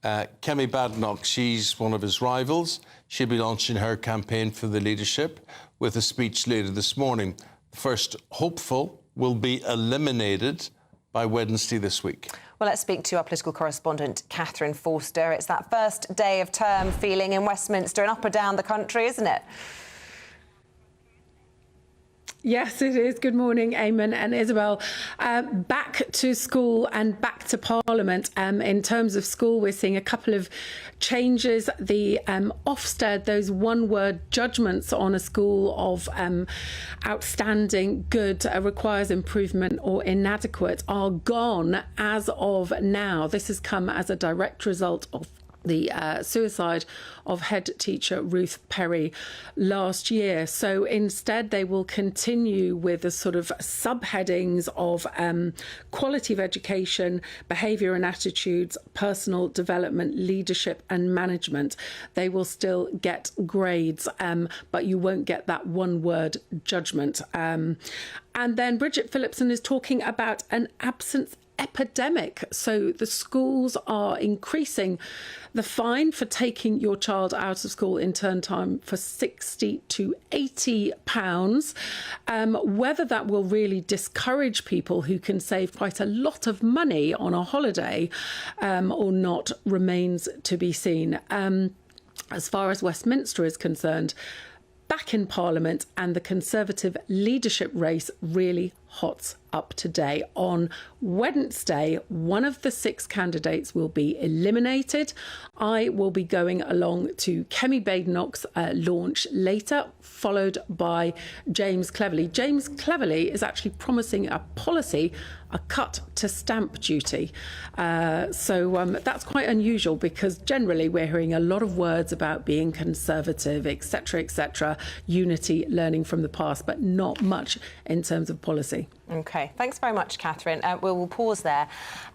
Kemi Badenoch, she's one of his rivals. She'll be launching her campaign for the leadership with a speech later this morning. The first hopeful will be eliminated by Wednesday this week. Well, let's speak to our political correspondent, Catherine Forster. It's that first day of term feeling in Westminster and up and down the country, isn't it? Yes, it is. Good morning, Eamonn and Isabel. Back to school and back to Parliament. In terms of school, we're seeing a couple of changes. The Ofsted, those one-word judgments on a school of outstanding, good, requires improvement or inadequate are gone as of now. This has come as a direct result of the suicide of head teacher Ruth Perry last year. So instead, they will continue with the sort of subheadings of quality of education, behaviour and attitudes, personal development, leadership and management. They will still get grades, but you won't get that one-word judgment. And then Bridget Phillipson is talking about an absence epidemic. So the schools are increasing the fine for taking your child out of school in term time for £60 to £80. Whether that will really discourage people who can save quite a lot of money on a holiday or not remains to be seen. As far as Westminster is concerned, back in Parliament, and the Conservative leadership race really hots up today. On Wednesday, one of the 6 candidates will be eliminated. I will be going along to Kemi Badenoch's launch later, followed by James Cleverly. James Cleverly is actually promising a policy, a cut to stamp duty. So that's quite unusual, because generally we're hearing a lot of words about being conservative, etc., unity, learning from the past, but not much in terms of policy. OK, thanks very much, Catherine. We'll pause there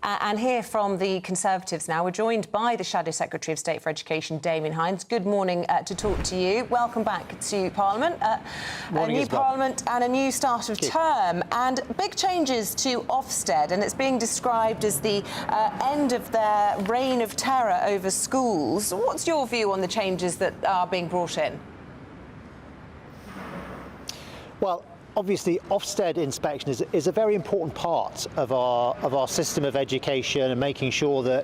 and hear from the Conservatives now. We're joined by the Shadow Secretary of State for Education, Damian Hinds. Good morning to talk to you. Welcome back to Parliament. Morning, a new Isabel. Parliament and a new start of term, and big changes to Ofsted, and it's being described as the end of their reign of terror over schools. What's your view on the changes that are being brought in? Well, obviously, Ofsted inspection is a very important part of our system of education, and making sure that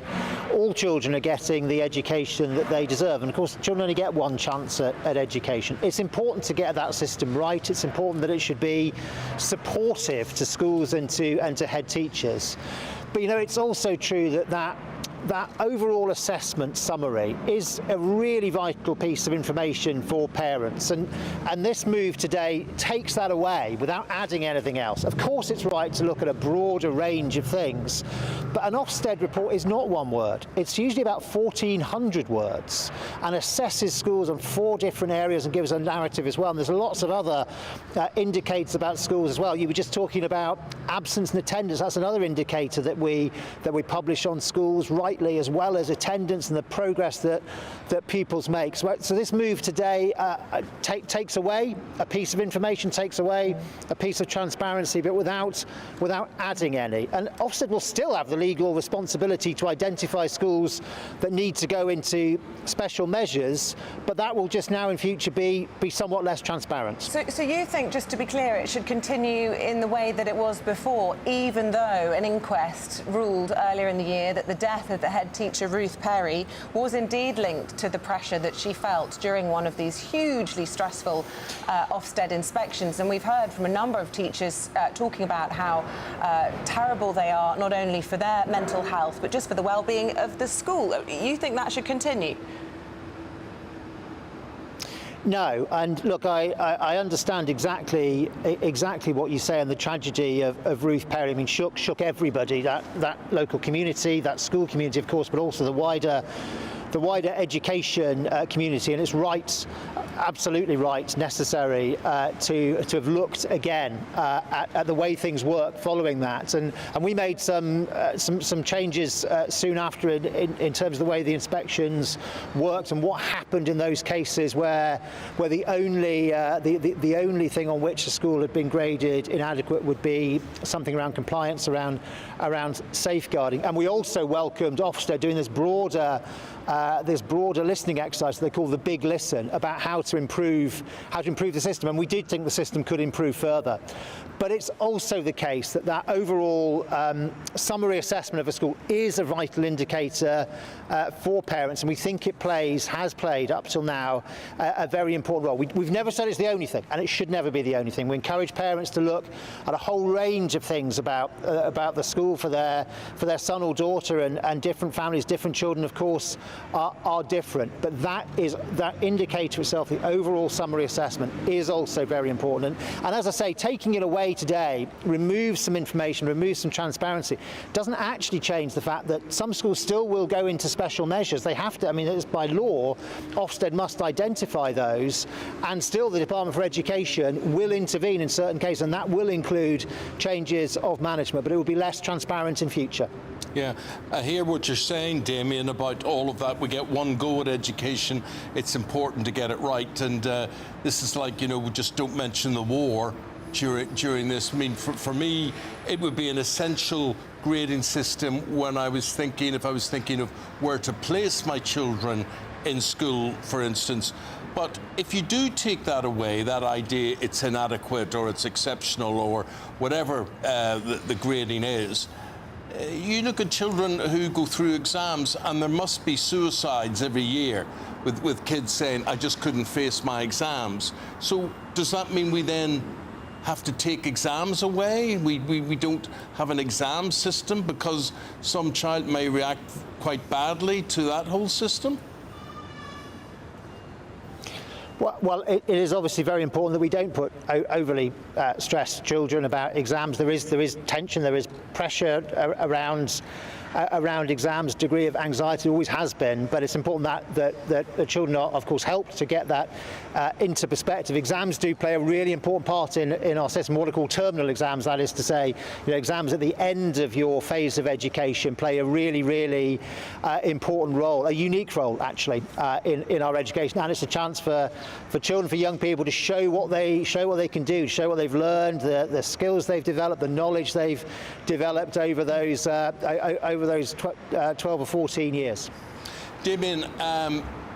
all children are getting the education that they deserve. And of course, children only get one chance at education. It's important to get that system right. It's important that it should be supportive to schools and to head teachers. But you know, it's also true that overall assessment summary is a really vital piece of information for parents, and this move today takes that away without adding anything else. Of course, it's right to look at a broader range of things, but an Ofsted report is not one word. It's usually about 1,400 words and assesses schools on 4 different areas and gives a narrative as well. And there's lots of other indicators about schools as well. You were just talking about absence and attendance. That's another indicator that we publish on schools, right, as well as attendance and the progress that pupils make. So this move today takes away a piece of information, takes away a piece of transparency, but without adding any. And Ofsted will still have the legal responsibility to identify schools that need to go into special measures, but that will just now in future be somewhat less transparent. So you think, just to be clear, it should continue in the way that it was before, even though an inquest ruled earlier in the year that the death of the head teacher Ruth Perry was indeed linked to the pressure that she felt during one of these hugely stressful Ofsted inspections. And we've heard from a number of teachers talking about how terrible they are, not only for their mental health, but just for the well-being of the school. You think that should continue? No, and look, I understand exactly what you say, and the tragedy of Ruth Perry. I mean, shook everybody, that local community, that school community, of course, but also the wider education community. And it's right, absolutely right, necessary to have looked again at the way things work following that. And we made some changes soon after in terms of the way the inspections worked and what happened in those cases where the only thing on which a school had been graded inadequate would be something around compliance, around safeguarding. And we also welcomed Ofsted doing this broader this broader listening exercise they call the Big Listen about how to improve the system, and we did think the system could improve further. But it's also the case that overall summary assessment of a school is a vital indicator for parents, and we think it has played up till now a very important role. We've never said it's the only thing, and it should never be the only thing. We encourage parents to look at a whole range of things about the school for their son or daughter, and different families, different children, of course, are different. But that indicator itself, the overall summary assessment, is also very important. And as I say, taking it away today removes some information, removes some transparency, doesn't actually change the fact that some schools still will go into special measures. They have to, I mean, it's by law, Ofsted must identify those, and still the Department for Education will intervene in certain cases, and that will include changes of management, but it will be less transparent in future. Yeah, I hear what you're saying, Damian, about all of that. We get one go at education. It's important to get it right, and this is like, we just don't mention the war during this. I mean, for me, it would be an essential grading system when I was thinking of where to place my children in school, for instance. But if you do take that away, that idea it's inadequate or it's exceptional or whatever the grading is, you look at children who go through exams, and there must be suicides every year with kids saying, I just couldn't face my exams. So does that mean we then have to take exams away? We don't have an exam system because some child may react quite badly to that whole system? Well, it is obviously very important that we don't put overly stressed children about exams. There is tension, there is pressure around exams, degree of anxiety always has been, but it's important that the children are, of course, helped to get that into perspective. Exams do play a really important part in our system, what are called terminal exams, that is to say, exams at the end of your phase of education play a really, really important role, a unique role, actually, in our education, and it's a chance for children, for young people to show what they can do, show what they've learned, the skills they've developed, the knowledge they've developed over those 12 or 14 years. Damian,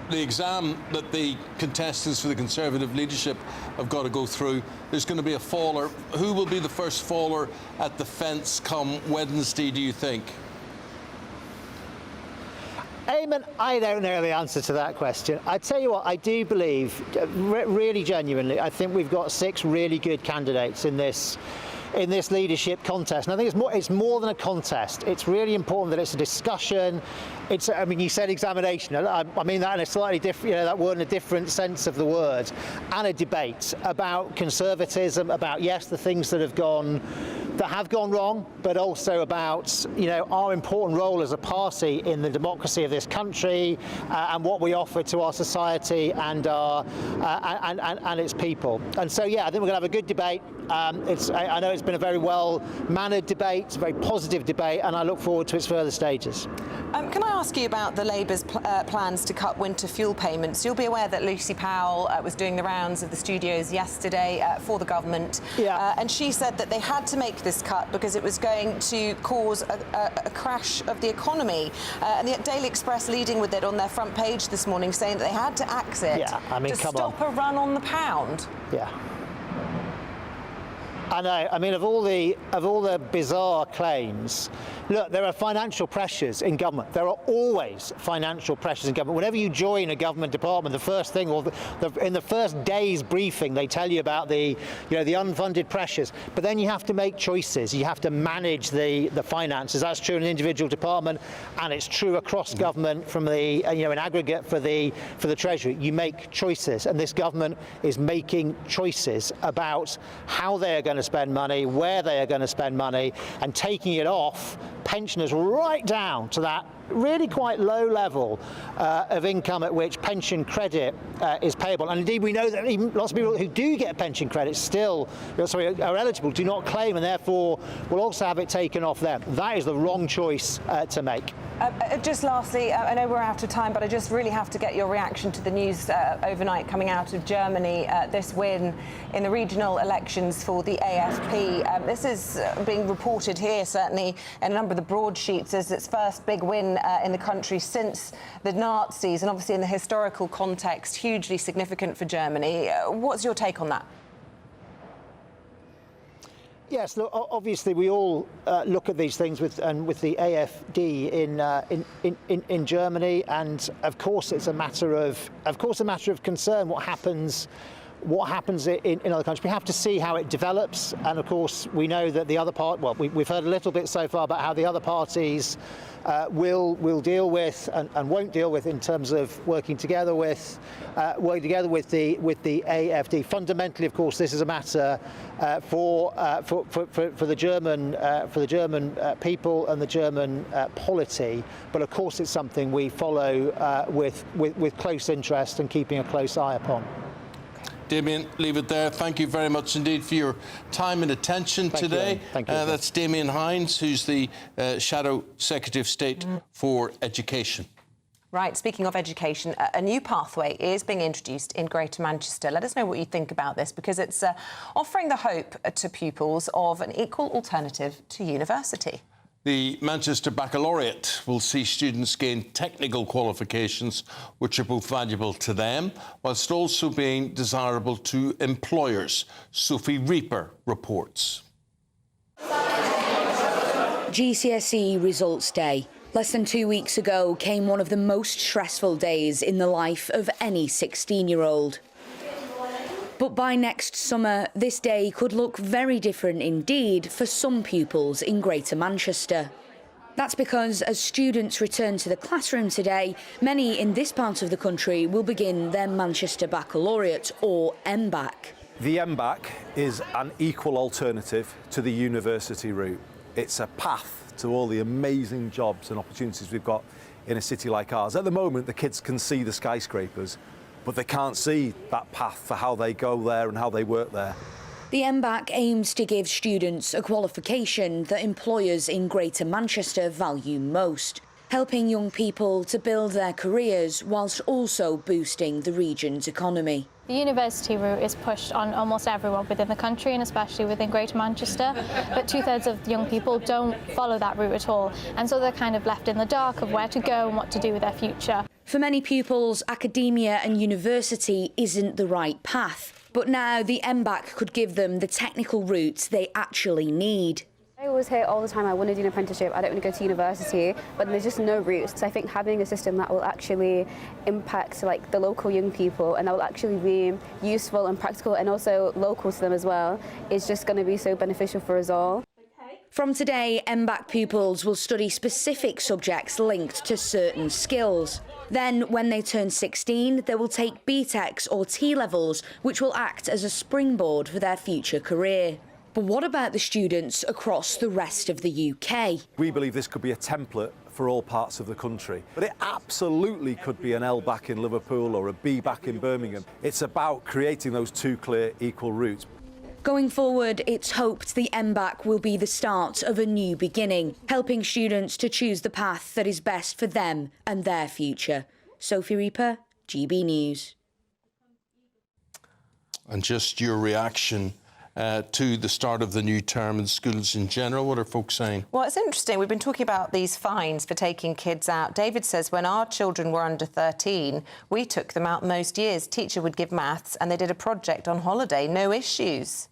the exam that the contestants for the Conservative leadership have got to go through, there's going to be a faller. Who will be the first faller at the fence come Wednesday, do you think? Eamonn, I don't know the answer to that question. I tell you what, I do believe, really genuinely, I think we've got 6 really good candidates in this leadership contest. And I think it's more than a contest. It's really important that it's a discussion. I mean, you said examination. I mean that in a slightly different, that word in a different sense of the word, and a debate about conservatism, about, yes, the things that have gone wrong, but also about, our important role as a party in the democracy of this country, and what we offer to our society and its people. And so, yeah, I think we're going to have a good debate. I know it's been a very well-mannered debate, a very positive debate, and I look forward to its further stages. Can I ask you about the Labour's plans to cut winter fuel payments? You'll be aware that Lucy Powell was doing the rounds of the studios yesterday for the government, and she said that they had to make this cut because it was going to cause a crash of the economy. And the Daily Express leading with it on their front page this morning, saying that they had to axe it to stop a run on the pound. Yeah. I know. I mean, of all the bizarre claims, look, there are financial pressures in government. There are always financial pressures in government. Whenever you join a government department, the first thing, or in the first day's briefing, they tell you about the unfunded pressures. But then you have to make choices. You have to manage the finances. That's true in an individual department, and it's true across government from the in aggregate for the Treasury. You make choices, and this government is making choices about how they are going to spend money, where they are going to spend money, and taking it off pensioners right down to that really quite low level of income at which pension credit is payable. And indeed, we know that even lots of people who do get pension credit are eligible, do not claim, and therefore will also have it taken off them. That is the wrong choice to make. Just lastly, I know we're out of time, but I just really have to get your reaction to the news overnight coming out of Germany, this win in the regional elections for the AFP. This is being reported here, certainly, in a number of the broadsheets, as its first big win in the country since the Nazis, and obviously in the historical context, hugely significant for Germany. What's your take on that? Yes, look, obviously we all look at these things with the AfD in Germany, and of course it's a matter of concern what happens in other countries. We have to see how it develops, and of course we know that the other part. Well, we've heard a little bit so far about how the other parties will deal with and won't deal with in terms of working together with the AfD. Fundamentally, of course, this is a matter for the German people and the German polity. But of course, it's something we follow with close interest and keeping a close eye upon. Damian, leave it there. Thank you very much indeed for your time and attention today. Thank you. That's Damian Hinds, who's the Shadow Secretary of State for Education. Right, speaking of education, a new pathway is being introduced in Greater Manchester. Let us know what you think about this, because it's offering the hope to pupils of an equal alternative to university. The Manchester Baccalaureate will see students gain technical qualifications which are both valuable to them, whilst also being desirable to employers. Sophie Reaper reports. GCSE Results Day. Less than 2 weeks ago came one of the most stressful days in the life of any 16-year-old. But by next summer, this day could look very different indeed for some pupils in Greater Manchester. That's because as students return to the classroom today, many in this part of the country will begin their Manchester Baccalaureate, or MBAC. The MBAC is an equal alternative to the university route. It's a path to all the amazing jobs and opportunities we've got in a city like ours. At the moment, the kids can see the skyscrapers, but they can't see that path for how they go there and how they work there. The MBAC aims to give students a qualification that employers in Greater Manchester value most, helping young people to build their careers whilst also boosting the region's economy. The university route is pushed on almost everyone within the country, and especially within Greater Manchester, but 2/3 of young people don't follow that route at all, and so they're kind of left in the dark of where to go and what to do with their future. For many pupils, academia and university isn't the right path, but now the MBAC could give them the technical route they actually need. I always hear all the time, I want to do an apprenticeship, I don't want to go to university, but there's just no routes. So I think having a system that will actually impact like the local young people and that will actually be useful and practical and also local to them as well is just going to be so beneficial for us all. From today, MBAC pupils will study specific subjects linked to certain skills. Then, when they turn 16, they will take BTECs or T-levels, which will act as a springboard for their future career. But what about the students across the rest of the UK? We believe this could be a template for all parts of the country, but it absolutely could be an L-back in Liverpool or a B-back in Birmingham. It's about creating those two clear, equal routes. Going forward, it's hoped the MBAC will be the start of a new beginning, helping students to choose the path that is best for them and their future. Sophie Reaper, GB News. And just your reaction to the start of the new term in schools in general. What are folks saying? Well, it's interesting. We've been talking about these fines for taking kids out. David says when our children were under 13, we took them out most years. Teacher would give maths and they did a project on holiday, no issues.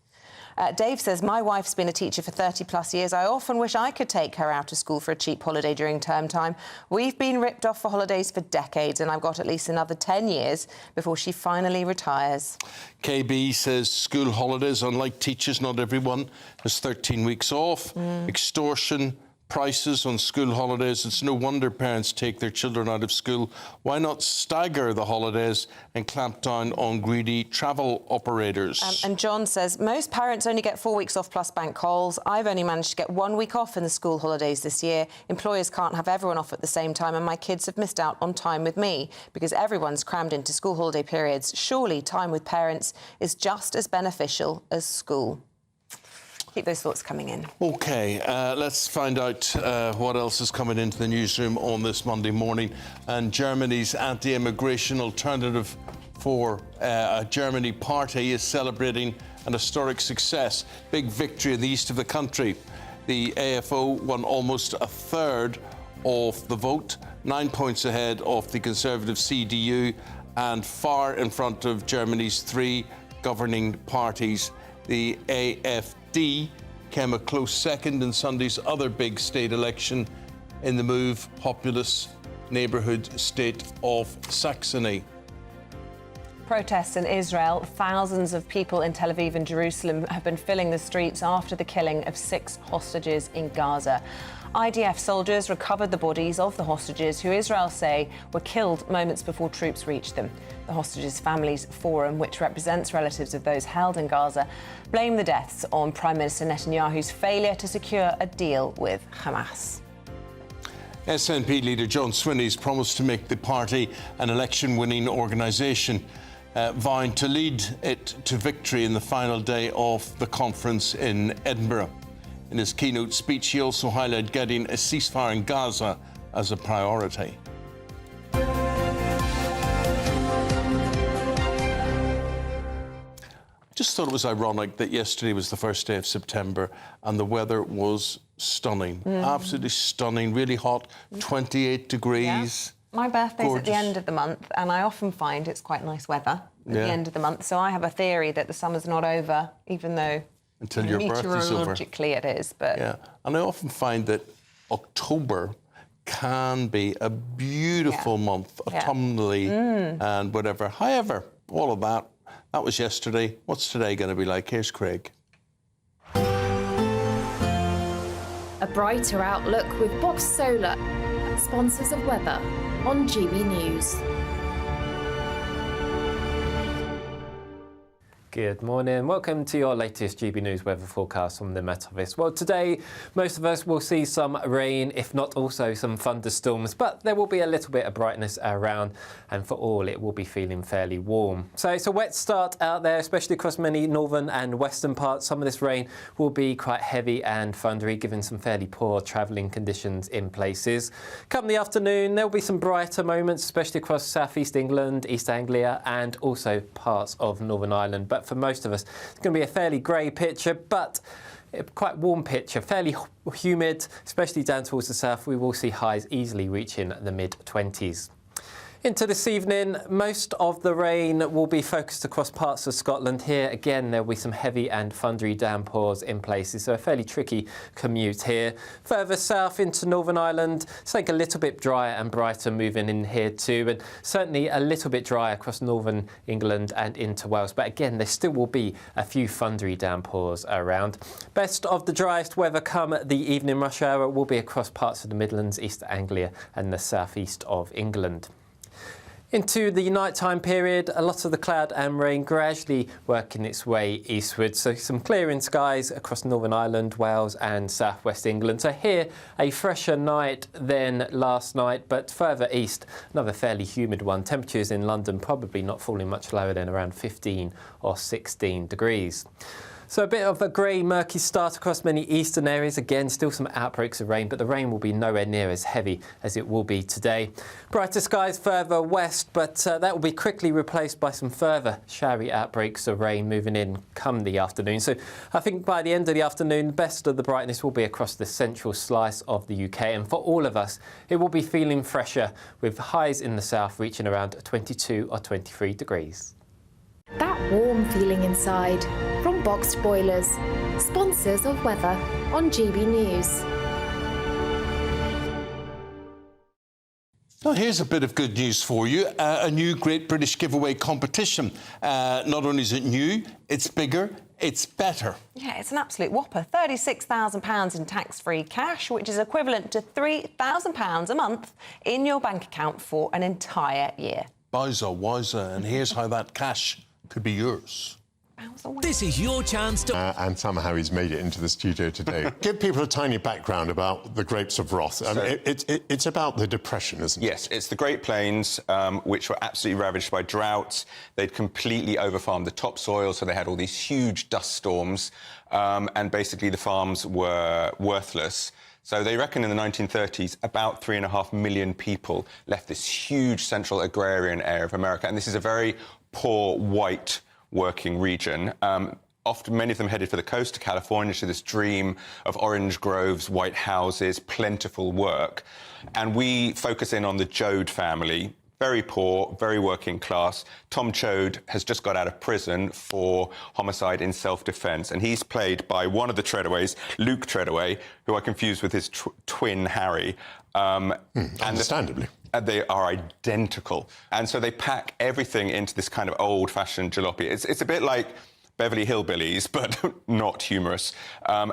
Dave says, my wife's been a teacher for 30 plus years. I often wish I could take her out of school for a cheap holiday during term time. We've been ripped off for holidays for decades and I've got at least another 10 years before she finally retires. KB says school holidays, unlike teachers, not everyone has 13 weeks off. Extortion, prices on school holidays. It's no wonder parents take their children out of school. Why not stagger the holidays and clamp down on greedy travel operators? And John says, most parents only get 4 weeks off plus bank holidays. I've only managed to get 1 week off in the school holidays this year. Employers can't have everyone off at the same time and my kids have missed out on time with me because everyone's crammed into school holiday periods. Surely time with parents is just as beneficial as school. Keep those thoughts coming in. OK, let's find out what else is coming into the newsroom on this Monday morning. And Germany's anti-immigration alternative for a Germany party is celebrating an historic success. Big victory in the east of the country. The AFO won almost a third of the vote, 9 points ahead of the Conservative CDU and far in front of Germany's three governing parties. The AfD came a close second in Sunday's other big state election in the Move populous neighbourhood state of Saxony. Protests in Israel. Thousands of people in Tel Aviv and Jerusalem have been filling the streets after the killing of 6 hostages in Gaza. IDF soldiers recovered the bodies of the hostages, who Israel say were killed moments before troops reached them. The Hostages Families Forum, which represents relatives of those held in Gaza, blamed the deaths on Prime Minister Netanyahu's failure to secure a deal with Hamas. SNP leader John Swinney's promised to make the party an election-winning organisation, vowing to lead it to victory in the final day of the conference in Edinburgh. In his keynote speech, he also highlighted getting a ceasefire in Gaza as a priority. Just thought it was ironic that yesterday was the first day of September and the weather was stunning, absolutely stunning, really hot, 28 degrees. Yeah. My birthday's Gorgeous. at the end of the month, and I often find it's quite nice weather at the end of the month. So I have a theory that the summer's not over, even though until your birthday's over. Meteorologically it is, but yeah. And I often find that October can be a beautiful month, autumnally and whatever. However, all of that was yesterday. What's today going to be like? Here's Craig. A brighter outlook with Box Solar, sponsors of weather on GB News. Good morning. Welcome to your latest GB News weather forecast from the Met Office. Well, today, most of us will see some rain, if not also some thunderstorms, but there will be a little bit of brightness around, and for all, it will be feeling fairly warm. So it's a wet start out there, especially across many northern and western parts. Some of this rain will be quite heavy and thundery, giving some fairly poor travelling conditions in places. Come the afternoon, there will be some brighter moments, especially across southeast England, East Anglia, and also parts of Northern Ireland. But for most of us, it's going to be a fairly grey picture, but a quite warm picture, fairly humid, especially down towards the south. We will see highs easily reaching the mid-20s. Into this evening, most of the rain will be focused across parts of Scotland. Here, again, there will be some heavy and thundery downpours in places, so a fairly tricky commute here. Further south into Northern Ireland, it's like a little bit drier and brighter moving in here too, and certainly a little bit drier across northern England and into Wales. But again, there still will be a few thundery downpours around. Best of the driest weather come the evening rush hour will be across parts of the Midlands, East Anglia and the southeast of England. Into the nighttime period, a lot of the cloud and rain gradually working its way eastward. So some clearing skies across Northern Ireland, Wales and southwest England. So here, a fresher night than last night, but further east, another fairly humid one. Temperatures in London probably not falling much lower than around 15 or 16 degrees. So a bit of a grey, murky start across many eastern areas. Again, still some outbreaks of rain, but the rain will be nowhere near as heavy as it will be today. Brighter skies further west, but that will be quickly replaced by some further showery outbreaks of rain moving in come the afternoon. So I think by the end of the afternoon, the best of the brightness will be across the central slice of the UK. And for all of us, it will be feeling fresher, with highs in the south reaching around 22 or 23 degrees. That warm feeling inside from Boxed Boilers, sponsors of weather on GB News. Now, here's a bit of good news for you. A new Great British Giveaway competition. Not only is it new, it's bigger, it's better. yeah, it's an absolute whopper. £36,000 in tax-free cash, which is equivalent to £3,000 a month in your bank account for an entire year. Wowza, and here's how that cash could be yours. This is your chance to... and somehow he's made it into the studio today. Give people a tiny background about the Grapes of Wrath. It's about the Depression, isn't it? Yes, it's the Great Plains, which were absolutely ravaged by droughts. They'd completely overfarmed the topsoil, so they had all these huge dust storms, and basically the farms were worthless. So they reckon in the 1930s, about 3.5 million people left this huge central agrarian area of America, and this is a very poor white working region. often many of them headed for the coast of California to this dream of orange groves, white houses, plentiful work. And we focus in on the Joad family, very poor, very working class. Tom Chode has just got out of prison for homicide in self-defence, and he's played by one of the Treadaways, Luke Treadaway, who I confused with his twin Harry. Understandably. They are identical. And so they pack everything into this kind of old-fashioned jalopy. It's a bit like Beverly Hillbillies, but not humorous. I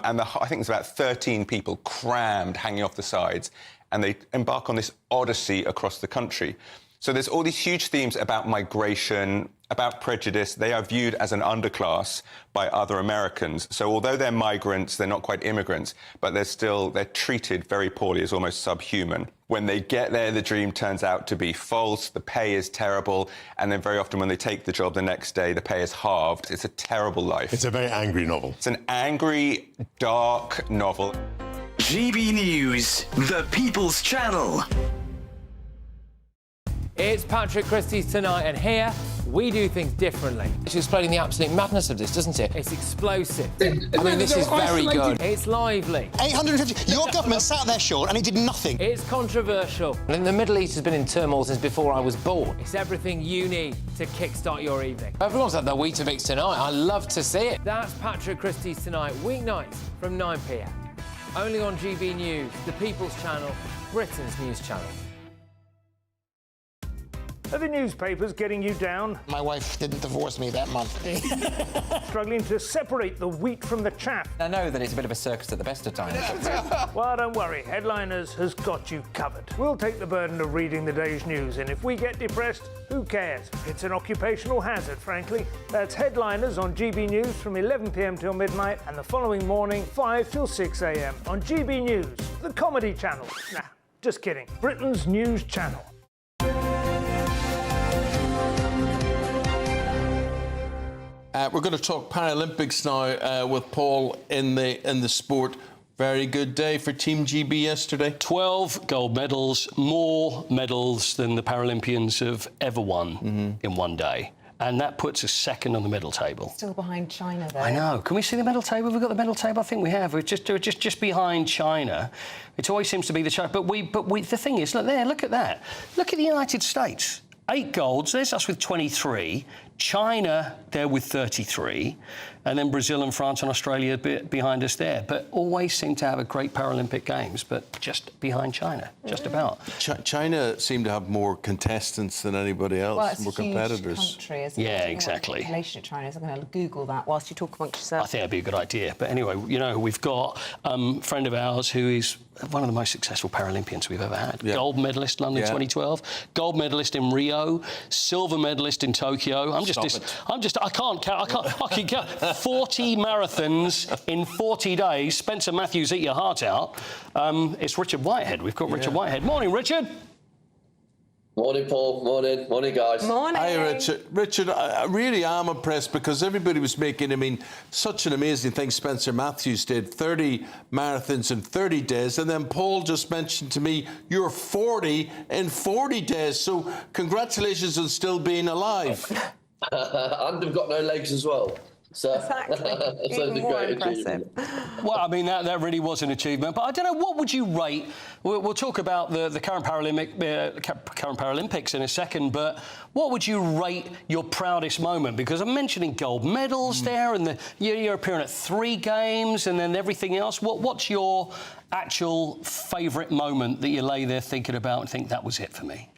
think there's about 13 people crammed, hanging off the sides, and they embark on this odyssey across the country. So there's all these huge themes about migration, about prejudice. They are viewed as an underclass by other Americans. So although they're migrants, they're not quite immigrants, but they're treated very poorly, as almost subhuman. When they get there, the dream turns out to be false, the pay is terrible, and then very often when they take the job the next day, the pay is halved. It's a terrible life. It's a very angry novel. It's an angry, dark novel. GB News, the People's Channel. It's Patrick Christys tonight, and here we do things differently. It's explaining the absolute madness of this, doesn't it? It's explosive. I mean, this is very good. It's lively. 850. Your government sat there, Sean, and it did nothing. It's controversial. And the Middle East has been in turmoil since before I was born. It's everything you need to kickstart your evening. Everyone's had their Weetabix tonight. I love to see it. That's Patrick Christys tonight, weeknights from 9 p.m. Only on GB News, the People's Channel, Britain's news channel. Are the newspapers getting you down? My wife didn't divorce me that month. Struggling to separate the wheat from the chaff? I know that it's a bit of a circus at the best of times. Well, don't worry. Headliners has got you covered. We'll take the burden of reading the day's news, and if we get depressed, who cares? It's an occupational hazard, frankly. That's Headliners on GB News from 11 p.m. till midnight, and the following morning, 5 till 6 a.m. on GB News, the comedy channel. Nah, just kidding. Britain's news channel. We're going to talk Paralympics now with Paul in the sport. Very good day for Team GB yesterday. 12 gold medals, more medals than the Paralympians have ever won in one day. And that puts us second on the medal table. Still behind China, though. I know. Can we see the medal table? Have we got the medal table? I think we have. We're just behind China. It always seems to be the China. But the thing is, look there, look at that. Look at the United States. 8 golds. There's us with 23. China there with 33. And then Brazil and France and Australia a bit behind us there. But always seem to have a great Paralympic Games, but just behind China, just about. China seem to have more contestants than anybody else, well, it's more a huge competitors. Country, isn't it? Yeah, exactly. The population of China is. I'm going to Google that whilst you talk amongst yourselves. I think that'd be a good idea. But anyway, you know, we've got a friend of ours who is one of the most successful Paralympians we've ever had. Yeah. Gold medalist, London 2012. Gold medalist in Rio. Silver medalist in Tokyo. I can't count. 40 marathons in 40 days. Spencer Matthews, eat your heart out. It's Richard Whitehead. We've got Richard Whitehead. Morning, Richard. Morning, Paul. Morning, guys. Morning. Hi, Richard. Richard, I really am impressed because everybody was making, such an amazing thing Spencer Matthews did, 30 marathons in 30 days, and then Paul just mentioned to me, you're 40 in 40 days, so congratulations on still being alive. And they've got no legs as well. So, exactly. Even more impressive. Well, I mean, that really was an achievement. But I don't know, what would you rate? We'll talk about the current Paralympics in a second, but what would you rate your proudest moment? Because I'm mentioning gold medals there, and you're appearing at 3 games, and then everything else. What's your actual favourite moment that you lay there thinking about and think that was it for me?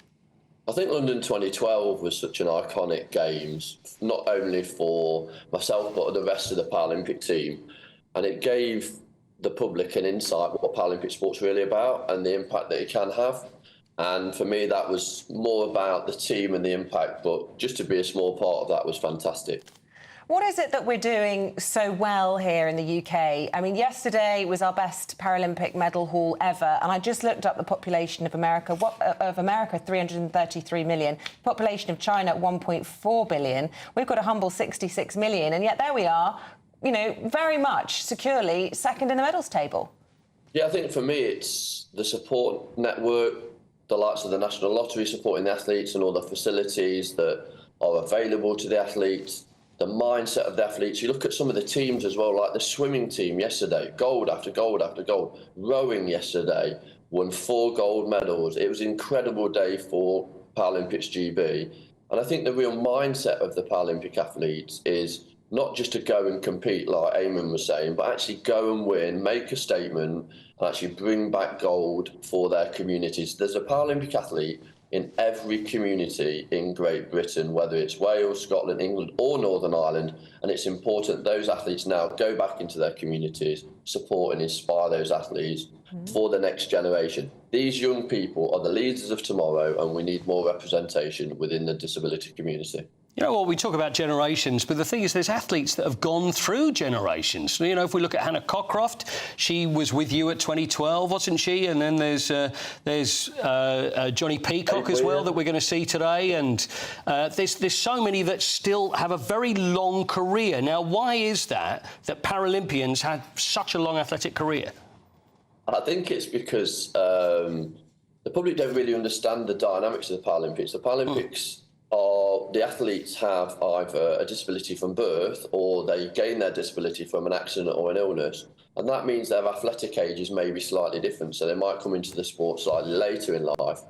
I think London 2012 was such an iconic Games, not only for myself but the rest of the Paralympic team, and it gave the public an insight what Paralympic sport's really about and the impact that it can have. And for me, that was more about the team and the impact, but just to be a small part of that was fantastic. What is it that we're doing so well here in the UK? I mean, yesterday was our best Paralympic medal haul ever, and I just looked up the population of America. 333 million. Population of China, 1.4 billion. We've got a humble 66 million, and yet there we are, very much securely second in the medals table. Yeah, I think for me it's the support network, the likes of the National Lottery supporting the athletes and all the facilities that are available to the athletes. the mindset of the athletes. You look at some of the teams as well, like the swimming team yesterday, gold after gold after gold. Rowing yesterday won 4 gold medals. It was an incredible day for Paralympics GB. And I think the real mindset of the Paralympic athletes is not just to go and compete, like Eamonn was saying, but actually go and win, make a statement, and actually bring back gold for their communities. There's a Paralympic athlete in every community in Great Britain, whether it's Wales, Scotland, England or Northern Ireland, and it's important those athletes now go back into their communities, support and inspire those athletes for the next generation. These young people are the leaders of tomorrow, and we need more representation within the disability community. You know what, we talk about generations, but the thing is there's athletes that have gone through generations. You know, if we look at Hannah Cockcroft, she was with you at 2012, wasn't she? And then there's Johnny Peacock as well that we're going to see today. And there's so many that still have a very long career. Now, why is that Paralympians had such a long athletic career? I think it's because the public don't really understand the dynamics of the Paralympics. The Paralympics the athletes have either a disability from birth or they gain their disability from an accident or an illness. And that means their athletic ages may be slightly different. So they might come into the sport slightly later in life.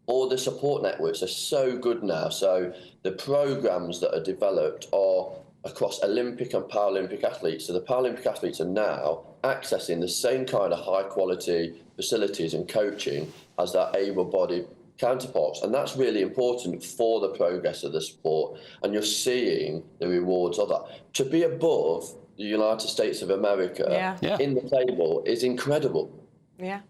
Or the support networks are so good now. So the programmes that are developed are across Olympic and Paralympic athletes. So the Paralympic athletes are now accessing the same kind of high quality facilities and coaching as their able-bodied counterparts, and that's really important for the progress of the sport, and you're seeing the rewards of that. To be above the United States of America in the table is incredible. Yeah,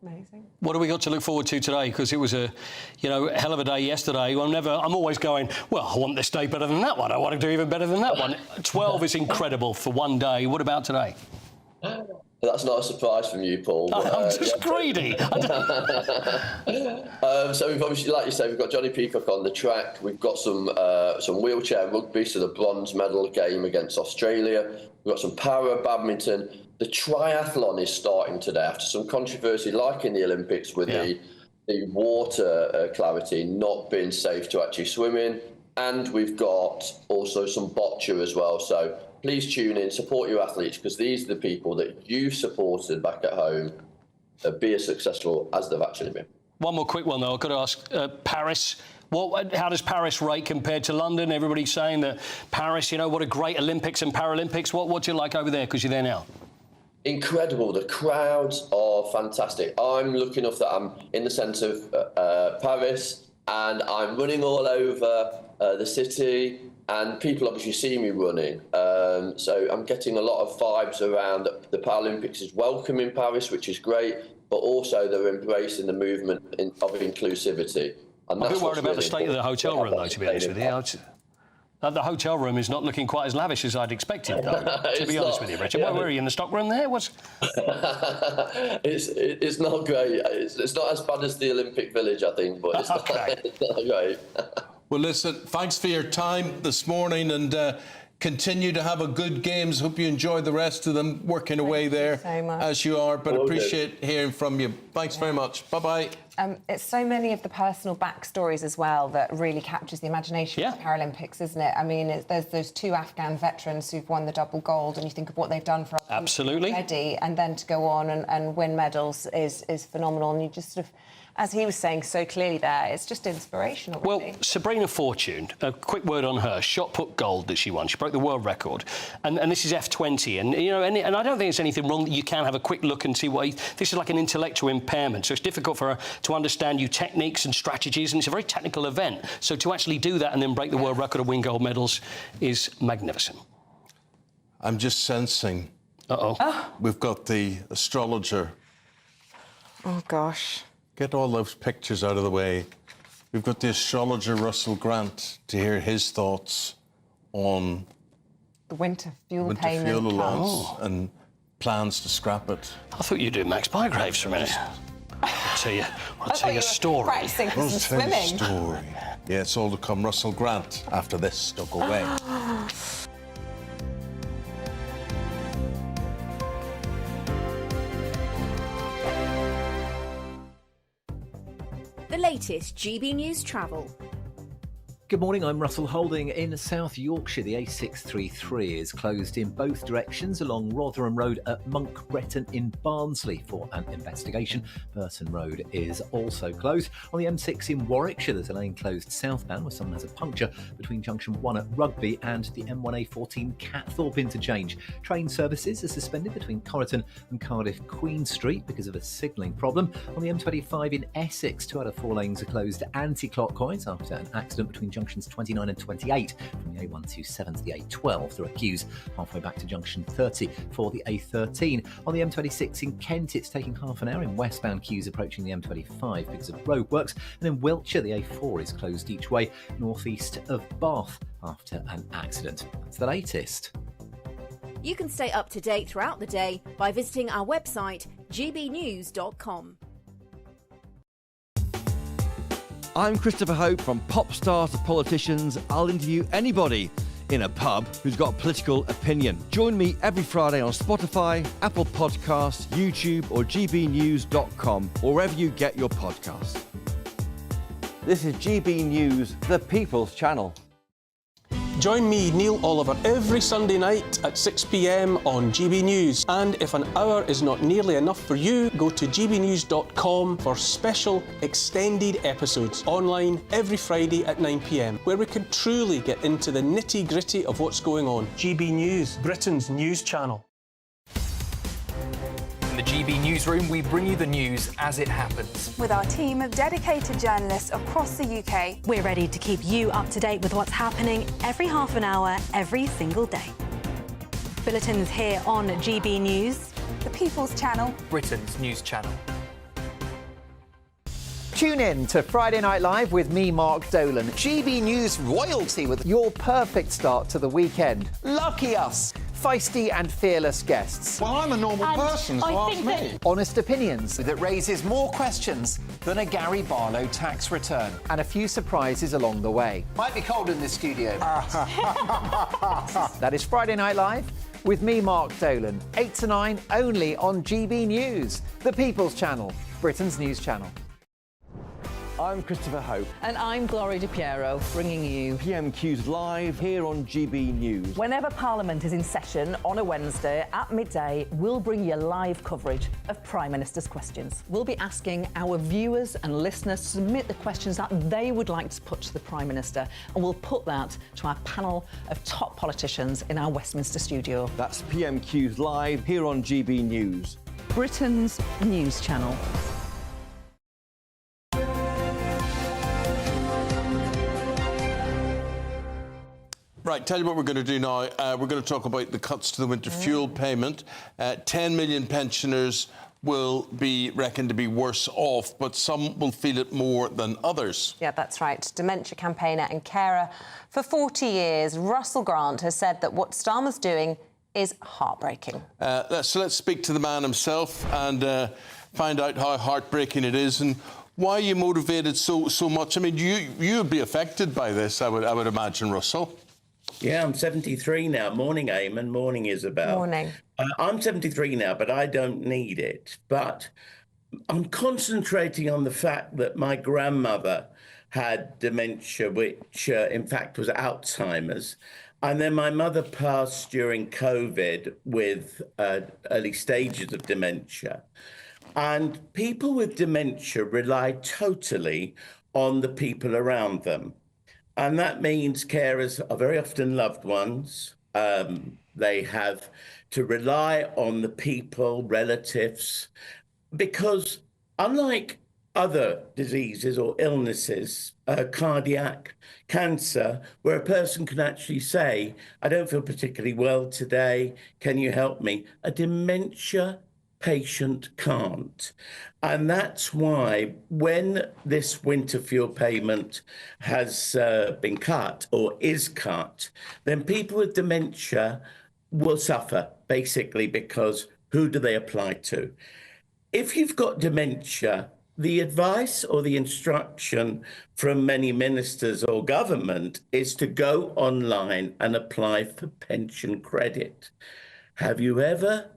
amazing. What do we got to look forward to today? Because it was a, hell of a day yesterday. I'm always going, well, I want this day better than that one. I want to do even better than that one. 12 is incredible for one day. What about today? That's not a surprise from you, Paul. But, I'm just greedy. So we've obviously, like you say, we've got Johnny Peacock on the track. We've got some wheelchair rugby, so the bronze medal game against Australia. We've got some para badminton. The triathlon is starting today after some controversy, like in the Olympics, with the water clarity not being safe to actually swim in. And we've got also some boccia as well. So please tune in, support your athletes, because these are the people that you've supported back at home be as successful as they've actually been. One more quick one, though. I've got to ask, Paris, how does Paris rate compared to London? Everybody's saying that Paris, what a great Olympics and Paralympics. What do you like over there, because you're there now? Incredible. The crowds are fantastic. I'm lucky enough that I'm in the centre of Paris, and I'm running all over the city, and people obviously see me running. So I'm getting a lot of vibes around the Paralympics is welcome in Paris, which is great, but also they're embracing the movement of inclusivity. And I'm a bit worried about the state of the hotel room, though, to be honest with you. The hotel room is not looking quite as lavish as I'd expected, though, to be honest with you, Richard. Where were you, in the stock room there? It's not great. It's not as bad as the Olympic Village, I think, but it's not great. Well, listen, thanks for your time this morning, and continue to have a good games. Hope you enjoy the rest of them, working away there as you are, but appreciate hearing from you. Thanks very much. Bye-bye. It's so many of the personal backstories as well that really captures the imagination of the Paralympics, isn't it? I mean, there's those 2 Afghan veterans who've won the double gold, and you think of what they've done for us already, and then to go on and win medals is phenomenal, and you just sort of, as he was saying so clearly there, it's just inspirational, really. Well, Sabrina Fortune, a quick word on her. Shot put gold that she won. She broke the world record. And this is F20. And, and I don't think there's anything wrong that you can have a quick look and see this is like an intellectual impairment. So it's difficult for her to understand new techniques and strategies, and it's a very technical event. So to actually do that and then break the world record and win gold medals is magnificent. I'm just sensing. We've got the astrologer. Oh, gosh. Get all those pictures out of the way. We've got the astrologer Russell Grant to hear his thoughts on the winter fuel allowance and plans to scrap it. I thought you were doing Max Bygraves for a minute. I'll tell you a story. Practicing for some swimming. Yeah, it's all to come. Russell Grant after this stuck away. The latest GB News travel. Good morning, I'm Russell Holding. In South Yorkshire, the A633 is closed in both directions along Rotherham Road at Monk Bretton in Barnsley for an investigation. Burton Road is also closed. On the M6 in Warwickshire, there's a lane closed southbound where someone has a puncture between junction 1 at Rugby and the M1A14 Catthorpe interchange. Train services are suspended between Corriton and Cardiff Queen Street because of a signalling problem. On the M25 in Essex, 2 out of 4 lanes are closed anti-clockwise after an accident between junctions 29 and 28 from the A127 to the A12. There are queues halfway back to junction 30 for the A13. On the M26 in Kent, it's taking half an hour in westbound queues approaching the M25 because of roadworks. And in Wiltshire, the A4 is closed each way northeast of Bath after an accident. That's the latest. You can stay up to date throughout the day by visiting our website, gbnews.com. I'm Christopher Hope. From pop stars to politicians, I'll interview anybody in a pub who's got a political opinion. Join me every Friday on Spotify, Apple Podcasts, YouTube or gbnews.com, or wherever you get your podcasts. This is GB News, the People's Channel. Join me, Neil Oliver, every Sunday night at 6 p.m. on GB News. And if an hour is not nearly enough for you, go to gbnews.com for special extended episodes online every Friday at 9 p.m, where we can truly get into the nitty-gritty of what's going on. GB News, Britain's news channel. In the GB Newsroom, we bring you the news as it happens. With our team of dedicated journalists across the UK, we're ready to keep you up to date with what's happening every half an hour, every single day. Bulletins here on GB News, the People's Channel, Britain's news channel. Tune in to Friday Night Live with me, Mark Dolan. GB News royalty with your perfect start to the weekend. Lucky us. Feisty and fearless guests. Well, I'm a normal person, so ask me. Honest opinions that raises more questions than a Gary Barlow tax return. And a few surprises along the way. Might be cold in this studio. That is Friday Night Live with me, Mark Dolan. 8 to 9, only on GB News, the People's Channel, Britain's news channel. I'm Christopher Hope. And I'm Gloria Di Piero, bringing you PMQ's live here on GB News. Whenever Parliament is in session on a Wednesday at midday, we'll bring you live coverage of Prime Minister's questions. We'll be asking our viewers and listeners to submit the questions that they would like to put to the Prime Minister, and we'll put that to our panel of top politicians in our Westminster studio. That's PMQ's live here on GB News, Britain's news channel. Right, tell you what we're going to do now. We're going to talk about the cuts to the winter fuel payment. 10 million pensioners will be reckoned to be worse off, but some will feel it more than others. Yeah, that's right. Dementia campaigner and carer for 40 years, Russell Grant, has said that what Starmer's doing is heartbreaking. So let's speak to the man himself and find out how heartbreaking it is and why you motivated so much. I mean, you would be affected by this, I would imagine, Russell. Yeah, I'm 73 now. Morning, Eamonn. Morning, Isabel. Morning. I'm 73 now, but I don't need it. But I'm concentrating on the fact that my grandmother had dementia, which in fact was Alzheimer's. And then my mother passed during COVID with early stages of dementia. And people with dementia rely totally on the people around them. And that means carers are very often loved ones. They have to rely on the people, relatives, because unlike other diseases or illnesses, cardiac, cancer, where a person can actually say, I don't feel particularly well today, can you help me? A dementia patient can't. And that's why when this winter fuel payment has been cut or is cut, then people with dementia will suffer, basically, because who do they apply to? If you've got dementia, the advice or the instruction from many ministers or government is to go online and apply for pension credit. Have you ever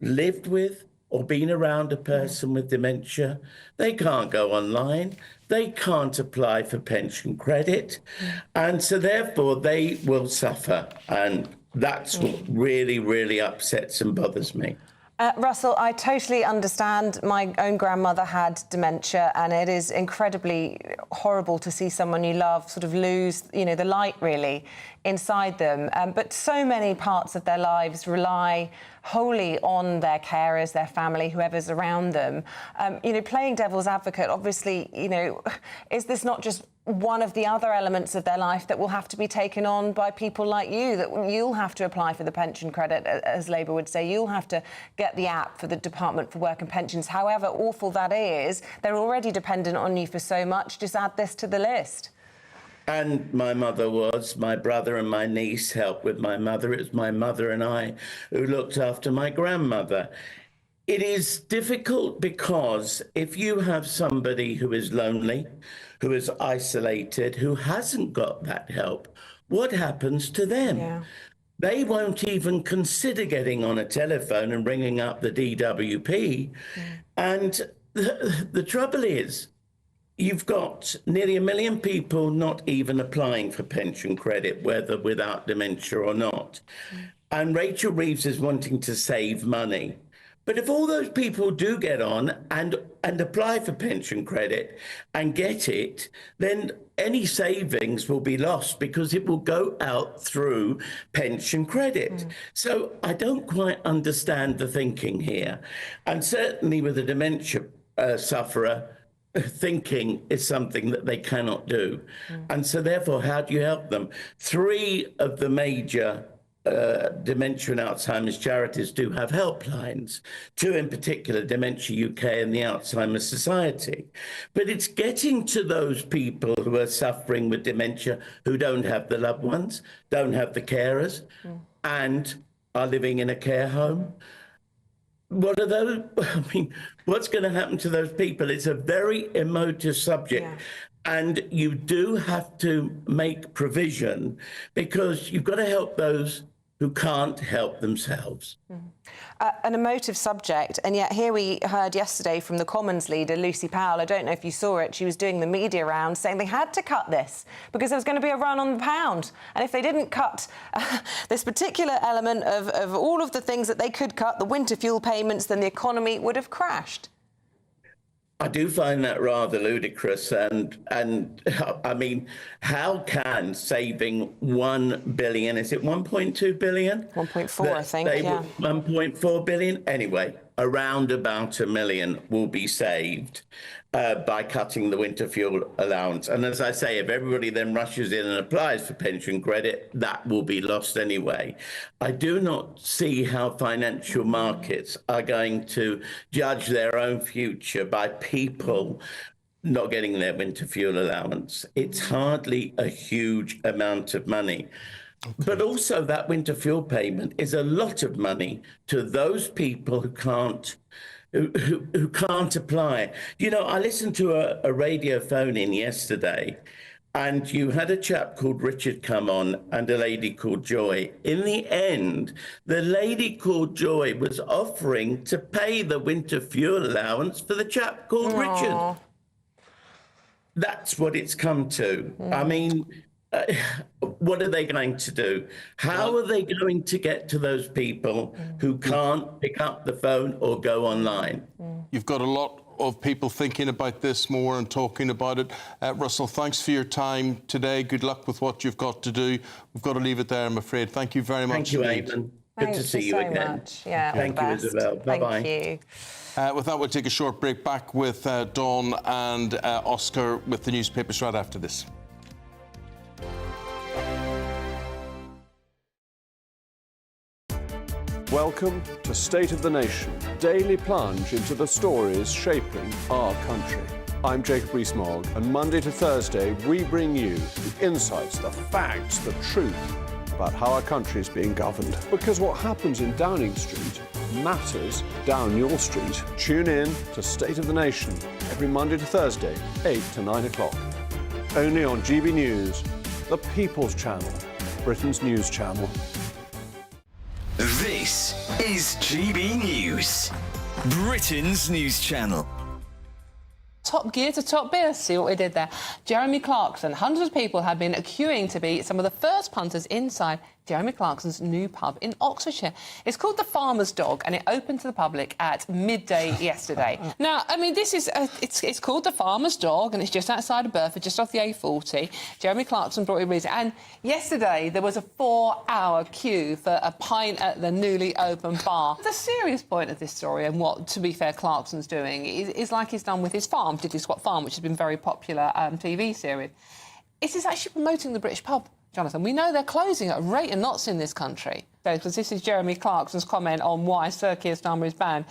lived with or been around a person with dementia. They can't go online. They can't apply for pension credit. And so therefore they will suffer. And that's what really, really upsets and bothers me. Russell, I totally understand. My own grandmother had dementia, and it is incredibly horrible to see someone you love sort of lose, you know, the light really inside them. But so many parts of their lives rely wholly on their carers, their family, whoever's around them. You know, playing devil's advocate, obviously, you know, is this not just one of the other elements of their life that will have to be taken on by people like you, that you'll have to apply for the pension credit, as Labour would say. You'll have to get the app for the Department for Work and Pensions. However awful that is, they're already dependent on you for so much. Just add this to the list. And my mother was. My brother and my niece helped with my mother. It was my mother and I who looked after my grandmother. It is difficult because if you have somebody who is lonely, who is isolated, who hasn't got that help, what happens to them? Yeah. They won't even consider getting on a telephone and ringing up the DWP. Yeah. And the trouble is, you've got nearly 1 million people not even applying for pension credit, whether without dementia or not. And Rachel Reeves is wanting to save money. But if all those people do get on and apply for pension credit and get it, then any savings will be lost because it will go out through pension credit. So I don't quite understand the thinking here. And certainly with a dementia sufferer, thinking is something that they cannot do. And so therefore, how do you help them? 3 of the major dementia and Alzheimer's charities do have helplines, 2 in particular, Dementia UK and the Alzheimer's Society. But it's getting to those people who are suffering with dementia, who don't have the loved ones, don't have the carers, and are living in a care home. What are those? I mean, what's going to happen to those people? It's a very emotive subject. Yeah. And you do have to make provision because you've got to help those who can't help themselves. An emotive subject, and yet here we heard yesterday from the Commons leader, Lucy Powell. I don't know if you saw it. She was doing the media round saying they had to cut this because there was going to be a run on the pound. And if they didn't cut this particular element of all of the things that they could cut, the winter fuel payments, then the economy would have crashed. I do find that rather ludicrous, and I mean, how can saving 1 billion, is it 1.2 billion? 1.4, I think, yeah. 1.4 billion? Anyway, around about 1 million will be saved by cutting the winter fuel allowance. And as I say, if everybody then rushes in and applies for pension credit, that will be lost anyway. I do not see how financial markets are going to judge their own future by people not getting their winter fuel allowance. It's hardly a huge amount of money. Okay. But also that winter fuel payment is a lot of money to those people who can't apply. You know, I listened to a radio phone-in yesterday, and you had a chap called Richard come on and a lady called Joy. In the end, the lady called Joy was offering to pay the winter fuel allowance for the chap called Richard. That's what it's come to. I mean, what are they going to do? How are they going to get to those people who can't pick up the phone or go online? You've got a lot of people thinking about this more and talking about it. Russell, thanks for your time today. Good luck with what you've got to do. We've got to leave it there, I'm afraid. Thank you very much. Thank you, Eamonn. Good to see you so again. Much. Yeah, thank you, Isabel. Bye-bye. Thank you. With that, we'll take a short break. Back with Dawn and Oscar with the newspapers right after this. Welcome to State of the Nation, daily plunge into the stories shaping our country. I'm Jacob Rees-Mogg, and Monday to Thursday we bring you the insights, the facts, the truth about how our country is being governed. Because what happens in Downing Street matters down your street. Tune in to State of the Nation every Monday to Thursday, 8 to 9 o'clock. Only on GB News, the People's Channel, Britain's news channel. This is GB News. Britain's news channel. Top gear to top beer. See what we did there. Jeremy Clarkson. Hundreds of people have been queuing to be some of the first punters inside Jeremy Clarkson's new pub in Oxfordshire. It's called the Farmer's Dog, and it opened to the public at midday yesterday. Now, I mean, this is it's called the Farmer's Dog, and it's just outside of Burford, just off the A40. Jeremy Clarkson brought it with him, and yesterday there was a 4-hour queue for a pint at the newly opened bar. The serious point of this story, and what, to be fair, Clarkson's doing, is like he's done with his farm, Diddley Squat Farm, which has been a very popular TV series. He's actually promoting the British pub. Jonathan, we know they're closing at a rate of knots in this country. Because this is Jeremy Clarkson's comment on why Sir Keir Starmer is banned.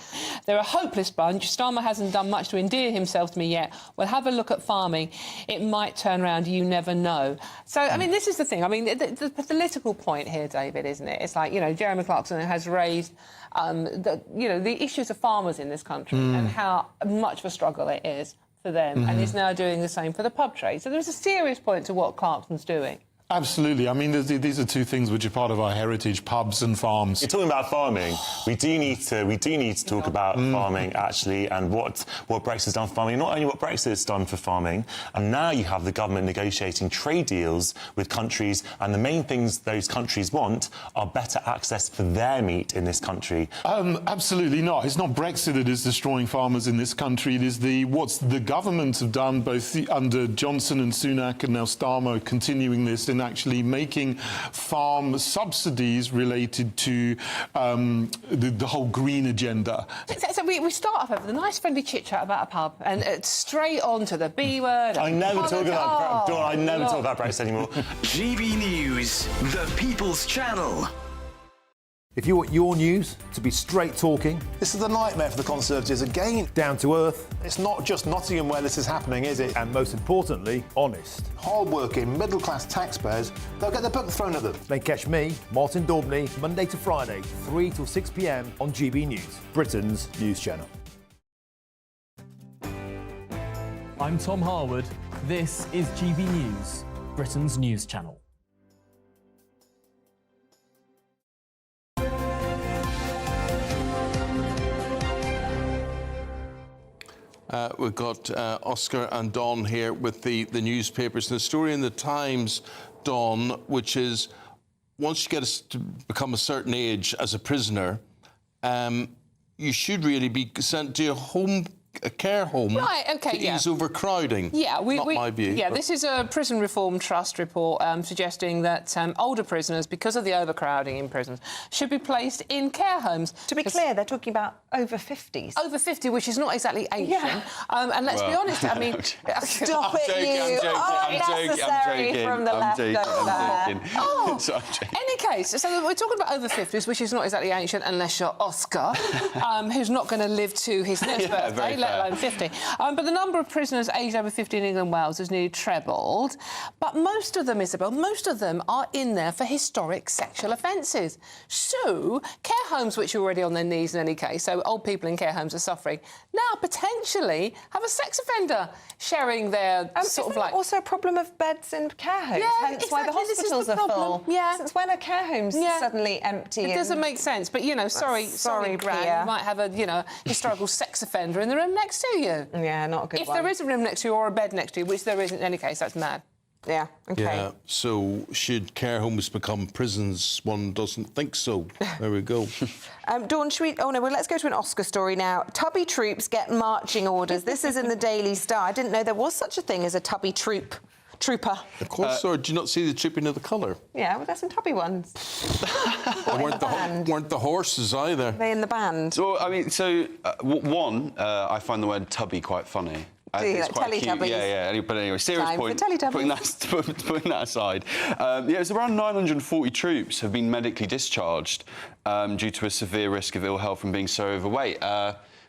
They're a hopeless bunch. Starmer hasn't done much to endear himself to me yet. Well, have a look at farming. It might turn around. You never know. So, I mean, this is the thing. I mean, the political point here, David, isn't it? It's like, you know, Jeremy Clarkson has raised, the issues of farmers in this country and how much of a struggle it is for them. And he's now doing the same for the pub trade. So there's a serious point to what Clarkson's doing. Absolutely. I mean, these are two things which are part of our heritage: pubs and farms. You're talking about farming. We do need to talk about farming actually, and what Brexit's done for farming. Not only what Brexit's done for farming, and now you have the government negotiating trade deals with countries, and the main things those countries want are better access for their meat in this country. Absolutely not. It's not Brexit that is destroying farmers in this country. It is what the government have done, both under Johnson and Sunak, and now Starmer continuing this in actually making farm subsidies related to the whole green agenda. So we start off with a nice friendly chit-chat about a pub and straight on to the B word. I never talk about Dawn, I never talk about Brexit anymore. GB News, the People's Channel. If you want your news to be straight talking... This is a nightmare for the Conservatives again. Down to earth. It's not just Nottingham where this is happening, is it? And most importantly, honest. Hard-working, middle-class taxpayers, they'll get their book thrown at them. Then catch me, Martin Daubney, Monday to Friday, 3 till 6 p.m. on GB News, Britain's news channel. I'm Tom Harwood. This is GB News, Britain's news channel. We've got Oscar and Don here with the newspapers. And the story in the Times, Don, which is once you get to become a certain age as a prisoner, you should really be sent to a care home to ease overcrowding. Yeah, not my view. Yeah, this is a Prison Reform Trust report suggesting that older prisoners, because of the overcrowding in prisons, should be placed in care homes. To be clear, they're talking about over 50s. Over 50, which is not exactly ancient. Yeah. And let's be honest, I mean... Stop it, you! Unnecessary from the left over there. Any case, so we're talking about over 50s, which is not exactly ancient unless you're Oscar, who's not going to live to his next birthday, let alone 50. But the number of prisoners aged over 50 in England and Wales has nearly trebled. But most of them, Isabel, are in there for historic sexual offences. So, care homes, which are already on their knees in any case, so old people in care homes are suffering, now potentially have a sex offender sharing their sort of like... also a problem of beds in care homes, hence why the hospitals are full. Yeah. Since when are care homes suddenly empty? It doesn't make sense, but, you know, sorry, Gran, you might have a, historical sex offender in the room next to you. Yeah, not a good one. If there is a room next to you or a bed next to you, which there isn't in any case, that's mad. Yeah, OK. Yeah, so should care homes become prisons? One doesn't think so. There we go. Dawn, should we... Oh, no, well, let's go to an Oscar story now. Tubby troops get marching orders. This is in the Daily Star. I didn't know there was such a thing as a tubby trooper. Of course, or do you not see the trooping of the colour? Yeah, well, there's some tubby ones. weren't the horses either? They in the band? So, I mean, I find the word tubby quite funny. It's quite cute. Yeah. But anyway, serious point. Putting that aside, it's around 940 troops have been medically discharged due to a severe risk of ill health from being so overweight,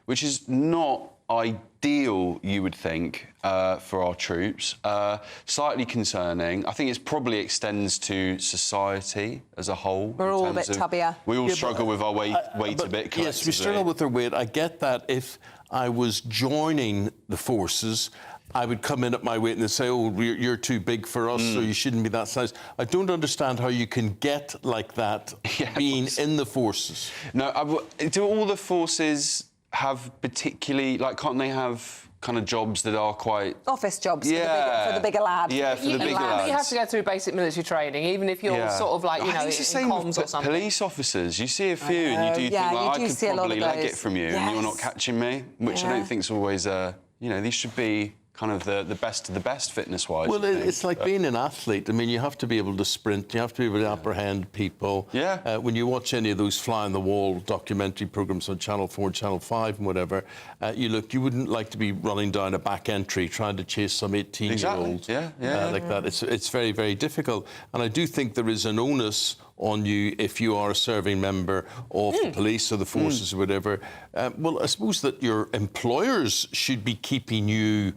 which is not ideal, you would think, for our troops. Slightly concerning. I think it probably extends to society as a whole. We're all a bit tubbier. We all struggle with our weight a bit. Yes, we struggle with our weight. I get that. If I was joining the forces, I would come in at my weight and they'd say, oh, you're too big for us, so you shouldn't be that size. I don't understand how you can get like that being in the forces. No, do all the forces have particularly, like, can't they have kind of jobs that are quite... Office jobs for the bigger lad. Yeah, for the bigger lads. But you have to go through basic military training, even if you're sort of like, you know, in comms or something. Police officers, you see a few and you do think, like, I could probably leg it from you and you're not catching me, which I don't think is always, you know, these should be kind of the best of the best fitness-wise. Well, it's like being an athlete. I mean, you have to be able to sprint, you have to be able to apprehend people. Yeah. When you watch any of those fly-on-the-wall documentary programmes on Channel 4, Channel 5 and whatever, you wouldn't like to be running down a back entry trying to chase some 18-year-old like that. It's very, very difficult. And I do think there is an onus on you if you are a serving member of the police or the forces or whatever. Well, I suppose that your employers should be keeping you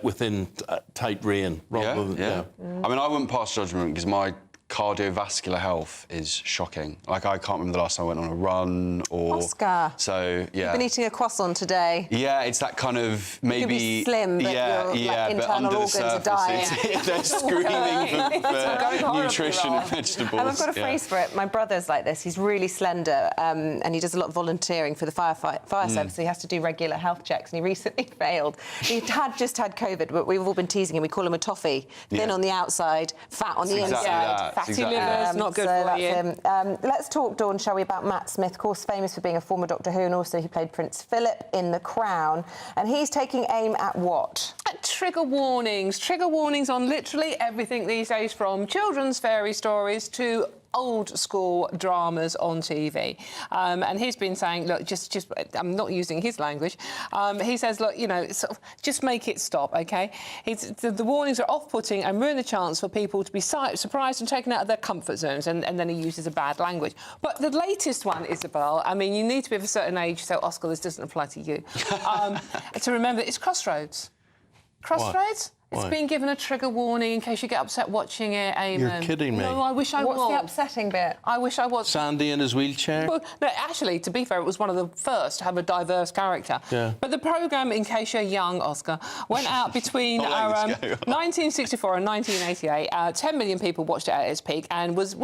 within tight rein, rather than... I mean, I wouldn't pass judgment because my cardiovascular health is shocking. Like, I can't remember the last time I went on a run or... Oscar. So, yeah. You've been eating a croissant today. Yeah, it's that kind of maybe... You could be slim, but your like, internal organs are dying. They're screaming for nutrition and vegetables. And I've got a phrase for it. My brother's like this. He's really slender and he does a lot of volunteering for the fire service. So he has to do regular health checks and he recently failed. He had just had COVID, but we've all been teasing him. We call him a toffee. Thin on the outside, fat on the inside. Fatty livers, not good for you. Let's talk, Dawn, shall we, about Matt Smith, of course famous for being a former Doctor Who, and also he played Prince Philip in The Crown. And he's taking aim at what? At trigger warnings. Trigger warnings on literally everything these days, from children's fairy stories to old-school dramas on TV. And he's been saying, look, just I'm not using his language. He says, look, you know, sort of, just make it stop, OK? The warnings are off-putting and ruin the chance for people to be surprised and taken out of their comfort zones, and then he uses a bad language. But the latest one, Isabel, I mean, you need to be of a certain age, so, Oscar, this doesn't apply to you, to remember it's Crossroads. Crossroads? It's been given a trigger warning in case you get upset watching it, Eamonn. You're kidding me. No, I wish I was. What's the upsetting bit? I wish I was. Sandy in his wheelchair? Well, no, actually, to be fair, it was one of the first to have a diverse character. Yeah. But the programme, in case you're young, Oscar, went out between 1964 and 1988. 10 million people watched it at its peak and was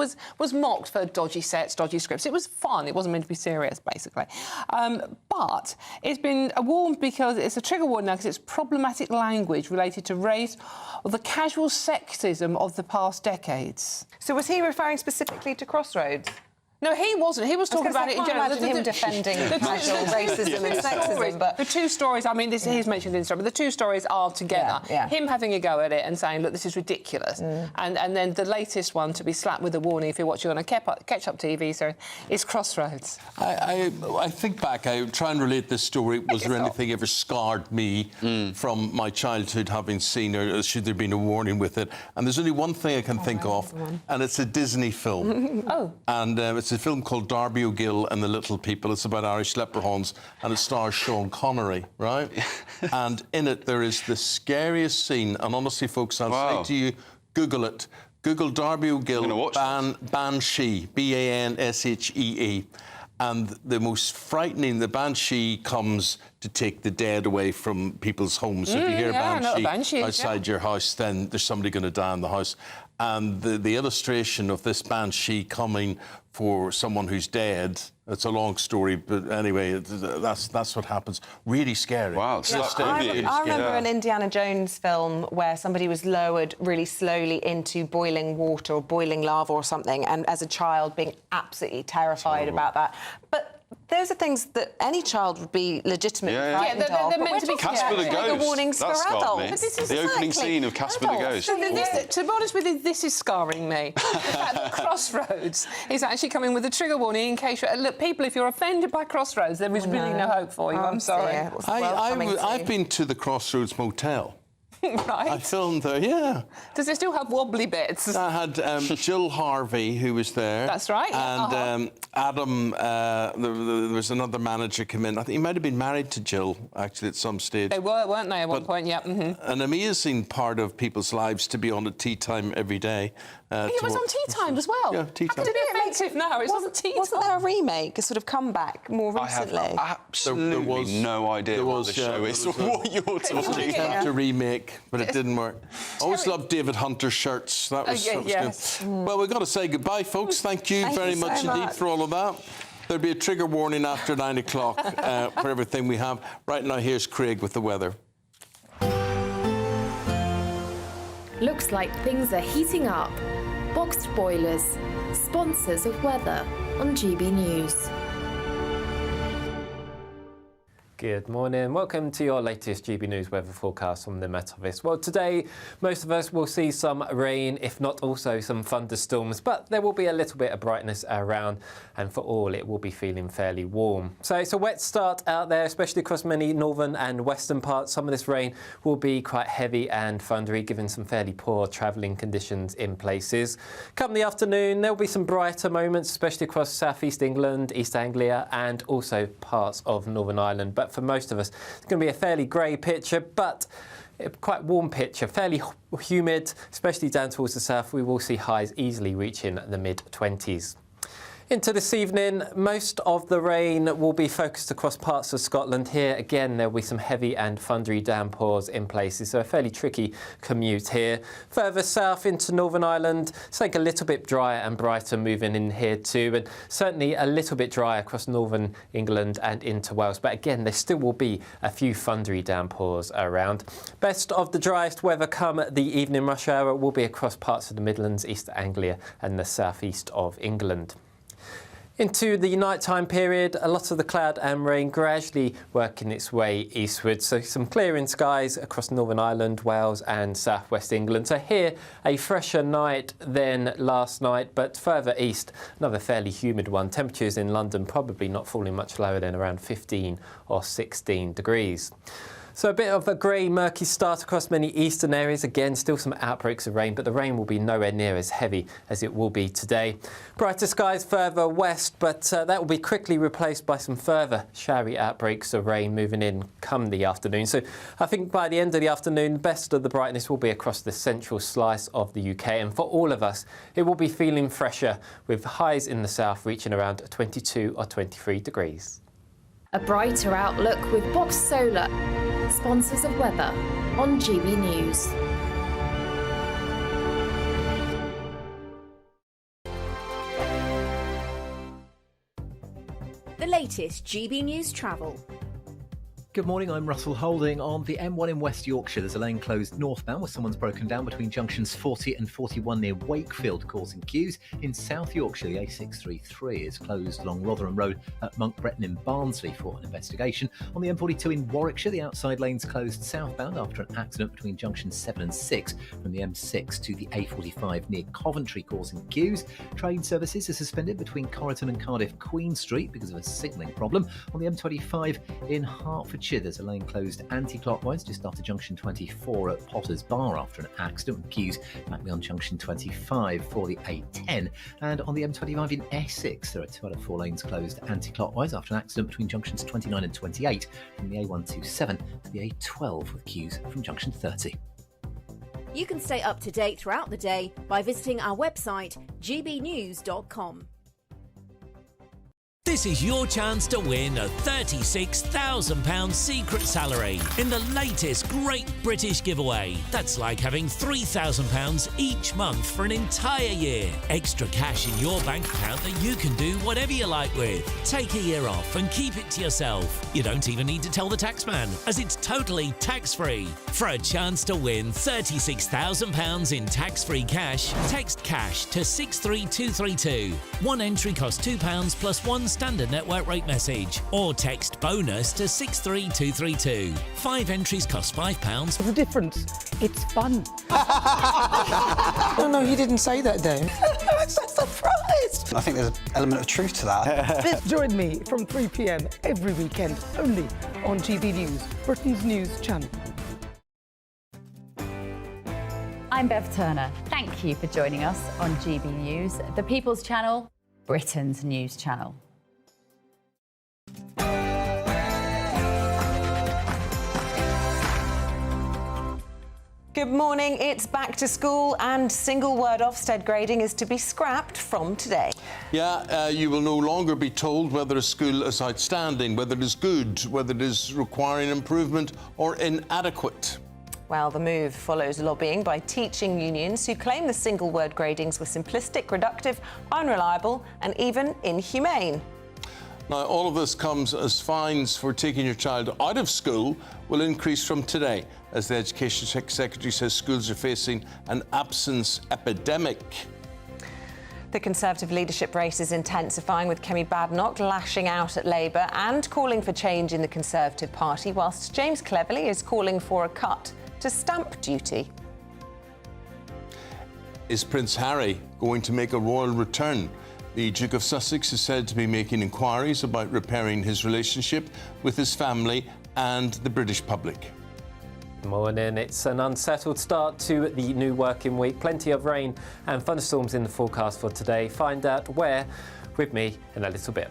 mocked for dodgy sets, dodgy scripts. It was fun. It wasn't meant to be serious, basically. But it's been warned because it's a trigger warning now because it's problematic language related to race or the casual sexism of the past decades. So was he referring specifically to Crossroads? No, he wasn't. He was talking about it in general. Imagine him defending casual racism and sexism, but... The two stories, I mean, he's mentioned in the story, but the two stories are together. Him having a go at it and saying, look, this is ridiculous. And then the latest one to be slapped with a warning if you're watching on a catch-up TV series is Crossroads. I think back, I try and relate this story. Was there anything ever scarred me from my childhood having seen, or should there have been a warning with it? And there's only one thing I can think of, and it's a Disney film. And it's a film called Darby O'Gill and the Little People. It's about Irish leprechauns, and it stars Sean Connery, right? And in it, there is the scariest scene, and honestly, folks, I'll say to you, Google it. Google Darby O'Gill, Banshee, B-A-N-S-H-E-E. And the most frightening, the Banshee comes to take the dead away from people's homes. So if you hear a Banshee outside your house, then there's somebody going to die in the house. And the illustration of this Banshee coming for someone who's dead, it's a long story, but anyway, that's what happens. Really scary. Wow. I remember an Indiana Jones film where somebody was lowered really slowly into boiling water or boiling lava or something, and as a child being absolutely terrified about that. But those are things that any child would be legitimately frightened of. They're meant to be Casper the Ghost. Warnings that for scarred adults. me. The opening scene of Casper the Ghost. To be honest with you, this is scarring me. The fact that Crossroads is actually coming with a trigger warning in case look, people, if you're offended by Crossroads, there is really no hope for you. I'm sorry. I've been to the Crossroads Motel. Right. I filmed there, yeah. Does it still have wobbly bits? I had Jill Harvey, who was there. That's right. And Adam, there was another manager come in. I think he might have been married to Jill, actually, at some stage. They were, weren't they, at one point? Yeah. An amazing part of people's lives to be on at tea time every day. It was on tea time as well. Yeah, tea time. How could it be effective now? It's on tea time. Wasn't there a remake, a sort of comeback more recently? I have absolutely no idea what the show is or what you're talking about. They had to remake, but it didn't work. I always loved David Hunter's shirts. That was good. Well, we've got to say goodbye, folks. Thank you very much indeed for all of that. There'll be a trigger warning after 9 o'clock for everything we have. Right now, here's Craig with the weather. Looks like things are heating up. Boxed boilers, sponsors of weather on GB News. Good morning. Welcome to your latest GB News weather forecast from the Met Office. Well, today, most of us will see some rain, if not also some thunderstorms, but there will be a little bit of brightness around, and for all, it will be feeling fairly warm. So it's a wet start out there, especially across many northern and western parts. Some of this rain will be quite heavy and thundery, giving some fairly poor travelling conditions in places. Come the afternoon, there will be some brighter moments, especially across southeast England, East Anglia, and also parts of Northern Ireland. But for most of us, it's going to be a fairly grey picture, but a quite warm picture, fairly humid, especially down towards the south. We will see highs easily reaching the mid-20s. Into this evening, most of the rain will be focused across parts of Scotland. Here, again, there will be some heavy and thundery downpours in places, so a fairly tricky commute here. Further south into Northern Ireland, it's like a little bit drier and brighter moving in here too, and certainly a little bit drier across northern England and into Wales. But again, there still will be a few thundery downpours around. Best of the driest weather come the evening rush hour will be across parts of the Midlands, East Anglia and the southeast of England. Into the nighttime period, a lot of the cloud and rain gradually working its way eastward. So some clearing skies across Northern Ireland, Wales and southwest England. So here, a fresher night than last night, but further east, another fairly humid one. Temperatures in London probably not falling much lower than around 15 or 16 degrees. So a bit of a grey, murky start across many eastern areas. Again, still some outbreaks of rain, but the rain will be nowhere near as heavy as it will be today. Brighter skies further west, but that will be quickly replaced by some further showery outbreaks of rain moving in come the afternoon. So I think by the end of the afternoon, best of the brightness will be across the central slice of the UK. And for all of us, it will be feeling fresher, with highs in the south reaching around 22 or 23 degrees. A brighter outlook with Box Solar, sponsors of weather on GB News. The latest GB News travel. Good morning, I'm Russell Holding. On the M1 in West Yorkshire, there's a lane closed northbound where someone's broken down between junctions 40 and 41 near Wakefield, causing queues. In South Yorkshire, the A633 is closed along Rotherham Road at Monk Bretton in Barnsley for an investigation. On the M42 in Warwickshire, the outside lane's closed southbound after an accident between junctions 7 and 6 from the M6 to the A45 near Coventry, causing queues. Train services are suspended between Corriton and Cardiff Queen Street because of a signalling problem. On the M25 in Hertfordshire, there's a lane closed anti-clockwise just after junction 24 at Potter's Bar after an accident, with queues back beyond junction 25 for the A10. And on the M25 in Essex, there are 2 out of 4 lanes closed anti-clockwise after an accident between junctions 29 and 28 from the A127 to the A12, with queues from junction 30. You can stay up to date throughout the day by visiting our website gbnews.com. This is your chance to win a £36,000 secret salary in the latest Great British Giveaway. That's like having £3,000 each month for an entire year. Extra cash in your bank account that you can do whatever you like with. Take a year off and keep it to yourself. You don't even need to tell the taxman, as it's totally tax-free. For a chance to win £36,000 in tax-free cash, text cash to 63232. One entry costs £2 plus one standard network rate message, or text bonus to 63232. 5 entries cost £5. The difference, it's fun. No, he didn't say that, Dave. I'm so surprised. I think there's an element of truth to that. Join me from 3 p.m. every weekend, only on GB News, Britain's news channel. I'm Bev Turner. Thank you for joining us on GB News, the People's Channel, Britain's news channel. Good morning. It's back to school, and single word Ofsted grading is to be scrapped from today. Yeah, you will no longer be told whether a school is outstanding, whether it is good, whether it is requiring improvement or inadequate. Well, the move follows lobbying by teaching unions who claim the single word gradings were simplistic, reductive, unreliable and even inhumane. Now, all of this comes as fines for taking your child out of school will increase from today, as the Education Secretary says schools are facing an absence epidemic. The Conservative leadership race is intensifying, with Kemi Badenoch lashing out at Labour and calling for change in the Conservative Party, whilst James Cleverly is calling for a cut to stamp duty. Is Prince Harry going to make a royal return? The Duke of Sussex is said to be making inquiries about repairing his relationship with his family and the British public. Morning. It's an unsettled start to the new working week. Plenty of rain and thunderstorms in the forecast for today. Find out where with me in a little bit.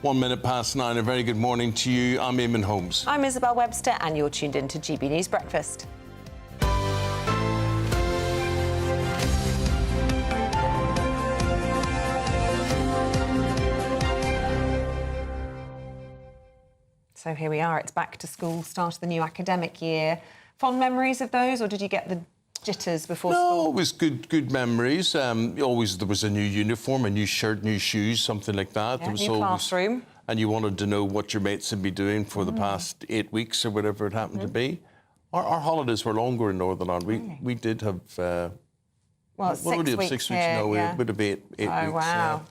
1 minute past 9. A very good morning to you. I'm Eamonn Holmes. I'm Isabel Webster, and you're tuned in to GB News Breakfast. So here we are, it's back to school, start of the new academic year. Fond memories of those, or did you get the jitters before school? No, it was good memories. Always there was a new uniform, a new shirt, new shoes, something like that. Yeah, there was new classroom. And you wanted to know what your mates had been doing for the past 8 weeks or whatever it happened to be. Our holidays were longer in Northern Ireland. We did have... well, what 6 would we have, weeks 6 weeks? here, No, yeah. it would have been 8 Oh, weeks. wow.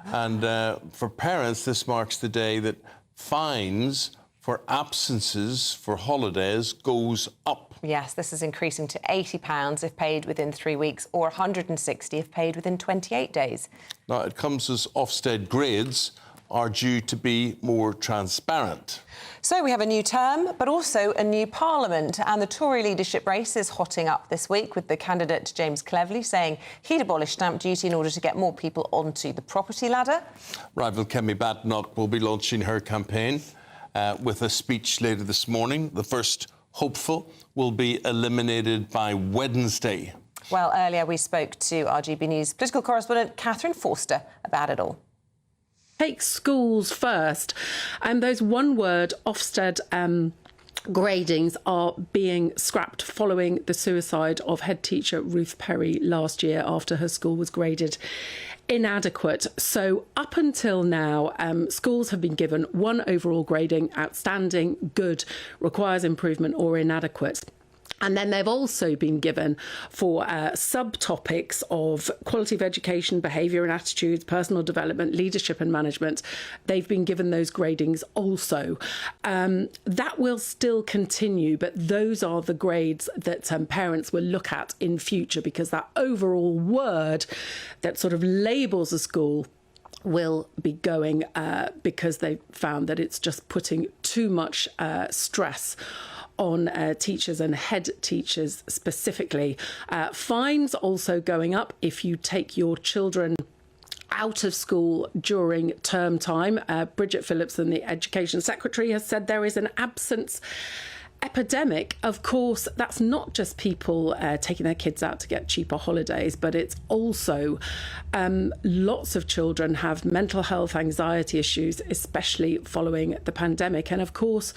And for parents, this marks the day that fines for absences for holidays goes up. Yes, this is increasing to £80 if paid within 3 weeks, or £160 if paid within 28 days. Now, it comes as Ofsted grades are due to be more transparent. So we have a new term, but also a new parliament, and the Tory leadership race is hotting up this week, with the candidate James Cleverly saying he'd abolish stamp duty in order to get more people onto the property ladder. Rival Kemi Badenoch will be launching her campaign with a speech later this morning. The first hopeful will be eliminated by Wednesday. Well, earlier we spoke to our GB News political correspondent Catherine Forster about it all. Take schools first, and those one-word Ofsted gradings are being scrapped following the suicide of head teacher Ruth Perry last year after her school was graded inadequate. So up until now, schools have been given one overall grading: outstanding, good, requires improvement, or inadequate. And then they've also been given for subtopics of quality of education, behaviour and attitudes, personal development, leadership and management. They've been given those gradings also. That will still continue, but those are the grades that parents will look at in future, because that overall word that sort of labels a school will be going because they found that it's just putting too much stress on teachers and head teachers specifically. Fines also going up if you take your children out of school during term time. Bridget Phillipson, the Education Secretary, has said there is an absence epidemic. Of course, that's not just people taking their kids out to get cheaper holidays, but it's also lots of children have mental health, anxiety issues, especially following the pandemic. And of course,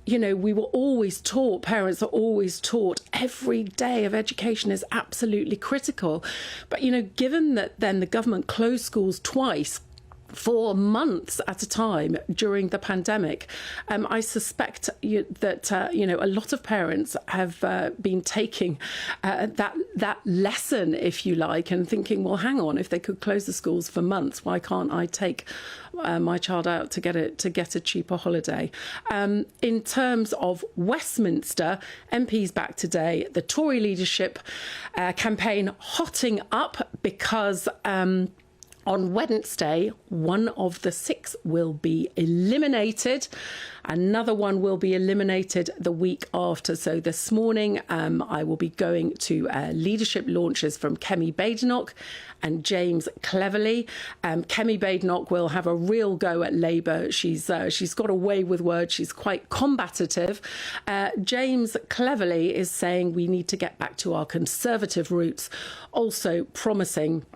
you know, we were always taught, parents are always taught, every day of education is absolutely critical. But, you know, given that then the government closed schools twice for months at a time during the pandemic, I suspect that you know, a lot of parents have been taking that lesson, if you like, and thinking, well, hang on, if they could close the schools for months, why can't I take my child out to get a cheaper holiday? In terms of Westminster, MPs back today. The Tory leadership campaign hotting up because on Wednesday, one of the 6 will be eliminated. Another one will be eliminated the week after. So this morning, I will be going to leadership launches from Kemi Badenoch and James Cleverly. Kemi Badenoch will have a real go at Labour. She's got a way with words. She's quite combative. James Cleverly is saying we need to get back to our Conservative roots, also promising,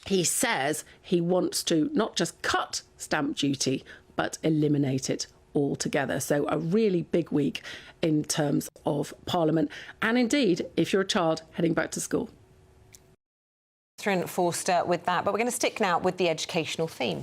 he says, he wants to not just cut stamp duty, but eliminate it altogether. So a really big week in terms of Parliament. And indeed, if you're a child heading back to school. Catherine Forster with that. But we're going to stick now with the educational theme.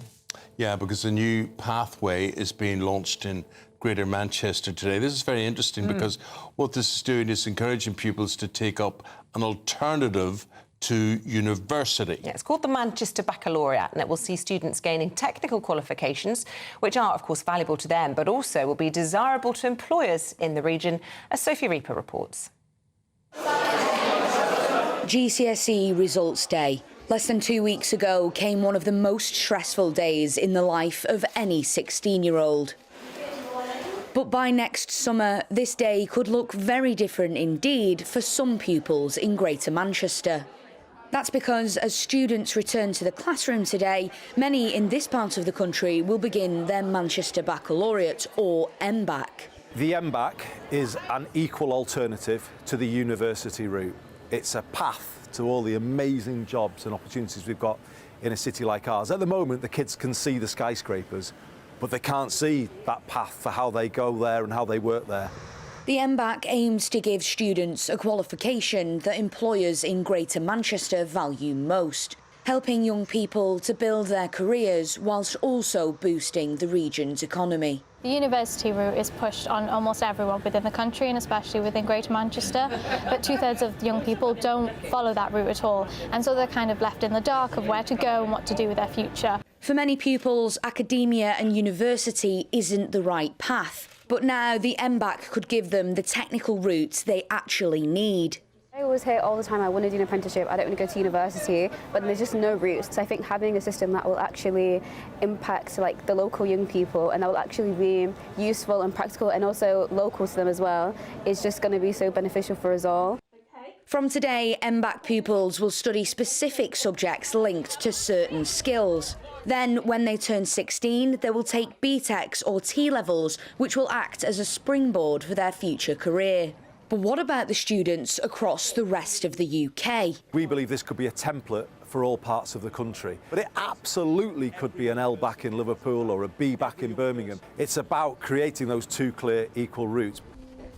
Yeah, because a new pathway is being launched in Greater Manchester today. This is very interesting because what this is doing is encouraging pupils to take up an alternative to university. Yeah, it's called the Manchester Baccalaureate, and it will see students gaining technical qualifications, which are, of course, valuable to them, but also will be desirable to employers in the region, as Sophie Reaper reports. GCSE results day. Less than 2 weeks ago came one of the most stressful days in the life of any 16-year-old. But by next summer, this day could look very different indeed for some pupils in Greater Manchester. That's because as students return to the classroom today, many in this part of the country will begin their Manchester Baccalaureate, or MBAC. The MBAC is an equal alternative to the university route. It's a path to all the amazing jobs and opportunities we've got in a city like ours. At the moment, the kids can see the skyscrapers, but they can't see that path for how they go there and how they work there. The MBAC aims to give students a qualification that employers in Greater Manchester value most, helping young people to build their careers whilst also boosting the region's economy. The university route is pushed on almost everyone within the country and especially within Greater Manchester, but 2/3 of young people don't follow that route at all, and so they're kind of left in the dark of where to go and what to do with their future. For many pupils, academia and university isn't the right path, but now the MBAC could give them the technical route they actually need. I always hear all the time, I want to do an apprenticeship, I don't want to go to university, but there's just no routes. So I think having a system that will actually impact like the local young people and that will actually be useful and practical and also local to them as well is just going to be so beneficial for us all. From today, MBAC pupils will study specific subjects linked to certain skills. Then, when they turn 16, they will take BTECs or T-levels, which will act as a springboard for their future career. But what about the students across the rest of the UK? We believe this could be a template for all parts of the country, but it absolutely could be an L-back in Liverpool or a B-back in Birmingham. It's about creating those two clear, equal routes.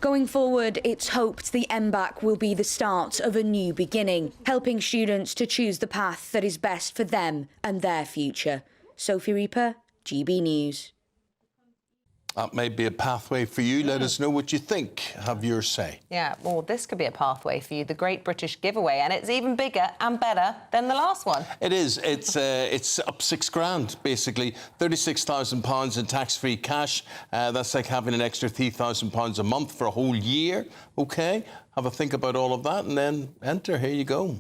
Going forward, it's hoped the MBAC will be the start of a new beginning, helping students to choose the path that is best for them and their future. Sophie Reaper, GB News. That may be a pathway for you. Let us know what you think. Have your say. Yeah, well, this could be a pathway for you, the Great British Giveaway, and it's even bigger and better than the last one. It is. It's up £6,000, basically. £36,000 in tax-free cash. That's like having an extra £3,000 a month for a whole year. OK, have a think about all of that and then enter. Here you go.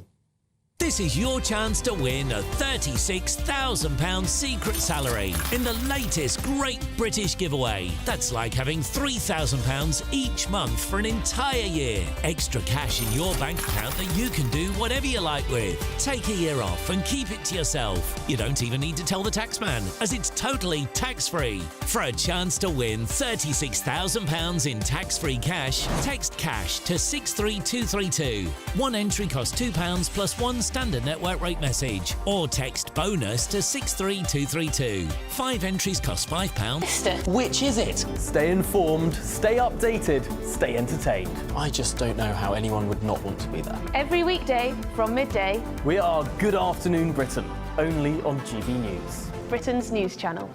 This is your chance to win a £36,000 secret salary in the latest Great British Giveaway. That's like having £3,000 each month for an entire year. Extra cash in your bank account that you can do whatever you like with. Take a year off and keep it to yourself. You don't even need to tell the taxman, as it's totally tax-free. For a chance to win £36,000 in tax-free cash, text cash to 63232. One entry costs £2 plus one standard network rate message, or text bonus to 63232. 5 entries cost £5. Which is it? Stay informed, stay updated, stay entertained. I just don't know how anyone would not want to be there. Every weekday from midday, We are Good Afternoon Britain, only on GB News. Britain's news channel.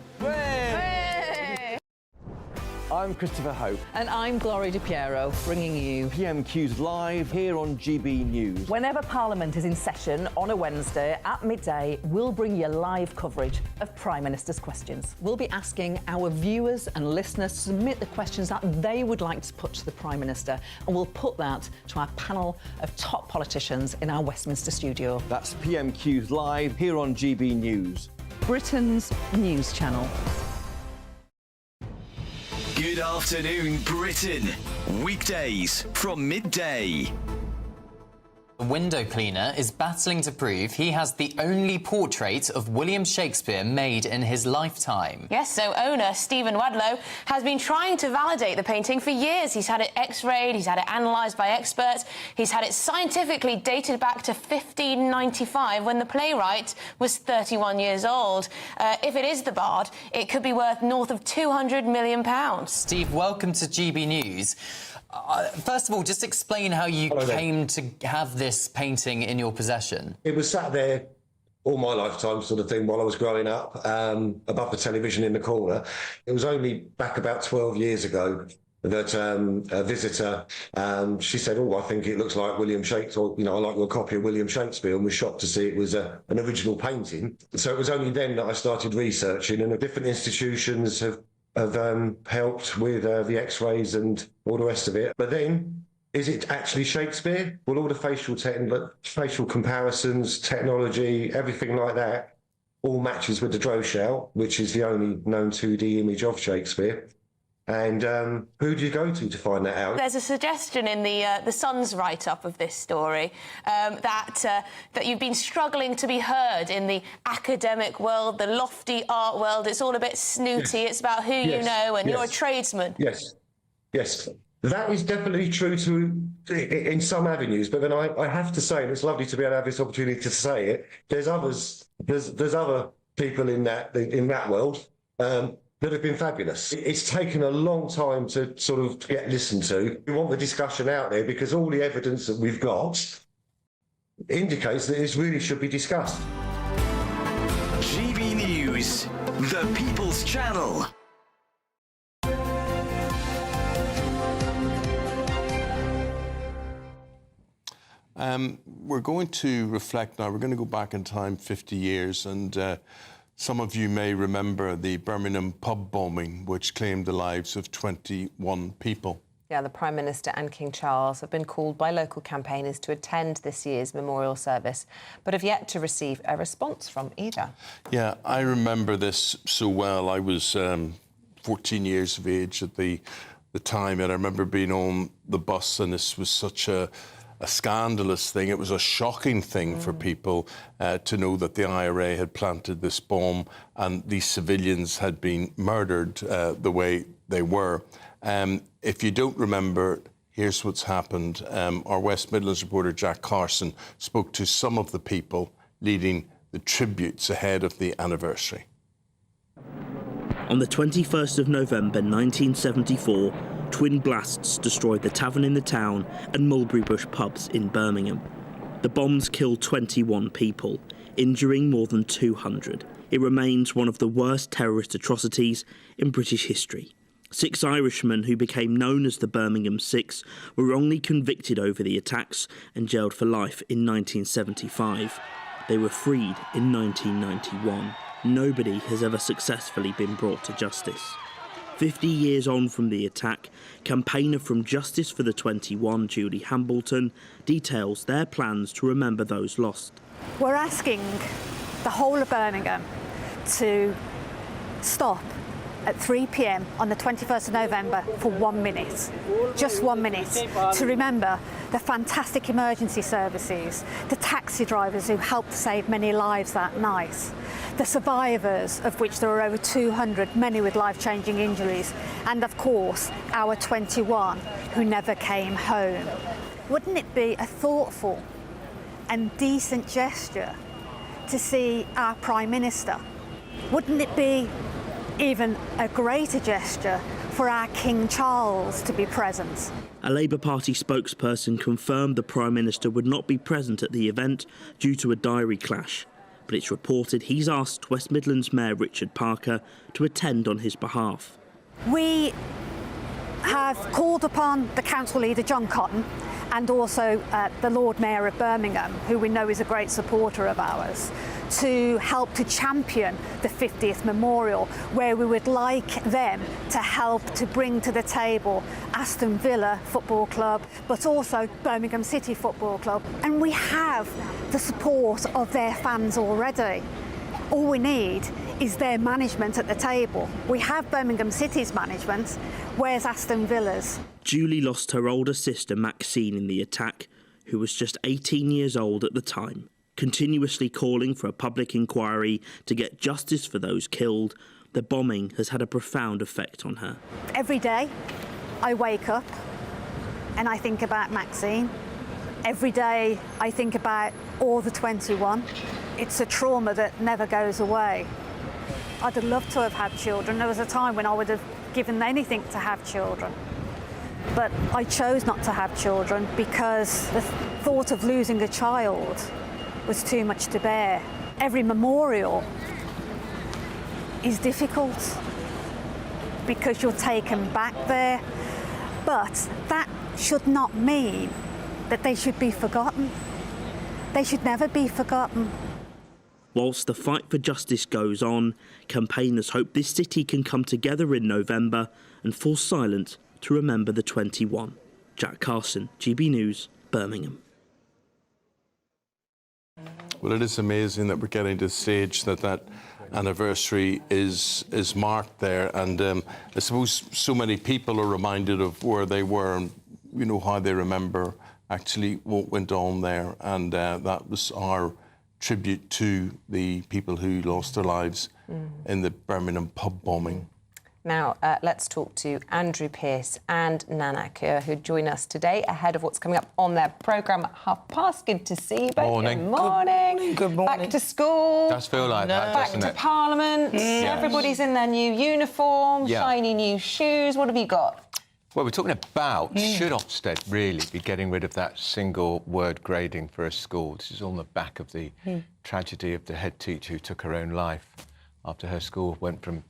I'm Christopher Hope. And I'm Gloria Di Piero, bringing you PMQ's live here on GB News. Whenever Parliament is in session on a Wednesday at midday, we'll bring you live coverage of Prime Minister's questions. We'll be asking our viewers and listeners to submit the questions that they would like to put to the Prime Minister, and we'll put that to our panel of top politicians in our Westminster studio. That's PMQ's live here on GB News. Britain's news channel. Good afternoon, Britain. Weekdays from midday. A window cleaner is battling to prove he has the only portrait of William Shakespeare made in his lifetime. Yes, so owner Stephen Wadlow has been trying to validate the painting for years. He's had it x-rayed, he's had it analysed by experts, he's had it scientifically dated back to 1595 when the playwright was 31 years old. If it is the Bard, it could be worth north of £200 million. Steve, welcome to GB News. First of all, just explain how you came to have this painting in your possession. It was sat there all my lifetime sort of thing while I was growing up, above the television in the corner. It was only back about 12 years ago that a visitor, she said, "Oh, I think it looks like William Shakespeare, or, I like your copy of William Shakespeare," and was shocked to see it was an original painting. So it was only then that I started researching, and the different institutions have helped with the x-rays and all the rest of it. But then, is it actually Shakespeare? Well, all the facial comparisons, technology, everything like that, all matches with the Droschau, which is the only known 2D image of Shakespeare. And who do you go to find that out? There's a suggestion in the Sun's write-up of this story that you've been struggling to be heard in the academic world, the lofty art world. It's all a bit snooty. Yes. It's about who you know, and you're a tradesman. Yes. That is definitely true in some avenues, but then I have to say, and it's lovely to be able to have this opportunity to say it, there's other people in that world that have been fabulous. It's taken a long time to sort of get listened to. We want the discussion out there because all the evidence that we've got indicates that this really should be discussed. GB News, the People's Channel. We're going to reflect now. We're going to go back in time 50 years, and some of you may remember the Birmingham pub bombing, which claimed the lives of 21 people. Yeah, the Prime Minister and King Charles have been called by local campaigners to attend this year's memorial service, but have yet to receive a response from either. Yeah, I remember this so well. I was 14 years of age at the time, and I remember being on the bus, and this was such a scandalous thing. It was a shocking thing for people to know that the IRA had planted this bomb and these civilians had been murdered the way they were. If you don't remember, here's what's happened. Our West Midlands reporter, Jack Clarkson, spoke to some of the people leading the tributes ahead of the anniversary. On the 21st of November 1974, twin blasts destroyed the Tavern in the Town and Mulberry Bush pubs in Birmingham. The bombs killed 21 people, injuring more than 200. It remains one of the worst terrorist atrocities in British history. 6 Irishmen who became known as the Birmingham Six were wrongly convicted over the attacks and jailed for life in 1975. They were freed in 1991. Nobody has ever successfully been brought to justice. 50 years on from the attack, campaigner from Justice for the 21, Julie Hambleton, details their plans to remember those lost. We're asking the whole of Birmingham to stop at 3 p.m. on the 21st of November for 1 minute, just 1 minute, to remember the fantastic emergency services, the taxi drivers who helped save many lives that night, the survivors, of which there were over 200, many with life-changing injuries, and of course, our 21 who never came home. Wouldn't it be a thoughtful and decent gesture to see our Prime Minister? Wouldn't it be even a greater gesture for our King Charles to be present? A Labour Party spokesperson confirmed the Prime Minister would not be present at the event due to a diary clash, but it's reported he's asked West Midlands Mayor Richard Parker to attend on his behalf. We have called upon the council leader John Cotton and also the Lord Mayor of Birmingham, who we know is a great supporter of ours, to help to champion the 50th memorial, where we would like them to help to bring to the table Aston Villa Football Club, but also Birmingham City Football Club. And we have the support of their fans already. All we need is their management at the table. We have Birmingham City's management. Where's Aston Villa's? Julie lost her older sister Maxine in the attack, who was just 18 years old at the time. Continuously calling for a public inquiry to get justice for those killed, the bombing has had a profound effect on her. Every day I wake up and I think about Maxine. Every day I think about all the 21. It's a trauma that never goes away. I'd have loved to have had children. There was a time when I would have given anything to have children. But I chose not to have children because the thought of losing a child was too much to bear. every memorial is difficult because you're taken back there, but that should not mean that they should be forgotten. They should never be forgotten. Whilst the fight for justice goes on, campaigners hope this city can come together in November and fall silent to remember the 21. Jack Carson, GB News, Birmingham. Well, it is amazing that we're getting to the stage that anniversary is marked there, and I suppose so many people are reminded of where they were and, you know, how they remember actually what went on there, and that was our tribute to the people who lost their lives in the Birmingham pub bombing. Now, let's talk to Andrew Pearce and Nana Kerr, who join us today ahead of what's coming up on their programme at 5:30. Good to see you both. Morning. Good morning. Good morning. Back to school. Does feel like that, Back doesn't to it? Parliament. Yes. Everybody's in their new uniform, Yeah. shiny new shoes. What have you got? Well, we're talking about should Ofsted really be getting rid of that single word grading for a school? This is on the back of the tragedy of the head teacher who took her own life after her school went from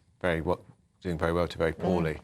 doing very well to very poorly.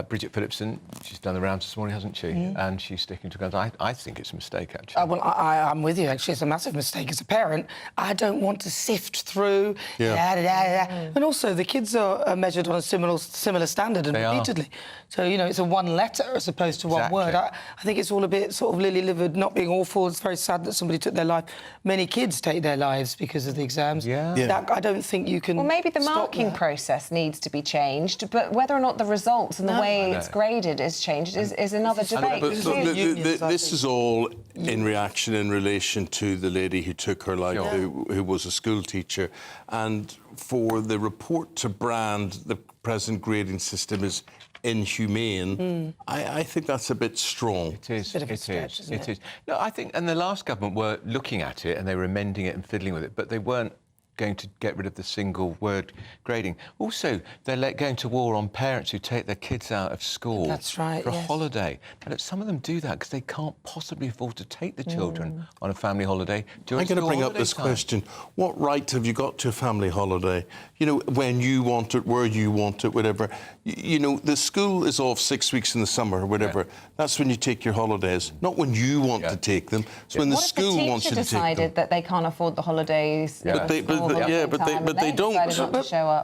Bridget Phillipson, she's done the rounds this morning, hasn't she? And she's sticking to guns. I think it's a mistake, actually. Well, I'm with you, actually. It's a massive mistake. As a parent, I don't want to sift through... And also, the kids are measured on a similar standard and repeatedly. So, you know, it's a one letter as opposed to one word. I think it's all a bit sort of lily-livered, not being awful. It's very sad that somebody took their life. Many kids take their lives because of the exams. That, I don't think you can... Well, maybe the marking process needs to be changed, but whether or not the results and the way it's graded is changed is another debate. But this is all in reaction in relation to the lady who took her life, who was a school teacher, and for the report to brand the present grading system as inhumane, I think that's a bit strong. It is. It is. No, I think, and the last government were looking at it and they were amending it and fiddling with it, but they weren't going to get rid of the single word grading. Also, they're going to war on parents who take their kids out of school for a holiday. And some of them do that because they can't possibly afford to take the children on a family holiday. I'm going to bring up this question. What right have you got to a family holiday? You know, when you want it, where you want it, whatever. You know, the school is off 6 weeks in the summer or whatever. That's when you take your holidays, not when you want to take them. It's when the school wants you to take them. What if the teacher decided that they can't afford the holidays? But they don't.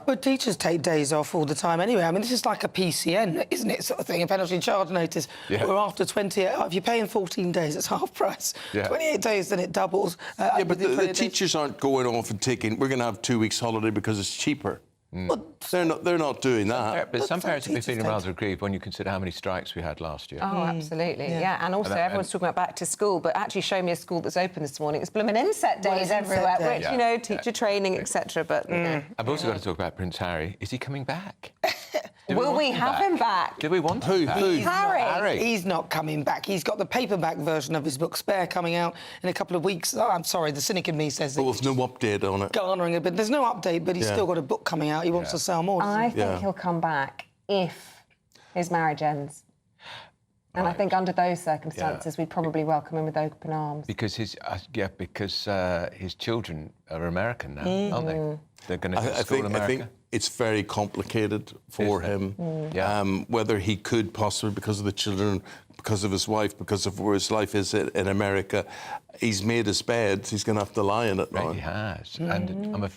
But teachers take days off all the time anyway. I mean, this is like a PCN, isn't it, sort of thing, a penalty charge notice. Where after 28, if you're paying 14 days, it's half price. 28 days, then it doubles. But the teachers aren't going off and taking, we're going to have 2 weeks holiday because it's cheaper. They're not doing that. But some parents will be feeling rather aggrieved when you consider how many strikes we had last year. Oh, absolutely, and also everyone's talking about back to school, but actually show me a school that's open this morning. It's blooming inset days everywhere, which, you know, teacher training, etc. But I've also got to talk about Prince Harry. Is he coming back? Will we have him back? Do we want him back? Harry. He's not coming back. He's got the paperback version of his book Spare coming out in a couple of weeks. Oh, I'm sorry, the cynic in me says that. But with no update on it. Garnering a bit. There's no update, but he's still got a book coming out. He wants to sell more. I think he'll come back if his marriage ends. And I think under those circumstances, we'd probably welcome him with open arms. Because his children are American now, aren't they? They're going to school in America. I think it's very complicated for him. Whether he could possibly, because of the children, because of his wife, because of where his life is in America, he's made his bed. He's going to have to lie in it now. He has. And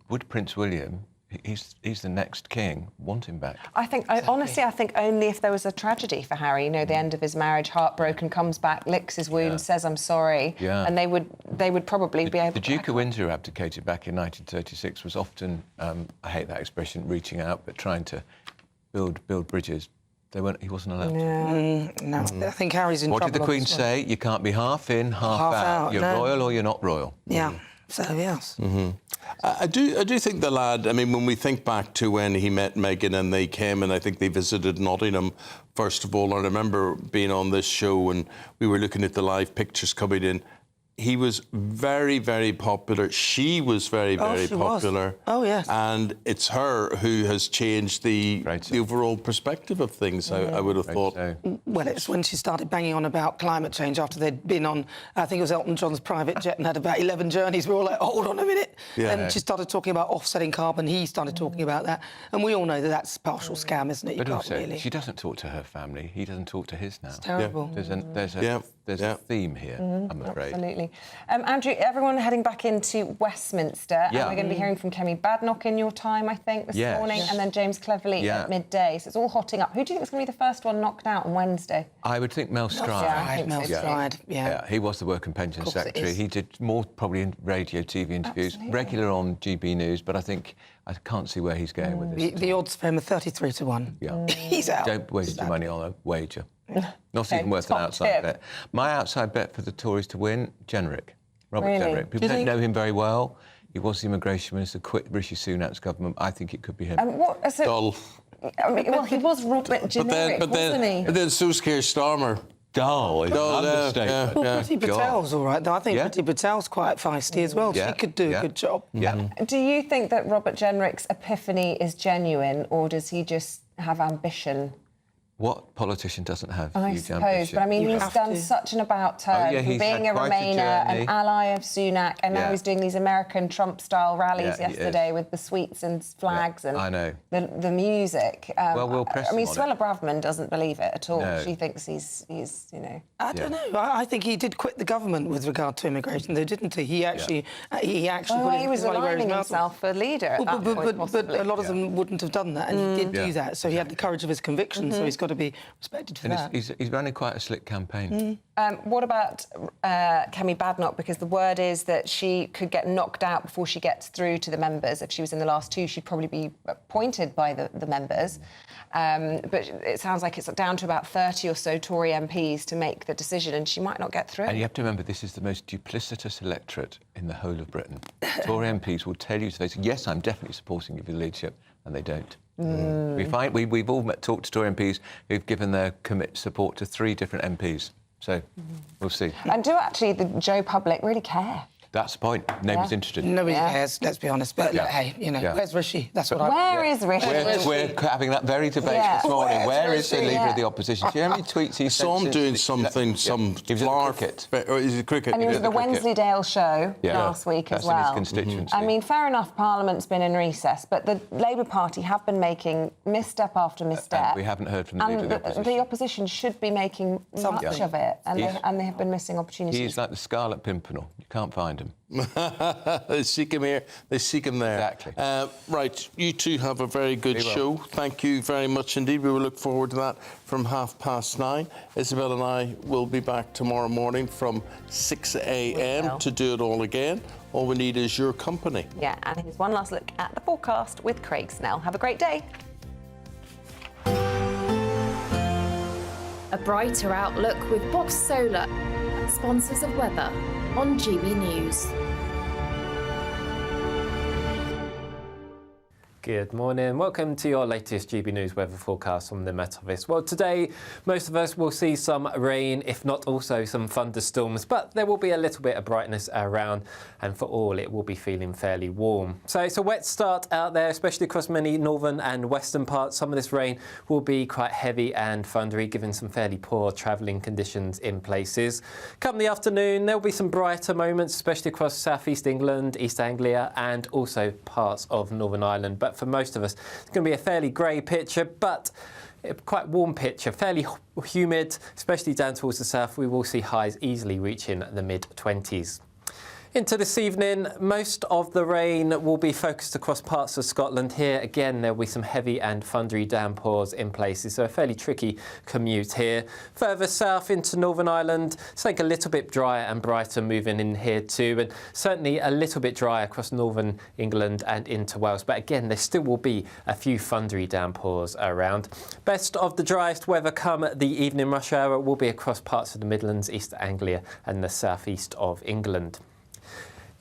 would Prince William? He's the next king. Want him back? I think, honestly, I think only if there was a tragedy for Harry, you know, the end of his marriage, heartbroken, comes back, licks his wound, says, I'm sorry, and they would probably be able to... The Duke of Windsor, who abdicated back in 1936, was often, I hate that expression, reaching out, but trying to build bridges. He wasn't allowed to. No, I think Harry's in trouble. What did the Queen say? You can't be half in, half out. You're royal or you're not royal. Yeah. So, yes. I do think the lad, I mean, when we think back to when he met Meghan and they came and I think they visited Nottingham, first of all, I remember being on this show and we were looking at the live pictures coming in. he was very, very popular. She was very, very popular. Oh, yes. And it's her who has changed the overall perspective of things, I would have thought. Well, it's when she started banging on about climate change after they'd been on, I think it was Elton John's private jet and had about 11 journeys. We were all like, hold on a minute. Yeah. And she started talking about offsetting carbon. He started talking about that. And we all know that that's a partial scam, isn't it? You But can't also, really... she doesn't talk to her family. He doesn't talk to his now. It's terrible. There's a theme here, I'm afraid. Absolutely. Andrew, everyone heading back into Westminster. Yeah. And we're going to be hearing from Kemi Badenoch in your time, I think, this morning, and then James Cleverly at midday. So it's all hotting up. Who do you think is going to be the first one knocked out on Wednesday? I would think Mel Stride. Yeah, I think Mel Stride, yeah. He was the Work and Pension Secretary. He did more probably in radio, TV interviews, regular on GB News, but I can't see where he's going with this. The odds for him are 33 to 1. Yeah. He's out. Don't waste your money on a wager. Not even worth an outside bet. My outside bet for the Tories to win, Jenrick. Robert Jenrick. People don't know him very well. He was the immigration minister, quit Rishi Sunak's government. I think it could be him. Dull. I mean, well, he was Robert Jenrick, wasn't he? But then so's Keir Starmer. Dull is an understatement. Well, Priti Patel's all right, though. I think Priti Patel's quite feisty as well. She could do a good job. Do you think that Robert Jenrick's epiphany is genuine, or does he just have ambition? What politician doesn't have I huge suppose, ambition? but I mean, he's done such an about-turn from being a Remainer, an ally of Sunak, and now he's doing these American Trump-style rallies yesterday with the sweets and flags and the music. Well, we'll press I mean, him on Suella Braverman doesn't believe it at all. No. She thinks he's you know... I don't know. I think he did quit the government with regard to immigration, though, didn't he? He actually put he was aligning himself for leader at that point, but a lot of them wouldn't have done that, and he did do that. So he had the courage of his convictions, so he's got to be respected for that. He's running quite a slick campaign. What about Kemi Badenoch? Because the word is that she could get knocked out before she gets through to the members. If she was in the last two, she'd probably be appointed by the members. But it sounds like it's down to about 30 or so Tory MPs to make the decision, and she might not get through. And you have to remember, this is the most duplicitous electorate in the whole of Britain. Tory MPs will tell you to face, yes, I'm definitely supporting you for the leadership, and they don't. We've all talked to Tory MPs who've given their support to 3 different MPs. So we'll see. And do actually the Joe public really care? That's the point. Nobody's interested. Nobody cares, let's be honest. But hey, you know, where's Rishi? That's what Where is Rishi? We're having that very debate this morning. Where is the leader of the opposition? Do you know how many tweets he sent? I saw him doing something, He was at cricket. Or is it cricket? And he was at the Wensleydale show last week as well. That's in his constituency. I mean, fair enough, Parliament's been in recess, but the Labour Party have been making misstep after misstep. We haven't heard from the leader of the opposition. The opposition should be making much of it, and they have been missing opportunities. He's like the Scarlet Pimpernel. You can't find him. They seek him here, they seek him there. Exactly. Right, you two have a very good show. Thank you very much indeed. We will look forward to that from 9:30. Isabel and I will be back tomorrow morning from 6 a.m. to do it all again. All we need is your company. Yeah, and here's one last look at the forecast with Craig Snell. Have a great day. A brighter outlook with Box Solar, sponsors of weather on GB News. Good morning. Welcome to your latest GB News weather forecast from the Met Office. Well, today, most of us will see some rain, if not also some thunderstorms, but there will be a little bit of brightness around, and for all, it will be feeling fairly warm. So it's a wet start out there, especially across many northern and western parts. Some of this rain will be quite heavy and thundery, given some fairly poor travelling conditions in places. Come the afternoon, there will be some brighter moments, especially across southeast England, East Anglia, and also parts of Northern Ireland. But for most of us, it's going to be a fairly grey picture, but a quite warm picture, fairly humid, especially down towards the south. We will see highs easily reaching the mid-20s. Into this evening, most of the rain will be focused across parts of Scotland. Here, again, there will be some heavy and thundery downpours in places, so a fairly tricky commute here. Further south into Northern Ireland, it's like a little bit drier and brighter moving in here too, and certainly a little bit drier across northern England and into Wales. But again, there still will be a few thundery downpours around. Best of the driest weather come the evening rush hour will be across parts of the Midlands, East Anglia and the southeast of England.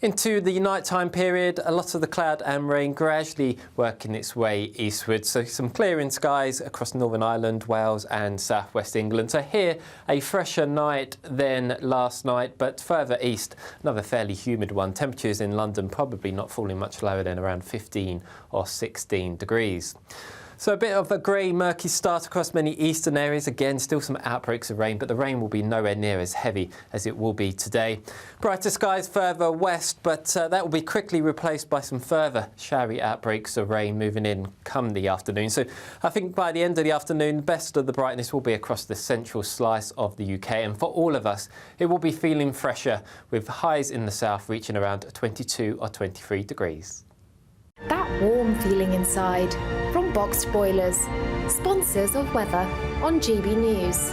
Into the nighttime period, a lot of the cloud and rain gradually working its way eastward. So some clearing skies across Northern Ireland, Wales and southwest England. So here, a fresher night than last night, but further east, another fairly humid one. Temperatures in London probably not falling much lower than around 15 or 16 degrees. So a bit of a grey, murky start across many eastern areas. Again, still some outbreaks of rain, but the rain will be nowhere near as heavy as it will be today. Brighter skies further west, but that will be quickly replaced by some further showery outbreaks of rain moving in come the afternoon. So I think by the end of the afternoon, best of the brightness will be across the central slice of the UK. And for all of us, it will be feeling fresher, with highs in the south reaching around 22 or 23 degrees. That warm feeling inside from Boxed Boilers, sponsors of weather on GB News.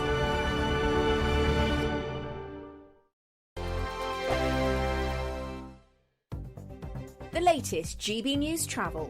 The latest GB News travel.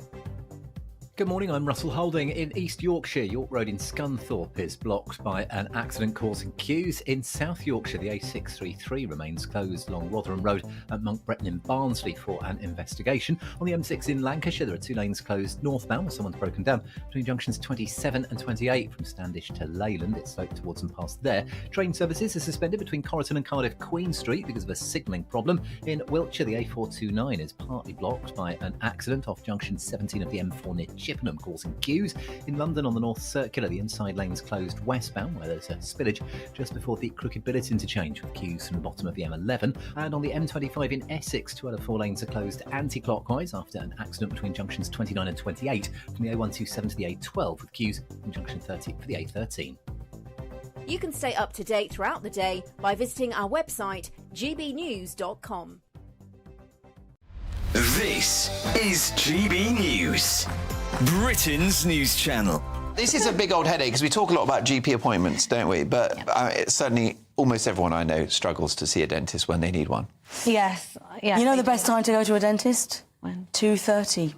Good morning, I'm Russell Holding. In East Yorkshire, York Road in Scunthorpe is blocked by an accident causing queues. In South Yorkshire, the A633 remains closed along Rotherham Road at Monk Bretton in Barnsley for an investigation. On the M6 in Lancashire, there are 2 lanes closed northbound where someone's broken down between junctions 27 and 28 from Standish to Leyland. It's sloped towards and past there. Train services are suspended between Corriton and Cardiff Queen Street because of a signalling problem. In Wiltshire, the A429 is partly blocked by an accident off junction 17 of the M4 near Chippenham, causing queues. In London on the North Circular, the inside lane's closed westbound where there's a spillage just before the Crooked Billet interchange with queues from the bottom of the M11. And on the M25 in Essex, 2 out of 4 lanes are closed anti-clockwise after an accident between junctions 29 and 28 from the A127 to the A12 with queues from junction 30 for the A13. You can stay up to date throughout the day by visiting our website gbnews.com. This is GB News, Britain's news channel. This is a big old headache because we talk a lot about GP appointments, don't we? But certainly almost everyone I know struggles to see a dentist when they need one. Yes. Yeah. You know the best time to go to a dentist? When? 2:30.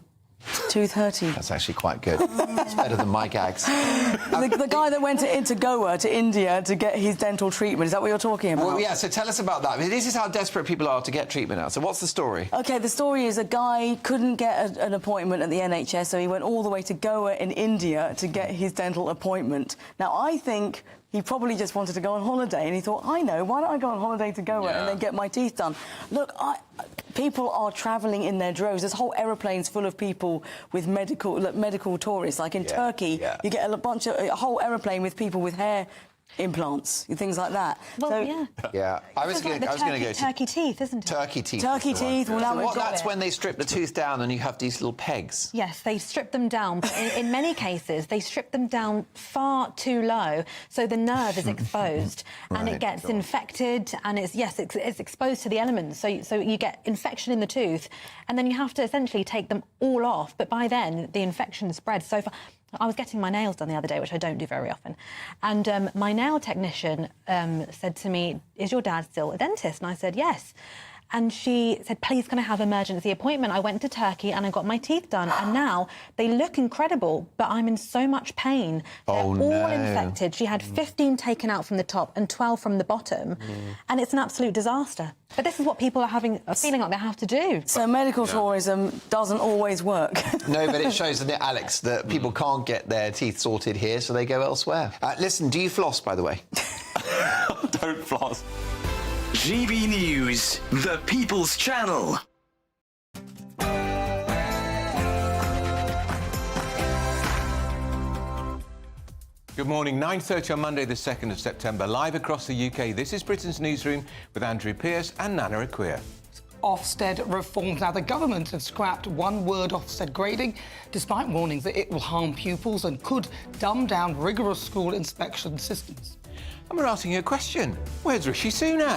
2:30. That's actually quite good. It's better than my gags. The guy that went into Goa, to India, to get his dental treatment, is that what you're talking about? Well, yeah, so tell us about that. I mean, this is how desperate people are to get treatment now. So what's the story? OK, the story is a guy couldn't get an appointment at the NHS, so he went all the way to Goa in India to get his dental appointment. Now, I think he probably just wanted to go on holiday, and he thought, I know, why don't I go on holiday to Goa and then get my teeth done? Look, people are travelling in their droves. There's whole aeroplanes full of people with medical tourists. Like in Turkey, you get a whole aeroplane with people with hair implants, things like that. Well, so, yeah. I was going to go to turkey teeth, isn't it? Turkey teeth. Turkey teeth. Well, now that's when they strip the tooth down and you have these little pegs. Yes, they strip them down, but in many cases they strip them down far too low, so the nerve is exposed and it gets infected, and it's exposed to the elements. So you get infection in the tooth, and then you have to essentially take them all off. But by then the infection spreads so far. I was getting my nails done the other day, which I don't do very often, and my nail technician said to me, "Is your dad still a dentist?" And I said, "Yes." And she said, "Please, can I have an emergency appointment? I went to Turkey and I got my teeth done, and now they look incredible, but I'm in so much pain. They're all infected." She had 15 taken out from the top and 12 from the bottom, and it's an absolute disaster. But this is what people are feeling like they have to do. So medical tourism doesn't always work. No, but it shows, that Alex, that people can't get their teeth sorted here, so they go elsewhere. Listen, do you floss, by the way? Don't floss. GB News, the People's Channel. Good morning, 9:30 on Monday the 2nd of September, live across the UK. This is Britain's Newsroom with Andrew Pearce and Nana Akua. Ofsted reforms. Now, the government has scrapped one-word Ofsted grading, despite warnings that it will harm pupils and could dumb down rigorous school inspection systems. And we're asking you a question. Where's Rishi Sunak?